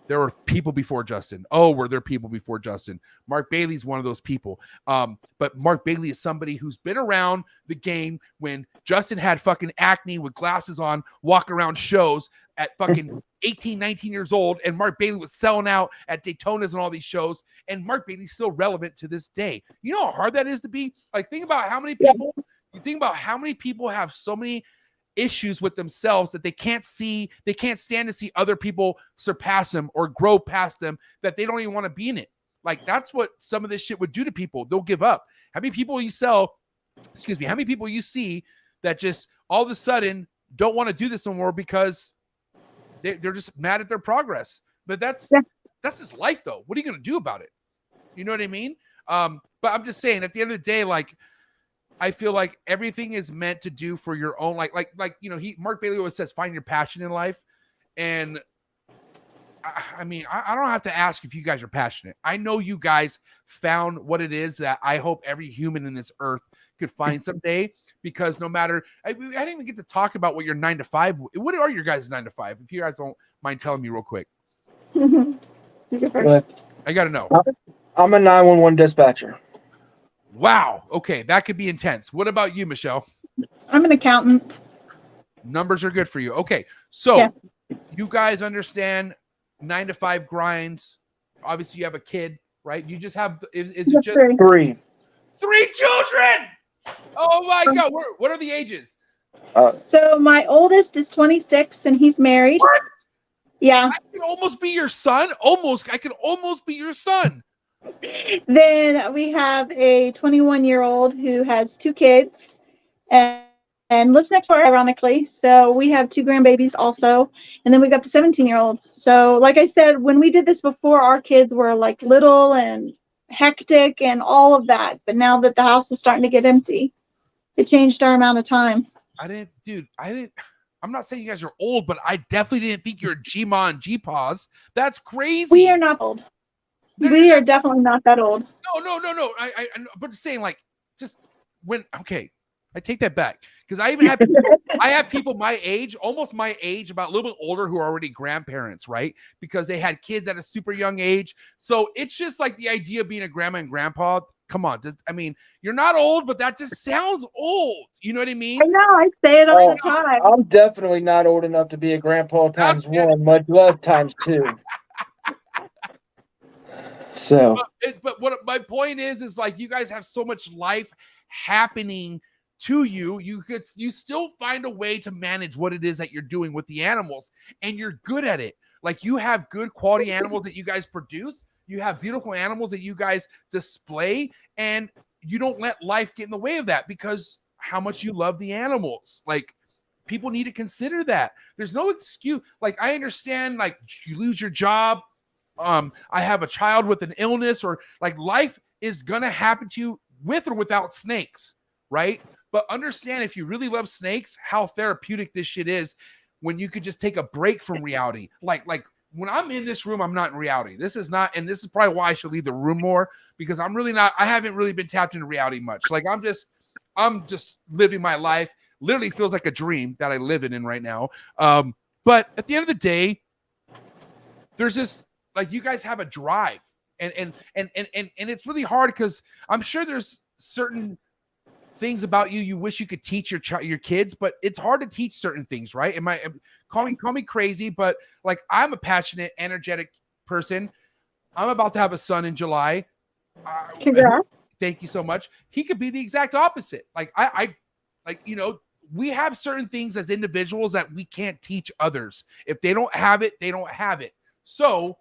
[SPEAKER 2] there were people before Justin. Oh, were there people before Justin? Mark Bailey's one of those people. But Mark Bailey is somebody who's been around the game when Justin had fucking acne with glasses on, walk around shows at fucking 18, 19 years old, and Mark Bailey was selling out at Daytonas and all these shows, and Mark Bailey's still relevant to this day. You know how hard that is to be? Like, think about how many people have so many issues with themselves that they can't stand to see other people surpass them or grow past them, that they don't even want to be in it. Like, that's what some of this shit would do to people. They'll give up. How many people you see that just all of a sudden don't want to do this anymore because they're just mad at their progress? But that's that's just life though. What are you going to do about it? You know what I mean? But I'm just saying at the end of the day, like, I feel like everything is meant to do for your own, like, Mark Bailey always says, find your passion in life. And I mean, I don't have to ask if you guys are passionate. I know you guys found what it is that I hope every human in this earth could find someday, because no matter, I didn't even get to talk about what your 9 to 5, what are your guys' 9 to 5? If you guys don't mind telling me real quick. I got to know.
[SPEAKER 7] I'm a 911 dispatcher.
[SPEAKER 2] Wow. Okay. That could be intense. What about you, Michelle?
[SPEAKER 6] I'm an accountant.
[SPEAKER 2] Numbers are good for you. Okay. So you guys understand 9 to 5 grinds. Obviously you have a kid, right? You just have, is it just
[SPEAKER 7] three
[SPEAKER 2] children? Oh my God. What are the ages?
[SPEAKER 6] So my oldest is 26 and he's married.
[SPEAKER 2] What?
[SPEAKER 6] Yeah.
[SPEAKER 2] I can almost be your son. I can almost be your son.
[SPEAKER 6] Then we have a 21-year-old who has 2 kids and lives next door, ironically. So we have 2 grandbabies also. And then we got the 17-year-old. So like I said, when we did this before, our kids were like little and hectic and all of that. But now that the house is starting to get empty, it changed our amount of time.
[SPEAKER 2] I'm not saying you guys are old, but I definitely didn't think you're G-Ma and G-Paws. That's crazy.
[SPEAKER 6] We are not old. We are definitely not that old.
[SPEAKER 2] No. But just saying, like, just when, okay, I take that back, because I even have people, I have people my age, almost my age, about a little bit older, who are already grandparents, right? Because they had kids at a super young age. So it's just like the idea of being a grandma and grandpa. Come on, I mean, you're not old, but that just sounds old. You know what I mean?
[SPEAKER 6] I know, I say it all the time.
[SPEAKER 7] I'm definitely not old enough to be a grandpa times 1, much less times 2. So,
[SPEAKER 2] but what my point is like, you guys have so much life happening to you. You still find a way to manage what it is that you're doing with the animals, and you're good at it. Like, you have good quality animals that you guys produce. You have beautiful animals that you guys display, and you don't let life get in the way of that, because how much you love the animals. Like, people need to consider that. There's no excuse. Like, I understand, like, you lose your job. I have a child with an illness, or like, life is going to happen to you with or without snakes, right? But understand, if you really love snakes, how therapeutic this shit is when you could just take a break from reality. Like when I'm in this room, I'm not in reality. This is not, and this is probably why I should leave the room more, because I'm really not, I haven't really been tapped into reality much. Like, I'm just living my life. Literally feels like a dream that I live in right now. But at the end of the day, there's this, like, you guys have a drive, and it's really hard, because I'm sure there's certain things about you wish you could teach your kids, but it's hard to teach certain things, right? Call me crazy, but like, I'm a passionate, energetic person. I'm about to have a son in July.
[SPEAKER 6] Congrats.
[SPEAKER 2] Thank you so much. He could be the exact opposite. Like, I we have certain things as individuals that we can't teach others. If they don't have it, they don't have it. So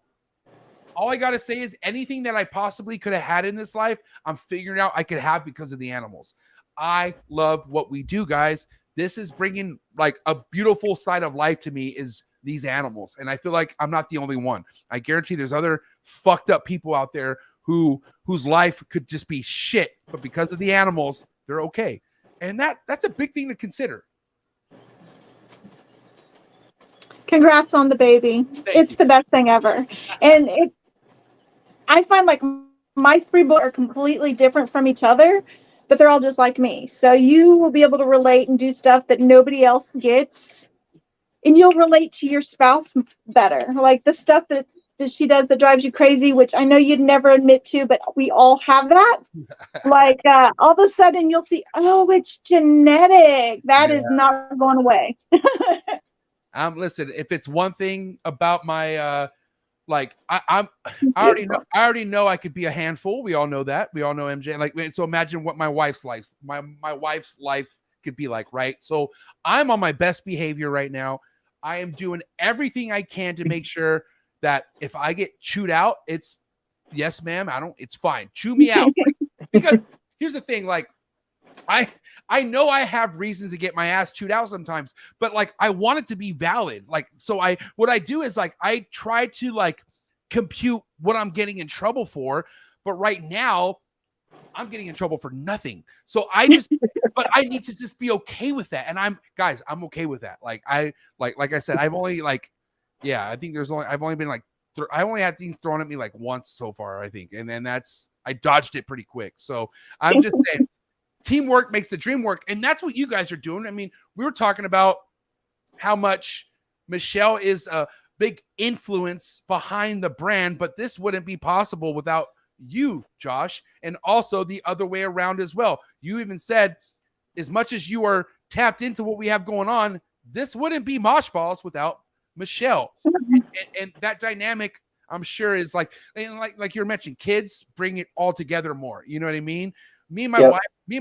[SPEAKER 2] all I got to say is, anything that I possibly could have had in this life, I'm figuring out I could have because of the animals. I love what we do, guys. This is bringing like a beautiful side of life to me, is these animals. And I feel like I'm not the only one. I guarantee there's other fucked up people out there whose life could just be shit, but because of the animals, they're okay. And that's a big thing to consider.
[SPEAKER 6] Congrats on the baby. It's the best thing ever. And I find like my 3 boys are completely different from each other, but they're all just like me. So you will be able to relate and do stuff that nobody else gets. And you'll relate to your spouse better. Like the stuff that she does that drives you crazy, which I know you'd never admit to, but we all have that. Like all of a sudden you'll see, oh, it's genetic. That is not going away.
[SPEAKER 2] Listen, if it's one thing about my like, I already know I could be a handful. We all know that. We all know MJ. Like, so imagine what my wife's life could be like, right? So I'm on my best behavior right now. I am doing everything I can to make sure that if I get chewed out, it's yes, ma'am. It's fine. Chew me out. Like, because here's the thing, like, I know I have reasons to get my ass chewed out sometimes, but like, I want it to be valid. Like, so what I do is like, I try to like compute what I'm getting in trouble for. But right now, I'm getting in trouble for nothing. So I just, but I need to just be okay with that. And I'm okay with that. Like I said, I've only I think I've only been like, I only had things thrown at me like once so far, I think. And then I dodged it pretty quick. So I'm just saying, teamwork makes the dream work. And that's what you guys are doing. I mean, we were talking about how much Michelle is a big influence behind the brand, but this wouldn't be possible without you, Josh, and also the other way around as well. You even said, as much as you are tapped into what we have going on, this wouldn't be Mosh Balls without Michelle. And that dynamic, I'm sure, is like you're mentioning, kids bring it all together more. You know what I mean? Me and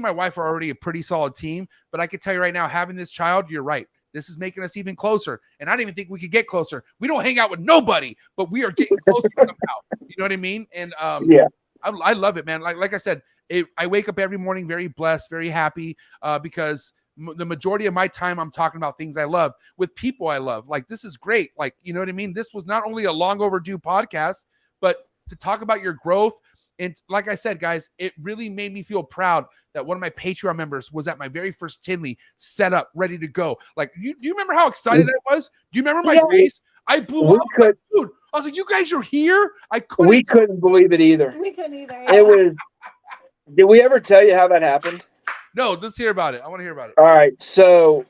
[SPEAKER 2] my wife are already a pretty solid team, but I can tell you right now, having this child, you're right. This is making us even closer. And I didn't even think we could get closer. We don't hang out with nobody, but we are getting closer somehow. You know what I mean? And I love it, man. Like I said, I wake up every morning very blessed, very happy, because the majority of my time I'm talking about things I love with people I love. Like, this is great. Like, you know what I mean? This was not only a long overdue podcast, but to talk about your growth. And like I said, guys, it really made me feel proud that one of my Patreon members was at my very first Tinley, set up, ready to go. Like, do you remember how excited I was? Do you remember my face? I blew up. Like, dude, I was like, you guys are here? We
[SPEAKER 7] couldn't believe it either.
[SPEAKER 6] We couldn't either.
[SPEAKER 7] It was. Did we ever tell you how that happened?
[SPEAKER 2] No, let's hear about it. I want to hear about it.
[SPEAKER 7] All right. So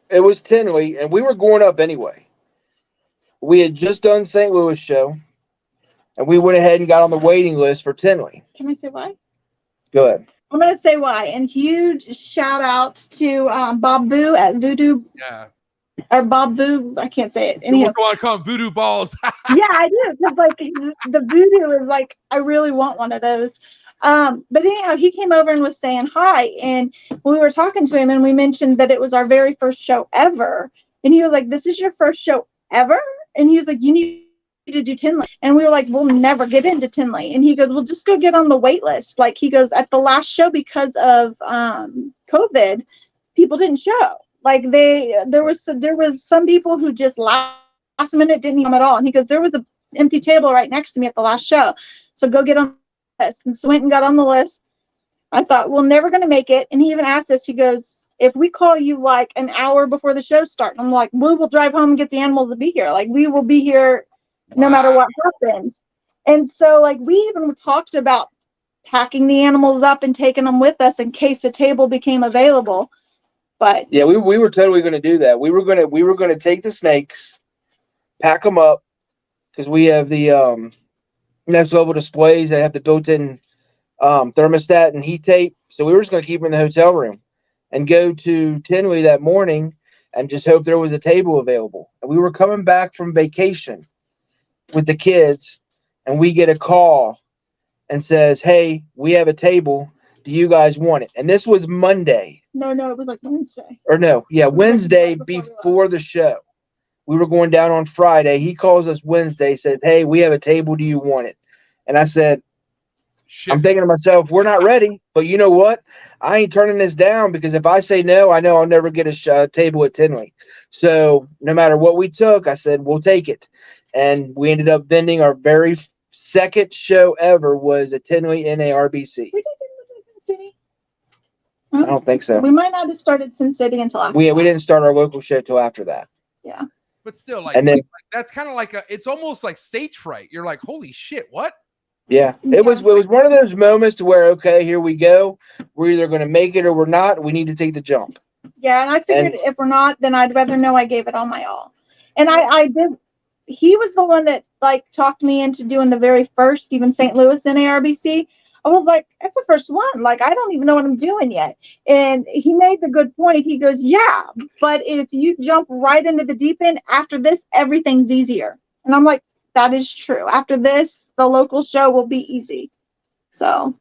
[SPEAKER 7] it was Tinley, and we were going up anyway. We had just done St. Louis show. And we went ahead and got on the waiting list for Tinley.
[SPEAKER 6] Can I say why?
[SPEAKER 7] Go ahead.
[SPEAKER 6] I'm going to say why. And huge shout out to Bob Boo at Voodoo.
[SPEAKER 2] Yeah.
[SPEAKER 6] Or Bob Boo. I can't say it.
[SPEAKER 2] Anyhow, you want to call them Voodoo Balls?
[SPEAKER 6] Yeah, I do. Because like the Voodoo is like, I really want one of those. But anyhow, he came over and was saying hi. And we were talking to him and we mentioned that it was our very first show ever. And he was like, this is your first show ever? And he was like, you need to do Tinley. And we were like, we'll never get into Tinley. And he goes, well, just go get on the wait list. Like, he goes, at the last show, because of COVID, people didn't show. Like, there was some people who just last minute didn't come at all. And he goes, there was an empty table right next to me at the last show, so go get on the list. And so went and got on the list. I thought, we're never going to make it. And he even asked us, he goes, if we call you like an hour before the show starts, I'm like, we will drive home and get the animals to be here. Like, we will be here no matter what happens. And so, like, we even talked about packing the animals up and taking them with us in case a table became available. But
[SPEAKER 7] yeah, we were totally going to do that. We were going to take the snakes, pack them up, because we have the next level displays that have the built-in thermostat and heat tape. So we were just going to keep them in the hotel room and go to Tinley that morning and just hope there was a table available. And we were coming back from vacation with the kids, and we get a call and says, hey, we have a table. Do you guys want it? And this was Monday.
[SPEAKER 6] No, it was like Wednesday.
[SPEAKER 7] Or no, yeah, Wednesday before the show. We were going down on Friday. He calls us Wednesday, said, hey, we have a table. Do you want it? And I said, shit. I'm thinking to myself, we're not ready. But you know what? I ain't turning this down, because if I say no, I know I'll never get a table at Tinley. So no matter what we took, I said, we'll take it. And we ended up vending. Our very second show ever was at Tinley in a RBC.
[SPEAKER 6] We did Sin City?
[SPEAKER 7] I don't think so.
[SPEAKER 6] We might not have started Sin City until after.
[SPEAKER 7] We didn't start our local show till after that.
[SPEAKER 6] Yeah.
[SPEAKER 2] But still, like that's kind of like it's almost like stage fright. You're like, holy shit, what?
[SPEAKER 7] Yeah. It was one of those moments to where, okay, here we go. We're either going to make it or we're not. We need to take the jump.
[SPEAKER 6] Yeah, and I figured if we're not, then I'd rather know I gave it all my all. And I did. He was the one that like talked me into doing the very first even St. Louis NARBC. I was like, that's the first one. Like, I don't even know what I'm doing yet. And he made the good point. He goes, yeah, but if you jump right into the deep end, after this, everything's easier. And I'm like, that is true. After this, the local show will be easy. So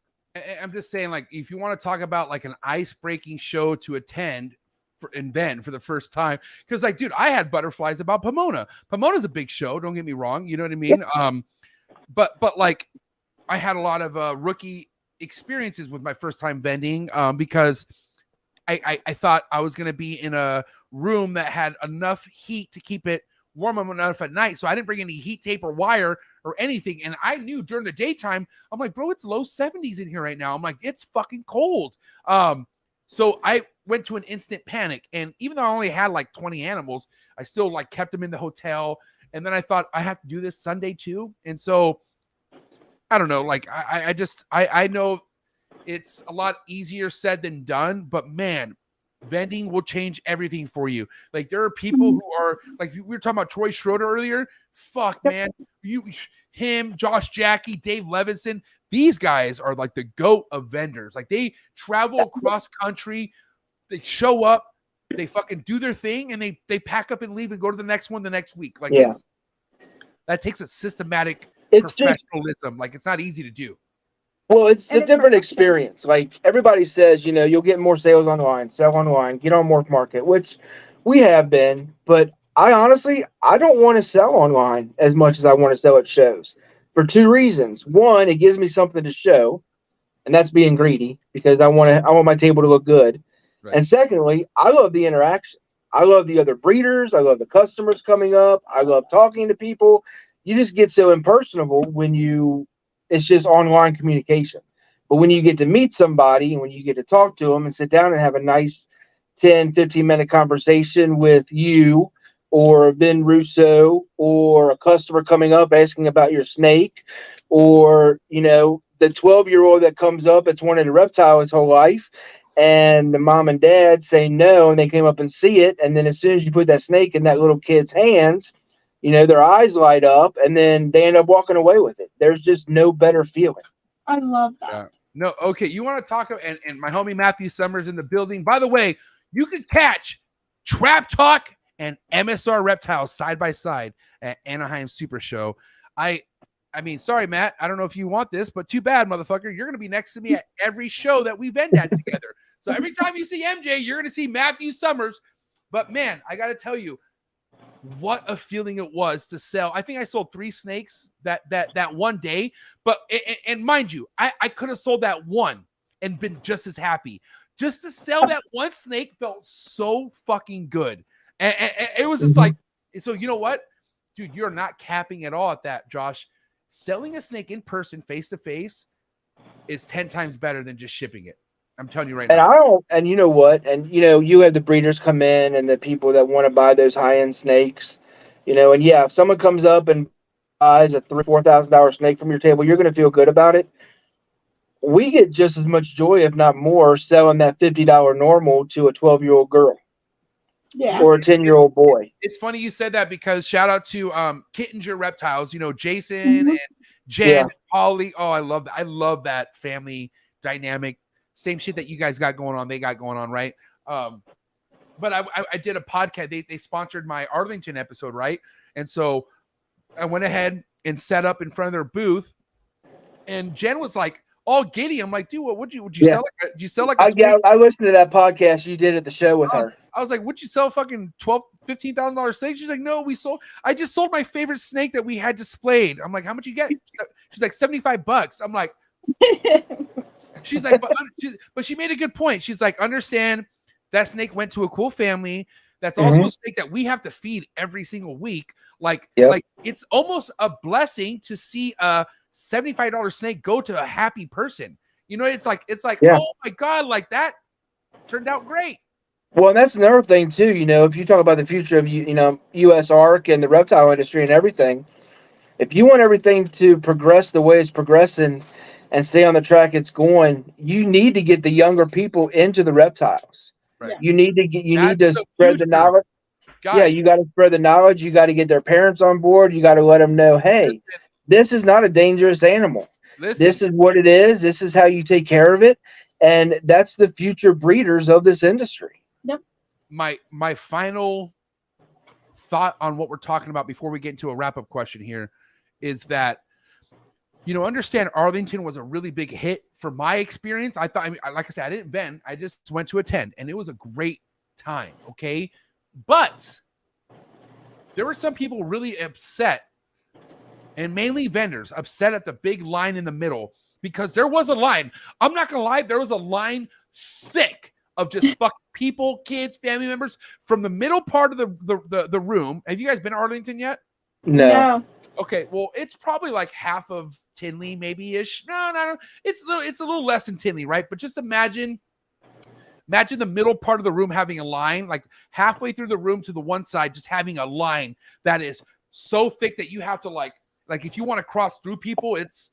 [SPEAKER 2] I'm just saying, like, if you want to talk about like an ice-breaking show to attend and then for the first time, because like, dude, I had butterflies about Pomona. Pomona's a big show, don't get me wrong, you know what I mean? But like, I had a lot of rookie experiences with my first time vending, because I thought I was going to be in a room that had enough heat to keep it warm them enough at night. So I didn't bring any heat tape or wire or anything. And I knew during the daytime, I'm like, bro, it's low 70s in here right now. I'm like, it's fucking cold. So I went to an instant panic. And even though I only had like 20 animals, I still like kept them in the hotel. And then I thought I have to do this Sunday too. And so I don't know, like I know it's a lot easier said than done, but man, vending will change everything for you. Like there are people who are like, we were talking about Troy Schroeder earlier. Fuck, man, him, Josh Jackie, Dave Levinson, these guys are like the GOAT of vendors. Like they travel across country, they show up, they fucking do their thing, and they pack up and leave and go to the next one the next week. Like that takes a systematic professionalism. Like it's not easy to do.
[SPEAKER 7] Well, it's a different experience. Like everybody says, you know, you'll get more sales online, sell online, get on MORPH Market, which we have been. But I honestly, I don't want to sell online as much as I want to sell at shows for two reasons. One, it gives me something to show, and that's being greedy because I want my table to look good. Right. And secondly, I love the interaction. I love the other breeders. I love the customers coming up. I love talking to people. You just get so impersonable when it's just online communication. But when you get to meet somebody and when you get to talk to them and sit down and have a nice 10, 15-minute conversation with you or Ben Russo or a customer coming up asking about your snake, or, you know, the 12-year-old that comes up that's wanted a reptile his whole life, and the mom and dad say no, and they came up and see it. And then as soon as you put that snake in that little kid's hands, you know, their eyes light up and then they end up walking away with it. There's just no better feeling.
[SPEAKER 6] I love that.
[SPEAKER 2] Yeah. No, okay. You want to talk about, and my homie Matthew Summers in the building. By the way, you can catch Trap Talk and MSR Reptiles side by side at Anaheim Super Show. I mean, sorry, Matt. I don't know if you want this, but too bad, motherfucker. You're going to be next to me at every show that we vend at together. So every time you see MJ, you're going to see Matthew Summers. But man, I got to tell you, what a feeling it was to sell. I think I sold 3 snakes that one day. But and mind you, I could have sold that one and been just as happy. Just to sell that one snake felt so fucking good. And it was just like, so you know what? Dude, you're not capping at all at that, Josh. Selling a snake in person, face to face, is 10 times better than just shipping it. I'm telling you right now.
[SPEAKER 7] And you know what? And you know, you have the breeders come in and the people that want to buy those high-end snakes, you know, and yeah, if someone comes up and buys a $3,000-$4,000 snake from your table, you're going to feel good about it. We get just as much joy, if not more, selling that $50 normal to a 12-year-old girl. Yeah. Or a 10-year-old boy.
[SPEAKER 2] It's funny you said that because shout out to Kittinger Reptiles, you know, Jason and Jen and Polly. Oh, I love that family dynamic. Same shit that you guys got going on, they got going on, right? But I did a podcast. They sponsored my Arlington episode, right? And so I went ahead and set up in front of their booth, and Jen was like all giddy. I'm like, dude, what would you sell? Like, did you sell like?
[SPEAKER 7] I listened to that podcast you did at the show with her.
[SPEAKER 2] I was like, would you sell fucking $15,000 snake? She's like, no, I just sold my favorite snake that we had displayed. I'm like, how much you get? She's like, $75. I'm like, she's like, but she made a good point. She's like, understand that snake went to a cool family. That's also a snake that we have to feed every single week. Like it's almost a blessing to see a $75 snake go to a happy person. You know, it's like, oh my God, like that turned out great.
[SPEAKER 7] Well, and that's another thing too. You know, if you talk about the future of U.S. ARC and the reptile industry and everything, if you want everything to progress the way it's progressing and stay on the track it's going, you need to get the younger people into the reptiles. Right. You need to spread the knowledge. Guys. Yeah, you got to spread the knowledge. You got to get their parents on board. You got to let them know, hey, this is not a dangerous animal. This is what it is. This is how you take care of it, and that's the future breeders of this industry.
[SPEAKER 6] Yep.
[SPEAKER 2] My final thought on what we're talking about before we get into a wrap-up question here is that, you know, understand Arlington was a really big hit for my experience. I thought, like I said, I didn't vend. I just went to attend, and it was a great time, okay? But there were some people really upset, and mainly vendors, upset at the big line in the middle because there was a line. I'm not going to lie, there was a line thick of just fucking people, kids, family members from the middle part of the room. Have you guys been to Arlington yet?
[SPEAKER 7] No.
[SPEAKER 2] Okay, well, it's probably like half of Tinley, maybe ish. No, it's a little less than Tinley, right? But just imagine the middle part of the room having a line, like halfway through the room to the one side, just having a line that is so thick that you have to like if you want to cross through people, it's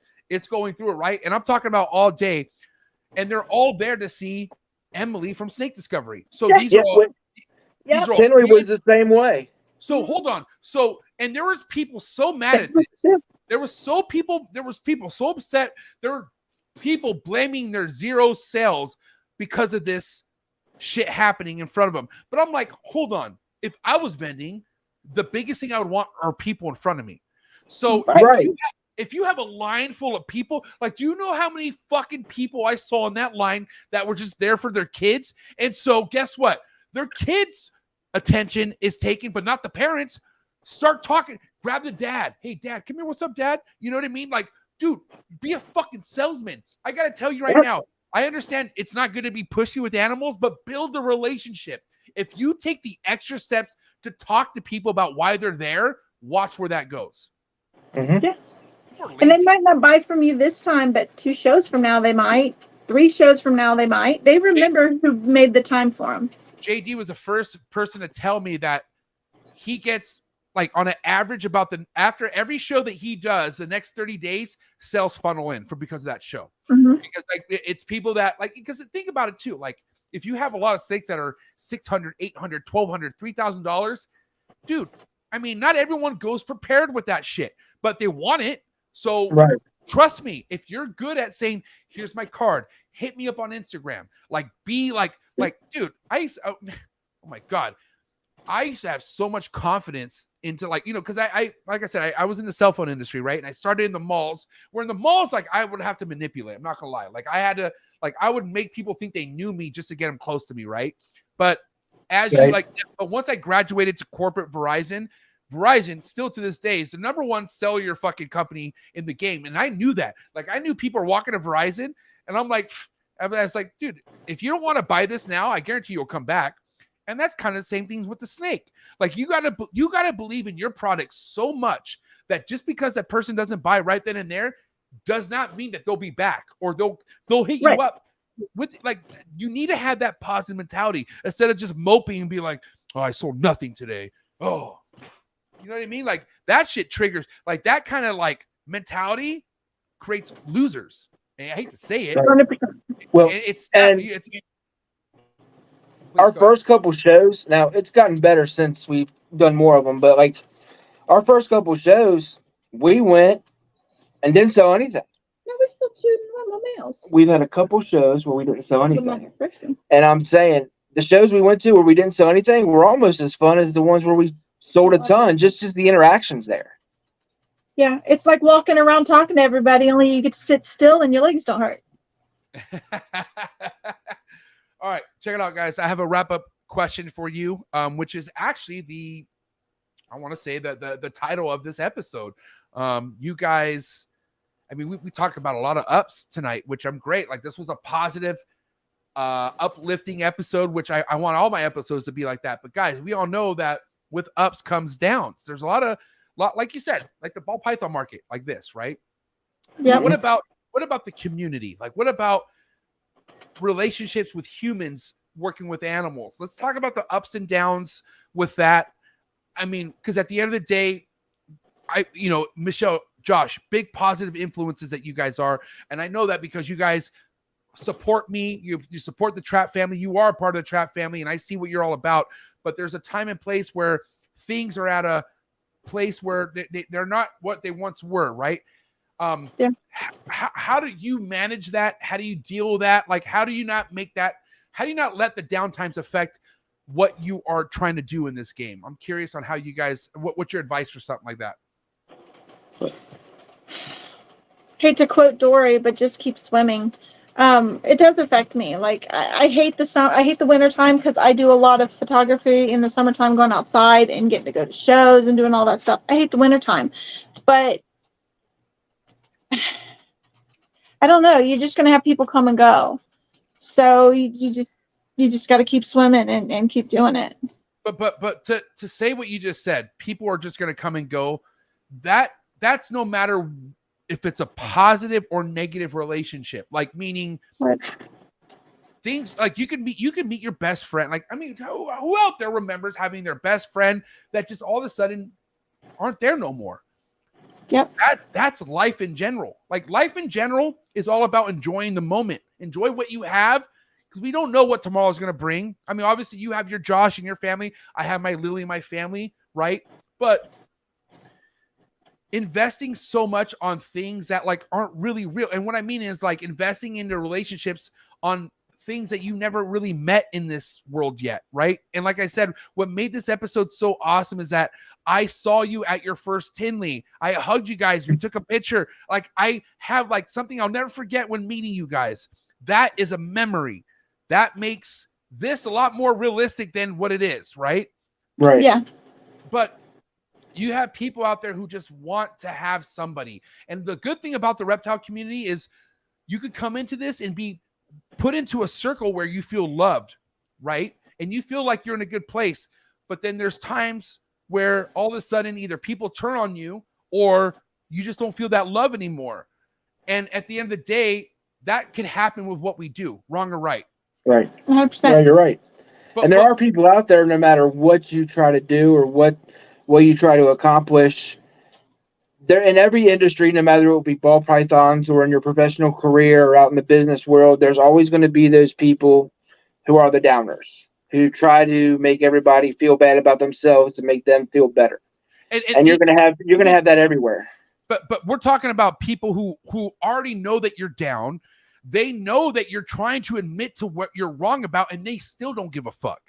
[SPEAKER 2] going through it, right? And I'm talking about all day, and they're all there to see Emily from Snake Discovery. So these are all
[SPEAKER 7] Henry was the same way.
[SPEAKER 2] So hold on. So, and there was people so mad at this. There was people so upset. There were people blaming their zero sales because of this shit happening in front of them. But I'm like, hold on. If I was vending, the biggest thing I would want are people in front of me. So if you have a line full of people, like, do you know how many fucking people I saw in that line that were just there for their kids? And so guess what? Their kids' attention is taken, but not the parents. Start talking. Grab the dad. Hey, dad, come here. What's up, dad? You know what I mean? Like, dude, be a fucking salesman. I got to tell you right now, I understand it's not going to be pushy with animals, but build a relationship. If you take the extra steps to talk to people about why they're there, watch where that goes.
[SPEAKER 7] Mm-hmm.
[SPEAKER 6] Yeah. And they might not buy from you this time, but 2 shows from now they might. 3 shows from now they might. They remember who made the time for them.
[SPEAKER 2] JD was the first person to tell me that he gets, like, on an average about after every show that he does, the next 30 days sales funnel in because of that show.
[SPEAKER 6] Mm-hmm.
[SPEAKER 2] Because like it's people that like, because think about it too. Like if you have a lot of snakes that are $600, $800, $1,200, $3,000, dude, I mean, not everyone goes prepared with that shit, but they want it. So trust me, if you're good at saying, here's my card, hit me up on Instagram, like be like, dude, oh my God. I used to have so much confidence into like, you know, because I like I said, I was in the cell phone industry, right? And I started in the malls, where in the malls, like I would have to manipulate. I'm not gonna lie. Like I had to, like I would make people think they knew me just to get them close to me, right? But as you like, but once I graduated to corporate Verizon still to this day is the #1 cellular fucking company in the game. And I knew that. Like I knew people are walking to Verizon, and I'm like, I was like, dude, if you don't want to buy this now, I guarantee you'll come back. And that's kind of the same things with the snake. Like you gotta believe in your product so much that just because that person doesn't buy right then and there does not mean that they'll be back or they'll hit you up with, like, you need to have that positive mentality instead of just moping and be like, oh, I sold nothing today. Oh, you know what I mean? Like that shit triggers, like that kind of like mentality creates losers. And I hate to say it.
[SPEAKER 7] 100%. Well,
[SPEAKER 2] it's
[SPEAKER 7] our first couple shows, now it's gotten better since we've done more of them, but like our first couple shows, we went and didn't sell anything.
[SPEAKER 6] No, we still 2 normal males.
[SPEAKER 7] We've had a couple shows where we didn't sell anything. And I'm saying the shows we went to where we didn't sell anything were almost as fun as the ones where we sold a ton, just the interactions there.
[SPEAKER 6] Yeah, it's like walking around talking to everybody, only you get to sit still and your legs don't hurt.
[SPEAKER 2] All right, check it out, guys. I have a wrap-up question for you, which is actually I want to say the title of this episode. You guys, I mean, we talked about a lot of ups tonight, which I'm great. Like this was a positive, uplifting episode, which I want all my episodes to be like that. But guys, we all know that with ups comes downs. There's a lot, like you said, like the ball python market, like this, right?
[SPEAKER 6] Yeah.
[SPEAKER 2] What about the community? Like, what about relationships with humans working with animals? Let's talk about the ups and downs with that. I mean, because at the end of the day, Michelle, Josh, big positive influences that you guys are. And I know that because you guys support me, you support the Trap family, you are a part of the Trap family, and I see what you're all about. But there's a time and place where things are at a place where they're not what they once were, right? How do you manage that? How do you deal with that? Like, how do you not let the downtimes affect what you are trying to do in this game? I'm curious on how you guys, what's your advice for something like that?
[SPEAKER 6] Hate to quote Dory, but just keep swimming. It does affect me. Like I hate the winter time because I do a lot of photography in the summertime, going outside and getting to go to shows and doing all that stuff. I hate the winter time, but I don't know. You're just going to have people come and go. So you you just got to keep swimming and keep doing it.
[SPEAKER 2] But to say what you just said, people are just going to come and go. That's no matter if it's a positive or negative relationship. Like, meaning
[SPEAKER 6] Right.
[SPEAKER 2] things like you can meet your best friend. Like, I mean, who out there remembers having their best friend that just all of a sudden aren't there no more?
[SPEAKER 6] Yep.
[SPEAKER 2] That's life in general. Like, life in general is all about enjoying the moment. Enjoy what you have, because we don't know what tomorrow is going to bring. I mean, obviously you have your Josh and your family. I have my Lily and my family, right? But investing so much on things that like aren't really real. And what I mean is like investing into relationships on things that you never really met in this world yet, right? And like I said, what made this episode so awesome is that I saw you at your first Tinley. I hugged you guys. We took a picture. Like, I have like something I'll never forget when meeting you guys. That is a memory. That makes this a lot more realistic than what it is, right?
[SPEAKER 7] Right.
[SPEAKER 6] Yeah.
[SPEAKER 2] But you have people out there who just want to have somebody. And the good thing about the reptile community is you could come into this and be put into a circle where you feel loved, right? And you feel like you're in a good place. But then there's times where all of a sudden either people turn on you or you just don't feel that love anymore. And at the end of the day, that can happen with what we do, wrong or right.
[SPEAKER 7] Right.
[SPEAKER 6] 100%.
[SPEAKER 7] Yeah, you're right.
[SPEAKER 2] But,
[SPEAKER 7] And there are people out there, no matter what you try to do or what you try to accomplish, they're in every industry, no matter it be ball pythons or in your professional career or out in the business world, there's always going to be those people who are the downers, who try to make everybody feel bad about themselves to make them feel better. And you're going to have that everywhere.
[SPEAKER 2] But we're talking about people who already know that you're down. They know that you're trying to admit to what you're wrong about, and they still don't give a fuck.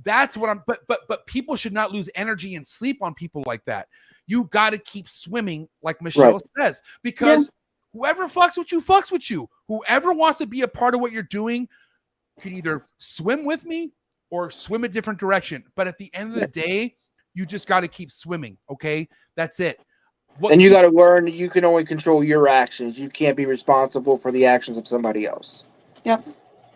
[SPEAKER 2] That's what I'm. But people should not lose energy and sleep on people like that. You got to keep swimming, like Michelle says, because whoever fucks with you. Whoever wants to be a part of what you're doing could either swim with me or swim a different direction. But at the end of the day, you just got to keep swimming. Okay, that's it.
[SPEAKER 7] And you got to learn that you can only control your actions. You can't be responsible for the actions of somebody else.
[SPEAKER 6] Yep.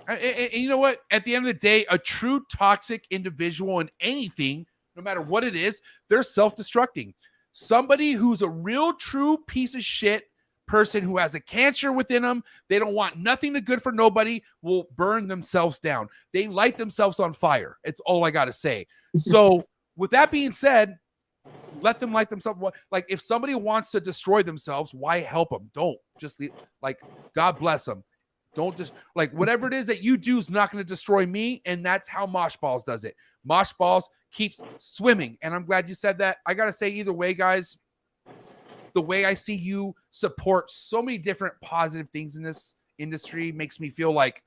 [SPEAKER 2] And you know what? At the end of the day, a true toxic individual in anything, no matter what it is, they're self-destructing. Somebody who's a real, true piece of shit person who has a cancer within them, they don't want nothing to good for nobody, will burn themselves down. They light themselves on fire. It's all I got to say. So with that being said, let them light themselves. Like, if somebody wants to destroy themselves, why help them? Don't just like, God bless them. Don't just like whatever it is that you do is not going to destroy me. And that's how Mosh Balls does it. Mosh Balls keeps swimming. And I'm glad you said that. I got to say, either way, guys, the way I see you support so many different positive things in this industry makes me feel like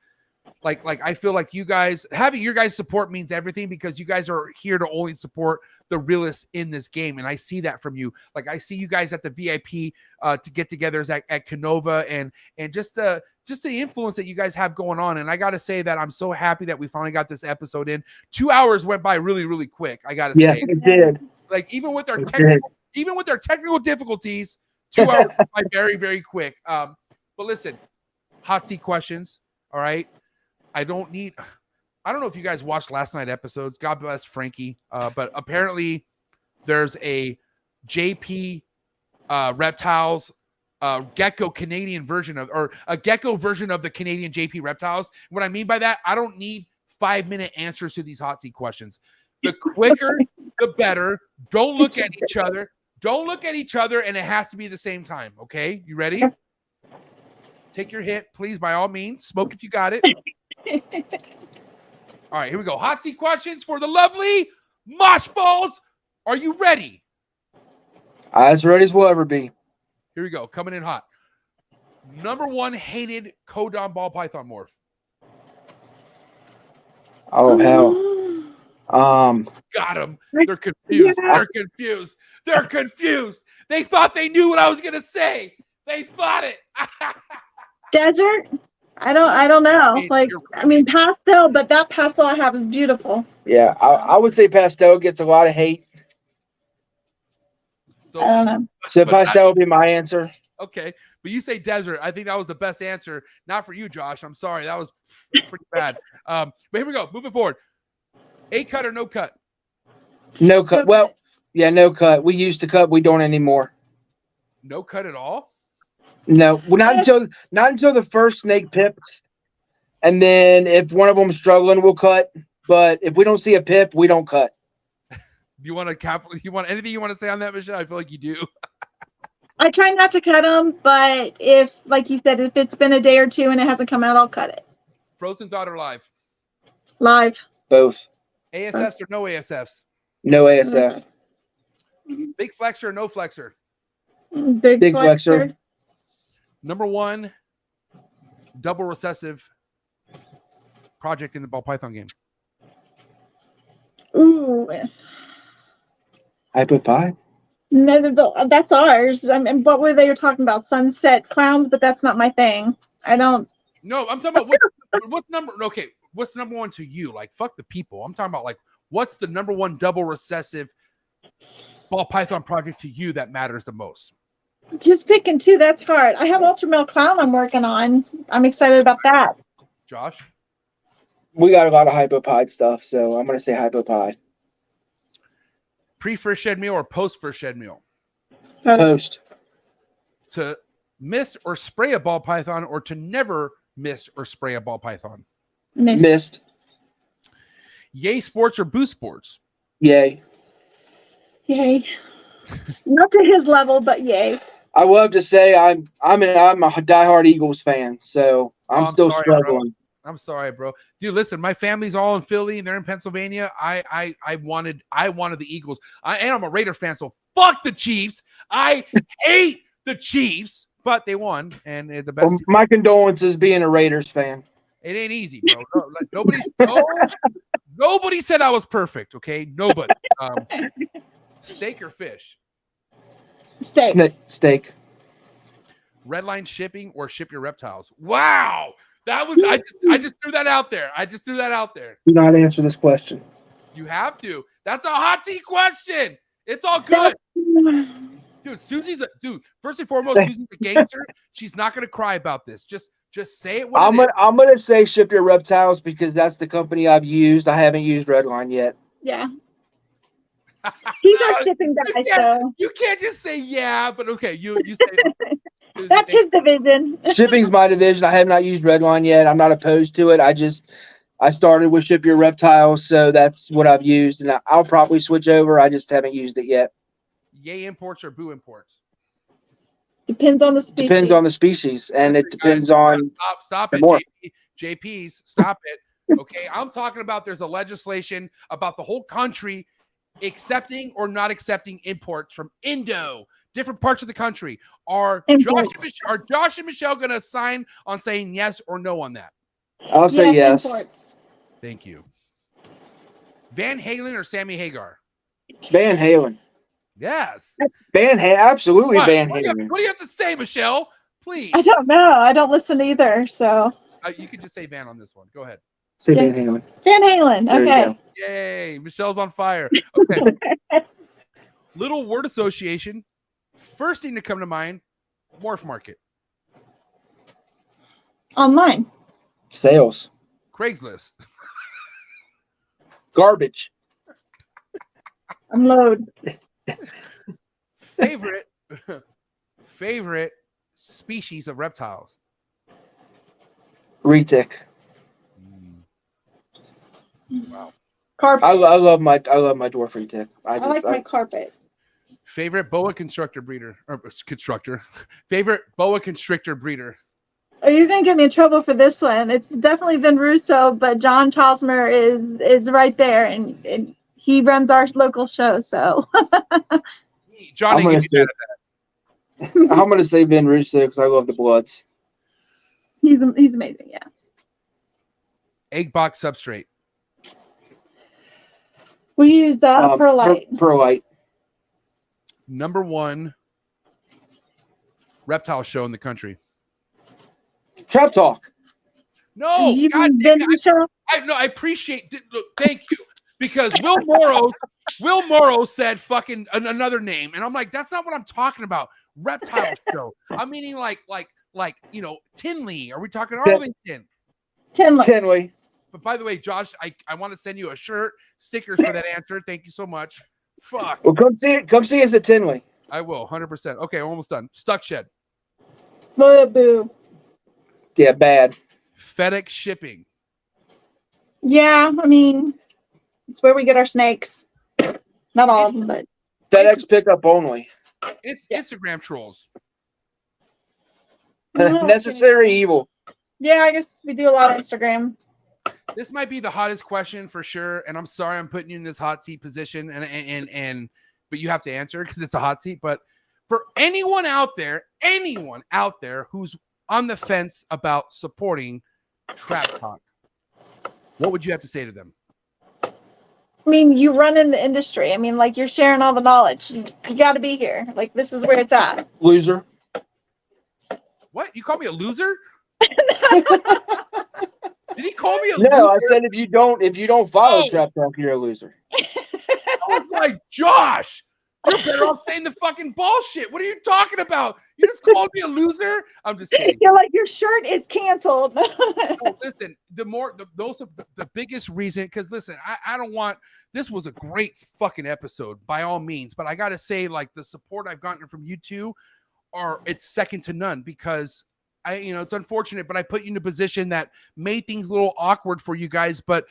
[SPEAKER 2] I feel like you guys having your guys support means everything, because you guys are here to only support the realists in this game. And I see that from you. Like, I see you guys at the VIP to get togethers at Canova and just the influence that you guys have going on. And I got to say that I'm so happy that we finally got this episode in. 2 hours went by really, really quick. I got to say,
[SPEAKER 7] it did.
[SPEAKER 2] Like, even with our technical difficulties, 2 hours went by very, very quick. But listen, hot seat questions. All right. I don't know if you guys watched last night episodes. God bless Frankie. But apparently there's a JP Reptiles Gecko Canadian version of, or a Gecko version of the Canadian JP Reptiles. What I mean by that, I don't need 5-minute answers to these hot seat questions. The quicker, the better. Don't look at each other. Don't look at each other, and it has to be the same time. Okay, you ready? Take your hit, please, by all means. Smoke if you got it. All right, here we go. Hot seat questions for the lovely Mosh Balls. Are you ready?
[SPEAKER 7] As ready as we'll ever be.
[SPEAKER 2] Here we go. Coming in hot. Number one hated Codon ball python morph.
[SPEAKER 7] Oh, hell.
[SPEAKER 2] Got them. They're confused.
[SPEAKER 6] Yeah.
[SPEAKER 2] They're confused. They're confused. They thought they knew what I was going to say. They thought it.
[SPEAKER 6] Desert? I don't know. Like, I mean, pastel, but that pastel I have is beautiful.
[SPEAKER 7] Yeah, I would say pastel gets a lot of hate.
[SPEAKER 2] So,
[SPEAKER 6] I don't know.
[SPEAKER 7] So pastel would be my answer.
[SPEAKER 2] okay. but you say desert. I think that was the best answer. Not for you, Josh. I'm sorry. That was pretty bad. But here we go. Moving forward. A cut or no cut?
[SPEAKER 7] No cut. Well, yeah, no cut. We used to cut. We don't anymore.
[SPEAKER 2] No cut at all?
[SPEAKER 7] No, well, not until the first snake pips, and then if one of them's struggling, we'll cut. But if we don't see a pip, we don't cut.
[SPEAKER 2] You want anything you want to say on that, Michelle? I feel like you do.
[SPEAKER 6] I try not to cut them, but if, like you said, if it's been a day or two and it hasn't come out, I'll cut it.
[SPEAKER 2] Frozen thought or live?
[SPEAKER 6] Live.
[SPEAKER 7] Both.
[SPEAKER 2] ASFs or no ASFs?
[SPEAKER 7] No ASF.
[SPEAKER 2] Big flexor or no flexor?
[SPEAKER 7] Big flexor.
[SPEAKER 2] Number one double recessive project in the ball python game.
[SPEAKER 6] Ooh.
[SPEAKER 7] Hypo-Pi?
[SPEAKER 6] No, that's ours. I mean, what were they talking about? Sunset clowns, but that's not my thing. I don't.
[SPEAKER 2] No, I'm talking about what's number. Okay, what's number one to you? Like, fuck the people. I'm talking about like, what's the number one double recessive ball python project to you that matters the most?
[SPEAKER 6] Just picking two, that's hard. I have Ultramel Clown I'm working on. I'm excited about that.
[SPEAKER 2] Josh?
[SPEAKER 7] We got a lot of Hypo-Pi stuff, so I'm going to say Hypo-Pi.
[SPEAKER 2] Pre-first shed meal or post-first shed meal?
[SPEAKER 7] Post.
[SPEAKER 2] To miss or spray a ball python or to never miss or spray a ball python?
[SPEAKER 7] Missed.
[SPEAKER 2] Yay sports or boo sports?
[SPEAKER 7] Yay.
[SPEAKER 6] Yay. Not to his level, but yay.
[SPEAKER 7] I love to say I'm a diehard Eagles fan, so I'm still struggling.
[SPEAKER 2] I'm sorry, bro. Dude, listen, my family's all in Philly and they're in Pennsylvania. I wanted the Eagles. I'm a Raider fan, so fuck the Chiefs. I hate the Chiefs, but they won, and they're the best.
[SPEAKER 7] Well, my condolences being a Raiders fan.
[SPEAKER 2] It ain't easy, bro. Nobody said I was perfect, okay? Nobody. Steak or fish?
[SPEAKER 7] Steak.
[SPEAKER 2] Redline shipping or ship your reptiles? Wow. That was I just threw that out there.
[SPEAKER 7] Do not answer this question.
[SPEAKER 2] You have to. That's a hot tea question. It's all good. Dude, first and foremost, Susie's a gangster. She's not gonna cry about this. Just say it.
[SPEAKER 7] I'm gonna say ship your reptiles because that's the company I've used. I haven't used Redline yet.
[SPEAKER 6] Yeah. He's our shipping guy, so
[SPEAKER 2] you can't just say yeah, but okay, you say
[SPEAKER 6] that's his division.
[SPEAKER 7] Shipping's my division. I have not used Redline yet. I'm not opposed to it. I started with Ship Your Reptiles, so that's what I've used, and I'll probably switch over. I just haven't used it yet.
[SPEAKER 2] Yay imports or boo imports?
[SPEAKER 6] Depends on the species.
[SPEAKER 7] Depends on the species, and it depends on.
[SPEAKER 2] Stop it, JPs. Stop it. Okay, I'm talking about there's a legislation about the whole country accepting or not accepting imports from different parts of the country. Are Josh and Michelle going to sign on saying yes or no on that?
[SPEAKER 7] I'll say yes.
[SPEAKER 6] Imports.
[SPEAKER 2] Thank you. Van Halen or Sammy Hagar?
[SPEAKER 7] Van Halen.
[SPEAKER 2] Yes.
[SPEAKER 7] Absolutely Van Halen.
[SPEAKER 2] What do you have to say, Michelle? Please.
[SPEAKER 6] I don't know. I don't listen either, so.
[SPEAKER 2] You could just say Van on this one. Go ahead.
[SPEAKER 7] Say Van Halen.
[SPEAKER 6] Van Halen. Okay.
[SPEAKER 2] Yay. Michelle's on fire. Okay. Little word association. First thing to come to mind, Morph Market.
[SPEAKER 6] Online.
[SPEAKER 7] Sales.
[SPEAKER 2] Craigslist.
[SPEAKER 7] Garbage.
[SPEAKER 6] Unload.
[SPEAKER 2] Favorite species of reptiles?
[SPEAKER 7] Retic.
[SPEAKER 2] Wow.
[SPEAKER 6] Carpet.
[SPEAKER 7] I love my dwarf retic.
[SPEAKER 6] I like my carpet.
[SPEAKER 2] Favorite boa constrictor breeder or constructor. Favorite boa constrictor breeder.
[SPEAKER 6] Are you gonna get me in trouble for this one? It's definitely been Russo, but John Chosmer is right there, and he runs our local show. So
[SPEAKER 2] Johnny,
[SPEAKER 7] I'm gonna say Ben Russo because I love the Bloods.
[SPEAKER 6] He's amazing. Yeah.
[SPEAKER 2] Egg box substrate.
[SPEAKER 6] We use perlite.
[SPEAKER 7] Perlite.
[SPEAKER 2] Number one reptile show in the country.
[SPEAKER 7] Trap Talk.
[SPEAKER 2] No, God damn it. I appreciate. Look, thank you, because Will Morrow said fucking another name, and I'm like, that's not what I'm talking about. reptile show. I'm meaning like Tinley. Are we talking Arlington?
[SPEAKER 7] Tinley.
[SPEAKER 2] But by the way, Josh, I want to send you a shirt, stickers for that answer. Thank you so much. Fuck.
[SPEAKER 7] Well, come see us at Tinley.
[SPEAKER 2] I will, 100%. Okay, almost done. Stuck shed.
[SPEAKER 6] Boo.
[SPEAKER 7] Yeah, bad.
[SPEAKER 2] FedEx shipping.
[SPEAKER 6] Yeah, I mean, it's where we get our snakes. Not all of them, but
[SPEAKER 7] FedEx pickup only.
[SPEAKER 2] It's Instagram trolls.
[SPEAKER 7] Necessary evil.
[SPEAKER 6] Yeah, I guess we do a lot of Instagram.
[SPEAKER 2] This might be the hottest question for sure, and I'm sorry I'm putting you in this hot seat position, but you have to answer because it's a hot seat. But for anyone out there who's on the fence about supporting Trap Talk, what would you have to say to them?
[SPEAKER 6] I mean, you run in the industry. I mean, like, you're sharing all the knowledge. You got to be here. Like, this is where it's at.
[SPEAKER 7] Loser.
[SPEAKER 2] What? You call me a loser? Did he call me a loser?
[SPEAKER 7] No, I said if you don't follow Trap Talk, you're a loser.
[SPEAKER 2] I was like, Josh, you're better off saying the fucking bullshit. What are you talking about? You just called me a loser? I'm just kidding.
[SPEAKER 6] You're like, your shirt is canceled.
[SPEAKER 2] Listen, the biggest reason, because listen, I don't want, this was a great fucking episode by all means, but I got to say, like, the support I've gotten from you two it's second to none, because it's unfortunate, but I put you in a position that made things a little awkward for you guys. But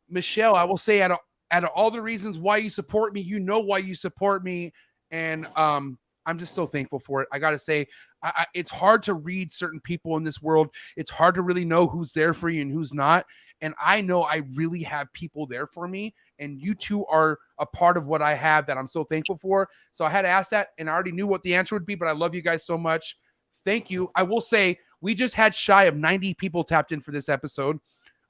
[SPEAKER 2] Michelle, I will say, out of all the reasons why you support me, you know why you support me, and I'm just so thankful for it. I gotta say, it's hard to read certain people in this world. It's hard to really know who's there for you and who's not. And I know I really have people there for me, and you two are a part of what I have that I'm so thankful for. So I had to ask that, and I already knew what the answer would be, but I love you guys so much. Thank you. I will say, we just had shy of 90 people tapped in for this episode.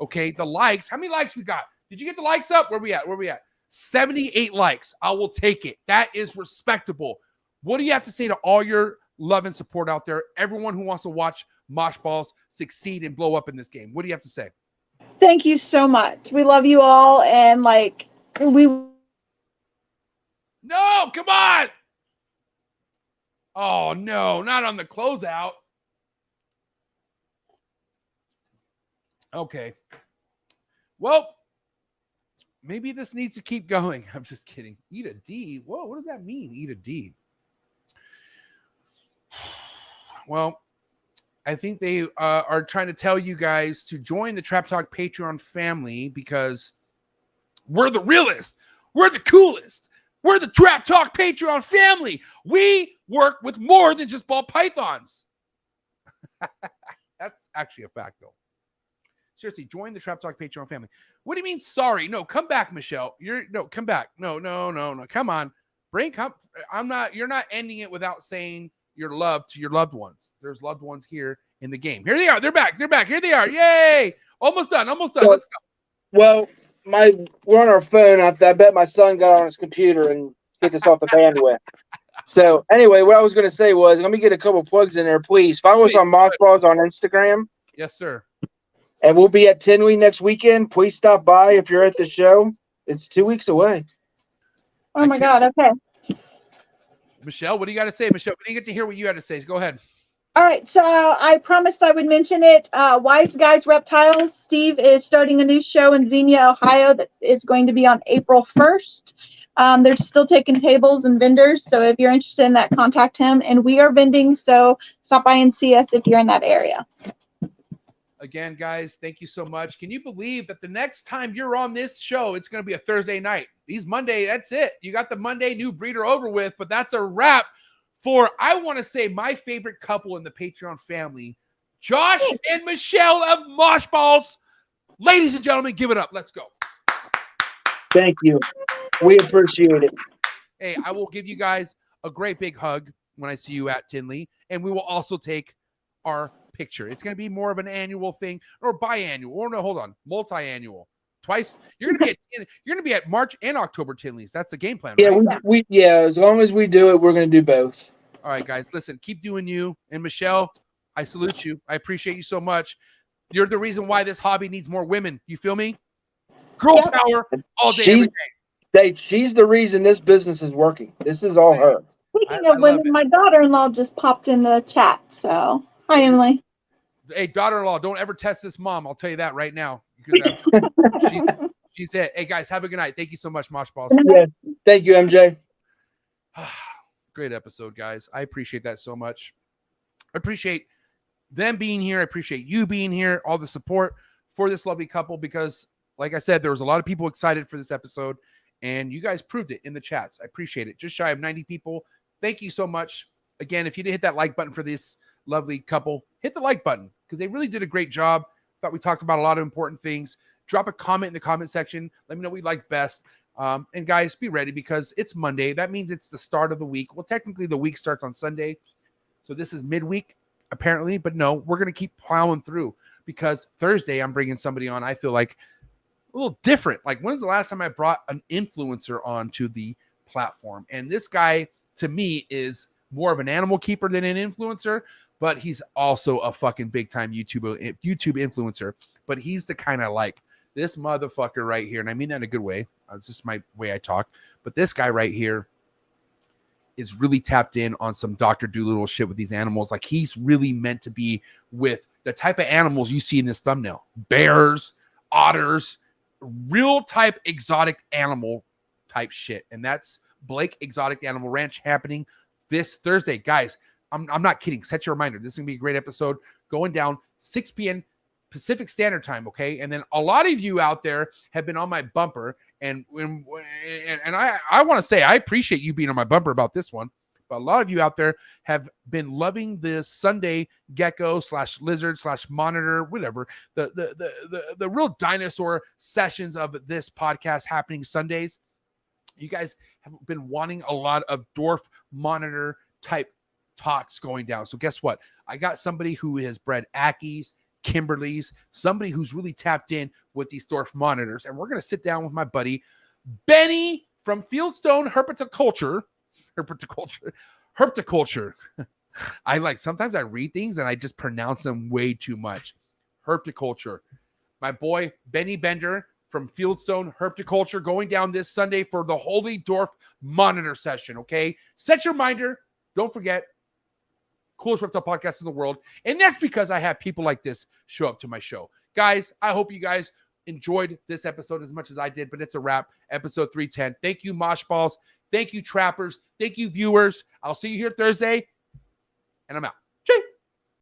[SPEAKER 2] Okay, the likes. How many likes we got? Did you get the likes up? Where we at? 78 likes. I will take it. That is respectable. What do you have to say to all your love and support out there? Everyone who wants to watch Mosh Balls succeed and blow up in this game. What do you have to say?
[SPEAKER 6] Thank you so much. We love you all, and like
[SPEAKER 2] No, come on. Oh no, not on the closeout. Okay. Well, maybe this needs to keep going. I'm just kidding. Eat a D. Whoa, what does that mean? Eat a D. Well, I think they are trying to tell you guys to join the Trap Talk Patreon family, because we're the realest. We're the coolest. We're the Trap Talk Patreon family. We work with more than just ball pythons. That's actually a fact, though. Seriously, join the Trap Talk Patreon family. What do you mean, sorry? No, come back, Michelle. Come back. No. Come on. You're not ending it without saying your love to your loved ones. There's loved ones here in the game. Here they are. They're back. Here they are. Yay. Almost done. Let's go.
[SPEAKER 7] Well, we're on our phone. I bet my son got on his computer and kicked us off the bandwidth. So anyway, what I was going to say was, let me get a couple plugs in there, please. Follow us on Mosh Balls on Instagram.
[SPEAKER 2] Yes, sir.
[SPEAKER 7] And we'll be at Tinley next weekend. Please stop by if you're at the show. It's 2 weeks away.
[SPEAKER 6] oh my God. Okay.
[SPEAKER 2] Michelle, what do you got to say? Michelle, we didn't get to hear what you had to say. Go ahead.
[SPEAKER 6] All right, so I promised I would mention it. Wise Guys Reptiles. Steve is starting a new show in Xenia, Ohio that is going to be on April 1st. They're still taking tables and vendors, so if you're interested in that, contact him. And we are vending, so stop by and see us if you're in that area.
[SPEAKER 2] Again, guys, thank you so much. Can you believe that the next time you're on this show, it's going to be a Thursday night? These Monday, that's it. You got the Monday new breeder over with, but that's a wrap for, I want to say, my favorite couple in the Patreon family, Josh and Michelle of Mosh Balls. Ladies and gentlemen, give it up. Let's go.
[SPEAKER 7] Thank you. We appreciate it.
[SPEAKER 2] Hey, I will give you guys a great big hug when I see you at Tinley, and we will also take our picture. It's going to be more of an annual thing, or biannual, or no, hold on, multi-annual. Twice. You're going to be at March and October Tinleys. That's the game plan, right?
[SPEAKER 7] Yeah, as long as we do it, we're going to do both.
[SPEAKER 2] All right, guys, listen, keep doing you. And Michelle, I salute you. I appreciate you so much. You're the reason why this hobby needs more women. You feel me? Girl power all day, every day.
[SPEAKER 7] She's the reason this business is working. This is all her.
[SPEAKER 6] Speaking
[SPEAKER 2] I
[SPEAKER 6] of
[SPEAKER 2] love
[SPEAKER 6] women,
[SPEAKER 2] it.
[SPEAKER 6] my daughter-in-law just popped in the chat. So, hi, Emily.
[SPEAKER 2] Hey, daughter-in-law, don't ever test this mom. I'll tell you that right now. Because she's it. Hey, guys, have a good night. Thank you so much, Mosh Balls.
[SPEAKER 7] Yes. Thank you, MJ.
[SPEAKER 2] Great episode, guys. I appreciate that so much. I appreciate them being here. I appreciate you being here, all the support for this lovely couple, because like I said, there was a lot of people excited for this episode, and you guys proved it in the chats. I appreciate it. Just shy of 90 people. Thank you so much. Again, if you didn't hit that like button for this lovely couple, hit the like button, because they really did a great job. Thought we talked about a lot of important things. Drop a comment in the comment section. Let me know what you like best. And guys, be ready, because it's Monday. That means it's the start of the week. Well, technically the week starts on Sunday. So this is midweek, apparently. But no, we're going to keep plowing through, because Thursday I'm bringing somebody on I feel like a little different. Like, when's the last time I brought an influencer onto the platform? And this guy, to me, is more of an animal keeper than an influencer, but he's also a fucking big time YouTube influencer. But he's the kind of like this motherfucker right here. And I mean that in a good way. It's just my way I talk. But this guy right here is really tapped in on some Dr. Dolittle shit with these animals. Like, he's really meant to be with the type of animals you see in this thumbnail: bears, otters, real type exotic animal type shit. And that's Blake Exotic Animal Ranch, happening this Thursday. Guys, I'm not kidding. Set your reminder. This is gonna be a great episode, going down 6 p.m. Pacific Standard Time, okay? And then a lot of you out there have been on my bumper, and I want to say I appreciate you being on my bumper about this one. But a lot of you out there have been loving this Sunday gecko / lizard / monitor, whatever, the real dinosaur sessions of this podcast happening Sundays. You guys have been wanting a lot of dwarf monitor type talks going down. So guess what? I got somebody who has bred Ackies, Kimberleys, somebody who's really tapped in with these dwarf monitors. And we're going to sit down with my buddy, Benny from Fieldstone Herpetoculture. I like, sometimes I read things and I just pronounce them way too much. Herpetoculture. My boy, Benny Bender from Fieldstone Herpetoculture, going down this Sunday for the Holy Dwarf Monitor session, okay? Set your reminder. Don't forget, coolest reptile podcast in the world. And that's because I have people like this show up to my show. Guys, I hope you guys enjoyed this episode as much as I did, but it's a wrap. Episode 310. Thank you, Mosh Balls. Thank you, trappers. Thank you, viewers. I'll see you here Thursday, and I'm out.